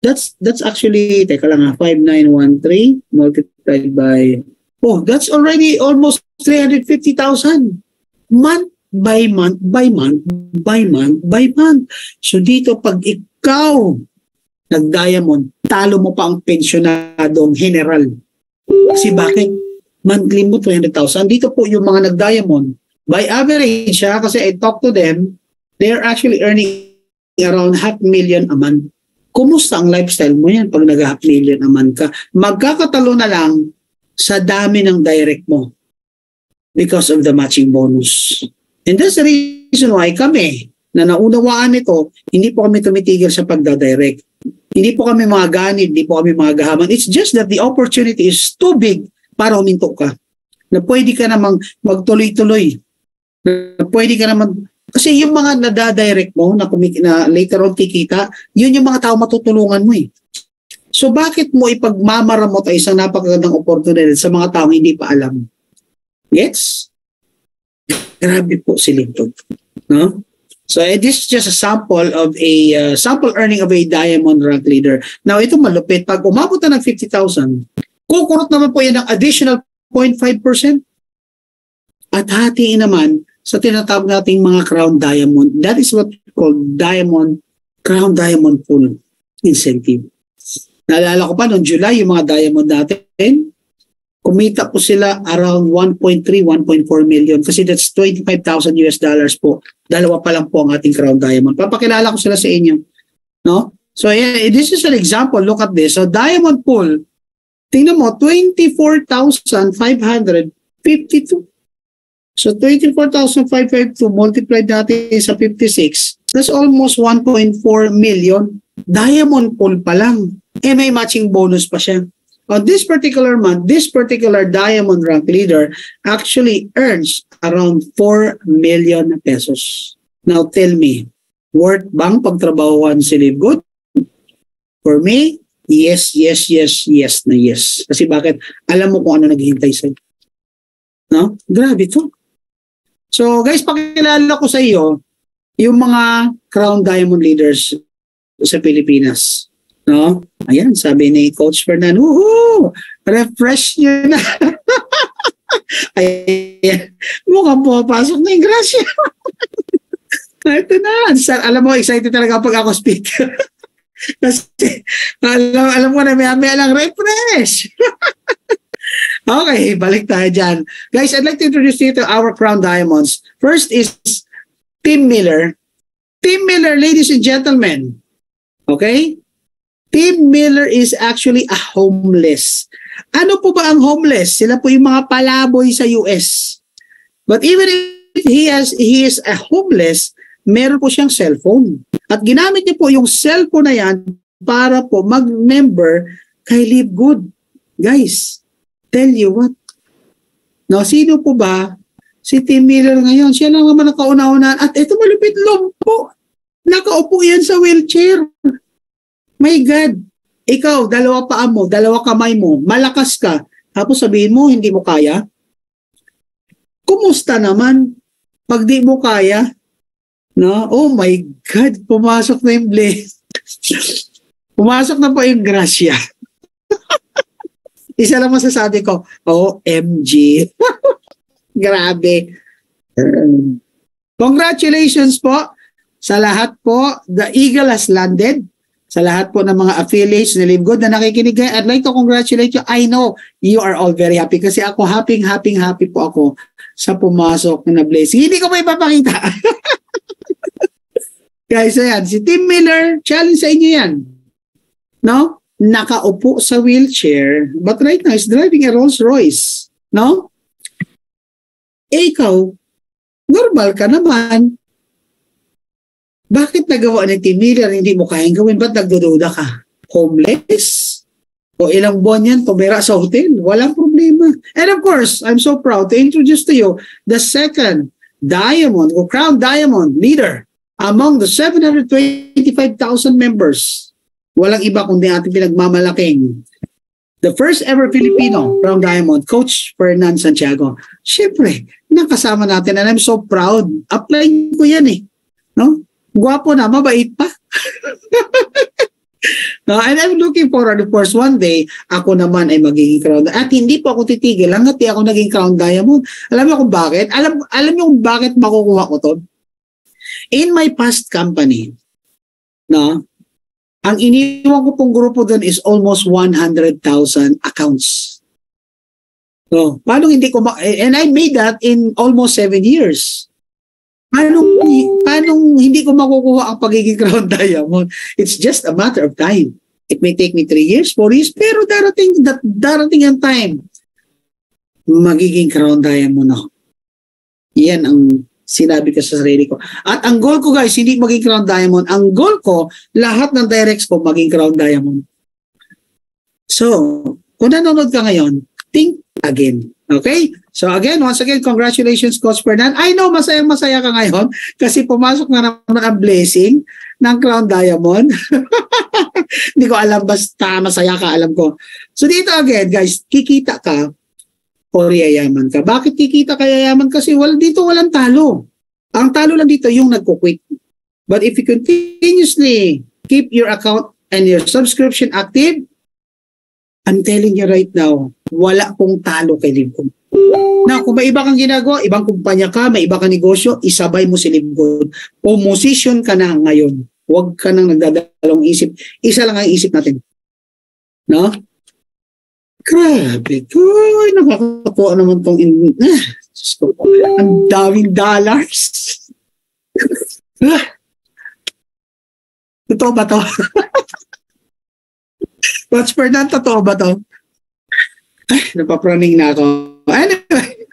that's actually, teka lang 5,913 multiplied by, that's already almost 350,000. Month by month. So dito, pag ikaw nag-diamond, talo mo pa ang pensyonadong general. Kasi bakit? Monthly mo 200,000. Dito po yung mga nag-diamond. By average, kasi I talk to them, they're actually earning around $500,000 a month. Kumusta ang lifestyle mo yan pag nag-$500,000 a month ka? Magkakatalo na lang sa dami ng direct mo because of the matching bonus. And that's the reason why kami, na naunawaan ito, hindi po kami tumitigil sa pagdadirect. Hindi po kami mga ganid, hindi po kami mga gahaman. It's just that the opportunity is too big para huminto ka. Na pwede ka namang magtuloy-tuloy. Na pwede ka namang, kasi yung mga nadadirect mo, na later on kikita, yun yung mga tao matutulungan mo eh. So bakit mo ipagmamaramot ay isang napakagandang opportunity sa mga taong hindi pa alam? Yes? Grabe po si Livgood. No? So this is just a sample of a sample earning of a diamond rank leader. Now ito malupit. Pag umabot na ng 50,000, kukurot naman po yan ng additional 0.5%. At hatiin naman sa tinatawag nating mga crown diamond. That is what we call crown diamond pool incentive. Naalala ko pa noong July, yung mga diamond natin, kumita po sila around 1.3, 1.4 million kasi that's $25,000 po. Dalawa pa lang po ang ating crown diamond. Papakilala ko sila sa inyo. No? So yeah, this is an example. Look at this. So diamond pool, tingnan mo, 24,552. So 24,552 multiplied natin sa 56. That's almost 1.4 million. Diamond pool pa lang. Eh may matching bonus pa siya. On this particular month, this particular diamond rank leader actually earns around 4 million pesos. Now tell me, worth bang pagtrabahuan si Livgood? For me, yes na yes. Kasi bakit? Alam mo kung ano naghihintay sa'yo. No? Grabe to. So guys, pakilala ko sa iyo yung mga crown diamond leaders sa Pilipinas. No? Ayan, sabi ni Coach Fernando, woohoo! Refresh nyo na. Ayan, mukhang pumapasok na yung grasya. Ito na. Alam mo, excited talaga pag ako speaker. Kasi, alam ko na may lang refresh. Okay, balik tayo dyan. Guys, I'd like to introduce you to our crown diamonds. First is Tim Miller. Tim Miller, ladies and gentlemen. Okay? Tim Miller is actually a homeless. Ano po ba ang homeless? Sila po yung mga palaboy sa US. But even if he is a homeless, meron po siyang cellphone. At ginamit niya po yung cellphone na yan para po mag-member kay Livgood. Guys, tell you what. Now, sino po ba si Tim Miller ngayon? Siya lang naman nakauna-una. At ito malupit lumpo. Nakaupo yan sa wheelchair. My God, ikaw, dalawa paa mo, dalawa kamay mo, malakas ka, tapos sabihin mo, hindi mo kaya? Kumusta naman pag di mo kaya? No? Oh my God, pumasok na yung bliss. Pumasok na po yung grasya. Isa lang masasabi ko, OMG. Grabe. Congratulations po sa lahat po. The Eagle has landed. Sa lahat po ng mga affiliates ni Livgood na nakikinig, I'd like to congratulate you. I know you are all very happy kasi ako happy po ako sa pumasok na blessing. Hindi ko pa ipapakita. Guys, ayan, si Tim Miller, challenge sa inyo yan. No? Nakaupo sa wheelchair, but right now, he's driving a Rolls Royce. No? Eh, ikaw, normal ka naman. Bakit nagawa ng Tim Miller hindi mo kayang gawin? Ba't nagdududa ka? Homeless? O ilang buwan yan, tumira sa hotel? Walang problema. And of course, I'm so proud to introduce to you the second diamond or crown diamond leader among the 725,000 members. Walang iba kundi ating pinagmamalaking the first ever Filipino crown diamond, Coach Fernand Santiago. Siyempre, nakasama natin and I'm so proud. Apply ko yan eh. No? Guwapo na, mabait pa. No, and I'm looking forward, of course, one day, ako naman ay magiging crown. At hindi po ako titigil hanggat ako naging crown diamond. Alam mo kung bakit? Alam niyo kung bakit makukuha ko to? In my past company, no, ang iniwan ko pong grupo doon is almost 100,000 accounts. So, paano hindi ko and I made that in almost 7 years. Paano hindi ko makukuha ang pagiging crown diamond? It's just a matter of time. It may take me 3 years, 4 years, pero darating ang time. Magiging crown diamond ako. Yan ang sinabi ko sa sarili ko. At ang goal ko, guys, hindi maging crown diamond. Ang goal ko, lahat ng directs ko maging crown diamond. So, kung nanonood ka ngayon, think again. Okay? So again, once again, congratulations, Coach Fernand. I know masayang-masaya ka ngayon kasi pumasok na naman ang blessing ng Crown Diamond. Hindi ko alam, basta masaya ka, alam ko. So dito again, guys, kikita ka o yayaman ka. Bakit kikita ka yayaman? Kasi dito walang talo. Ang talo lang dito yung nagko-quit. But if you continuously keep your account and your subscription active, I'm telling you right now, wala pong talo kay LiveGood. Na kung may iba kang ginagawa, ibang kumpanya ka, may iba kang negosyo, isabay mo si LiveGood. Position ka na ngayon. Huwag ka nang nagdadalawang isip. Isa lang ang isip natin. No? Grabe. Uy, nakakatuwa naman tong ang daming dollars. Totoo ba to? Coach Fernand, totoo ba to? Ay, napapraning na ako. Anyway,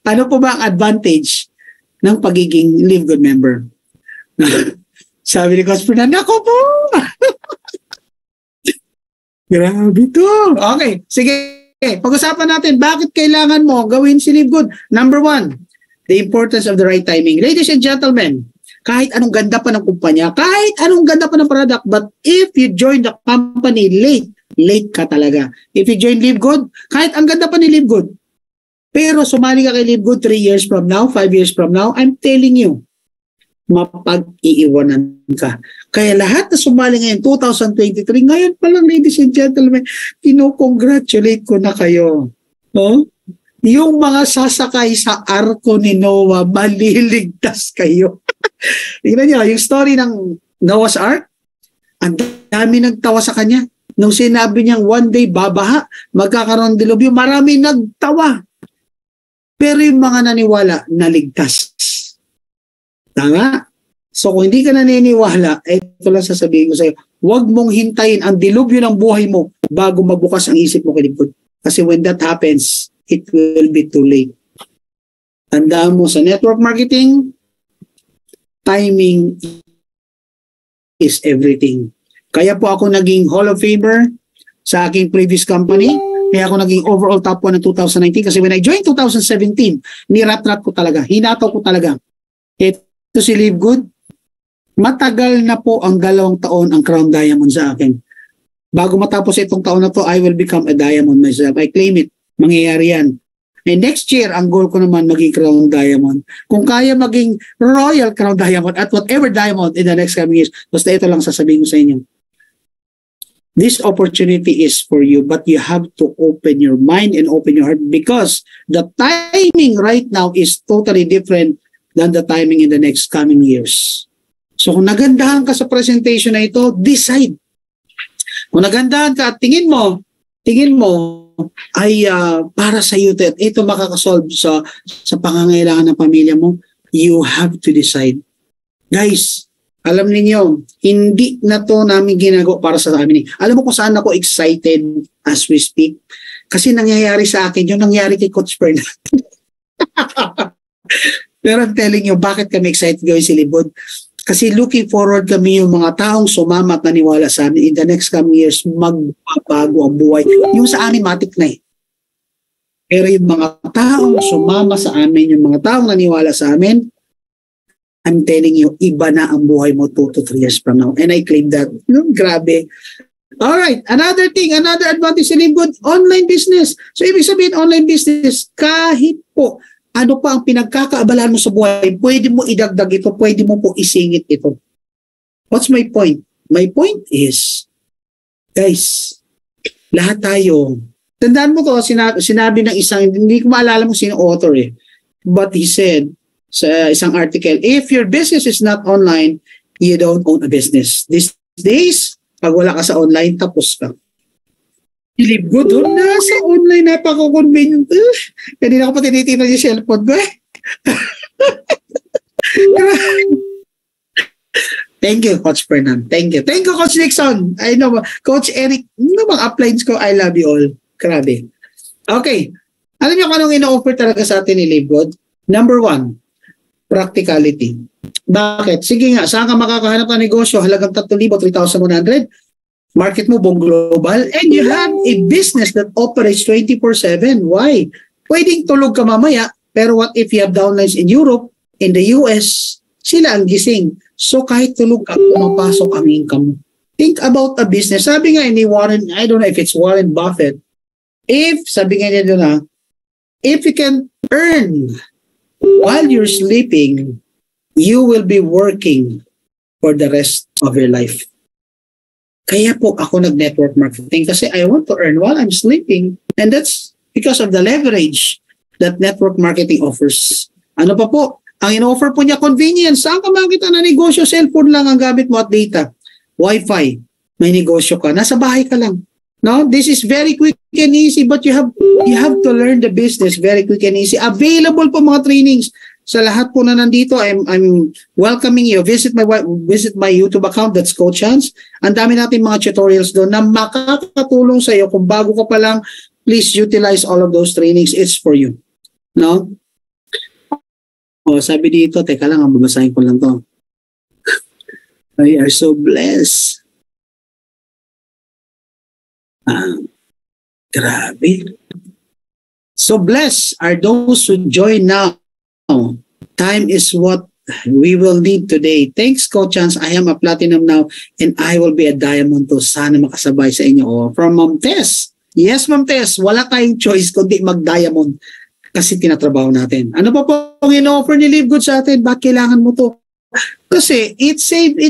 ano po ba ang advantage ng pagiging LiveGood member? Sabi ni Coach Fernand, ako po! Grabe to. Okay, sige. Pag-usapan natin, bakit kailangan mo gawin si LiveGood? Number 1, the importance of the right timing. Ladies and gentlemen, kahit anong ganda pa ng kumpanya, kahit anong ganda pa ng product, but if you join the company late ka talaga. If you join LiveGood, kahit ang ganda pa ni LiveGood, pero sumali ka kay LiveGood 3 years from now, 5 years from now, I'm telling you, mapag-iiwanan ka. Kaya lahat na sumali ngayon, 2023, ngayon pa lang, ladies and gentlemen, kinocongratulate ko na kayo. No? Yung mga sasakay sa arko ni Noah, maliligtas kayo. Tingnan niyo, yung story ng Noah's Ark, ang dami nagtawa sa kanya. Nung sinabi niyang one day babaha, magkakaroon ng dilubyo, marami nagtawa. Pero yung mga naniwala, naligtas. Tama? So kung hindi ka naniniwala, ito lang sasabihin ko sa'yo, huwag mong hintayin ang dilubyo ng buhay mo bago magbukas ang isip mo kay LiveGood. Kasi when that happens, it will be too late. Tandaan mo sa network marketing, timing is everything. Kaya po ako naging Hall of Famer sa aking previous company. Kaya ako naging overall top 1 ng 2019. Kasi when I joined 2017, nirat-rat ko talaga. Hinataw ko talaga. Ito si LiveGood. Matagal na po ang 2 taon ang Crown Diamond sa akin. Bago matapos itong taon na to, I will become a diamond myself. I claim it. Mangyayari yan. And next year, ang goal ko naman maging Crown Diamond. Kung kaya maging Royal Crown Diamond at whatever diamond in the next coming years, basta ito lang sasabihin ko sa inyo. This opportunity is for you, but you have to open your mind and open your heart because the timing right now is totally different than the timing in the next coming years. So kung nagandahan ka sa presentation na ito, decide. Kung nagandahan ka at tingin mo ay para sa iyo, ito makakasolve sa pangangailangan ng pamilya mo, you have to decide. Guys, alam niyo, hindi na to namin ginagawa para sa amin. Alam mo kung saan ako excited as we speak? Kasi nangyayari sa akin, yung nangyari kay Coach Fernand. Pero I'm telling you, bakit kami excited gawin si LiveGood? Kasi looking forward kami yung mga taong sumama at naniwala sa amin in the next coming years, magbabago ang buhay. Yung sa amin, matik na eh. Pero yung mga taong sumama sa amin, yung mga taong naniwala sa amin, I'm telling you, iba na ang buhay mo 2 to 3 years from now. And I claim that. Grabe. Alright, another thing, another advantage sa LiveGood, online business. So ibig sabihin, online business, kahit po, ano pa ang pinagkakaabalahan mo sa buhay, pwede mo idagdag ito, pwede mo po isingit ito. What's my point? My point is, guys, lahat tayo, tandaan mo to, sinabi ng isang, hindi ko maalala mo sino author eh, but he said, sa isang article, if your business is not online, you don't own a business. These days, pag wala ka sa online, tapos ka. LiveGood, nasa online, napaka-convenient. Kanina ko pa tinitingnan yung cellphone ko eh. Thank you, Coach Fernand. Thank you. Thank you, Coach Nixon. I know, Coach Eric, mga uplines ko, I love you all. Grabe. Okay. Alam niyo kung anong ino-offer talaga sa atin ni LiveGood? Number 1, practicality. Bakit? Sige nga, saan ka makakahanap ng negosyo? Halagang 3,000, 3,100. Market mo buong global, and you have a business that operates 24/7. Why? Pwedeng tulog ka mamaya, pero what if you have downlines in Europe, in the US, sila ang gising. So kahit tulog ka, pumapasok ang income mo. think about a business. Sabi nga ni Warren, I don't know if it's Warren Buffett, sabi nga niya doon if you can earn while you're sleeping, you will be working for the rest of your life. Kaya po ako nag-network marketing kasi I want to earn while I'm sleeping. And that's because of the leverage that network marketing offers. Ano pa po? Ang in-offer po niya, convenience. Saan ka makita na negosyo? Cellphone lang ang gamit mo at data. Wi-Fi. May negosyo ka. Nasa bahay ka lang. No? This is very quick and easy, but you have to learn the business very quick and easy. Available po mga trainings. Sa lahat po na nandito, I'm welcoming you. Visit my YouTube account, that's Coach Hans. Ang dami natin mga tutorials doon na makakatulong sa iyo. Kung bago ka pa lang, please utilize all of those trainings. It's for you. No? Sabi dito, teka lang, babasahin ko lang to. We are so blessed. Grabe. So blessed are those who join now. Time is what we will need today. Thanks, Coach Hans. I am a platinum now and I will be a diamond too. Sana makasabay sa inyo. From Ma'am Tess. Yes, Ma'am Tess. Wala tayong choice kundi mag-diamond kasi tinatrabaho natin. Ano pa po ang in-offer ni Live Good sa atin? Bakit kailangan mo to? Kasi it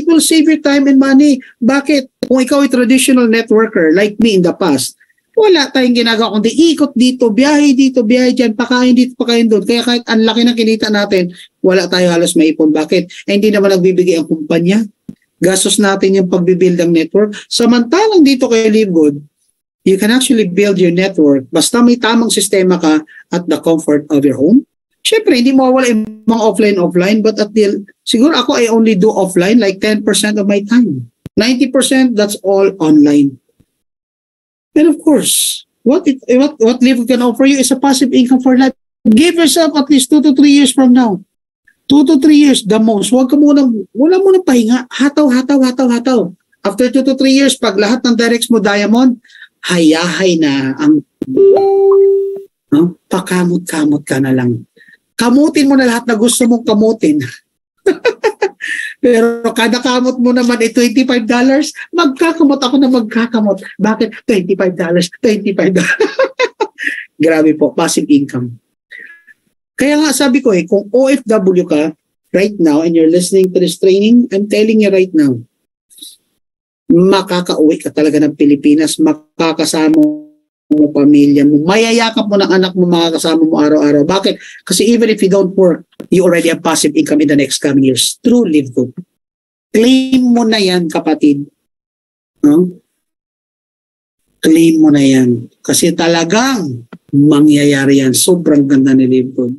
will save your time and money. Bakit? Kung ikaw ay traditional networker like me in the past, wala tayong ginagawa kundi ikot dito, biyahe dyan, pakain dito, pakain doon. Kaya kahit ang laki ng kinita natin, wala tayo halos maipon. Bakit? Hindi naman nagbibigay ang kumpanya. Gastos natin yung pagbibuild ng network. Samantalang dito kay Live Good, you can actually build your network basta may tamang sistema ka at the comfort of your home. Siyempre, hindi mawawala yung mga offline, but siguro ako I only do offline like 10% of my time. 90% that's all online. And of course, what Live can offer you is a passive income for life. Give yourself at least 2 to 3 years from now. 2 to 3 years, the most. Wala mo nang pahinga. Hataw. After 2 to 3 years, pag lahat ng directs mo diamond, hayahay na ang pakamot-kamot ka na lang. Kamutin mo na lahat na gusto mong kamutin. Pero kada kamot mo naman ay $25, magkakamot ako na magkakamot. Bakit? $25. Grabe po, passive income. Kaya nga sabi ko kung OFW ka right now and you're listening to this training, I'm telling you right now, makakauwi ka talaga ng Pilipinas, makakasama mo pamilya mo, mayayakap mo ng anak mo, makakasama mo araw-araw. Bakit? Kasi even if you don't work, you already have passive income in the next coming years through Live Good. Claim mo na yan, kapatid. No? Claim mo na yan. Kasi talagang mangyayari yan. Sobrang ganda ni Live Good.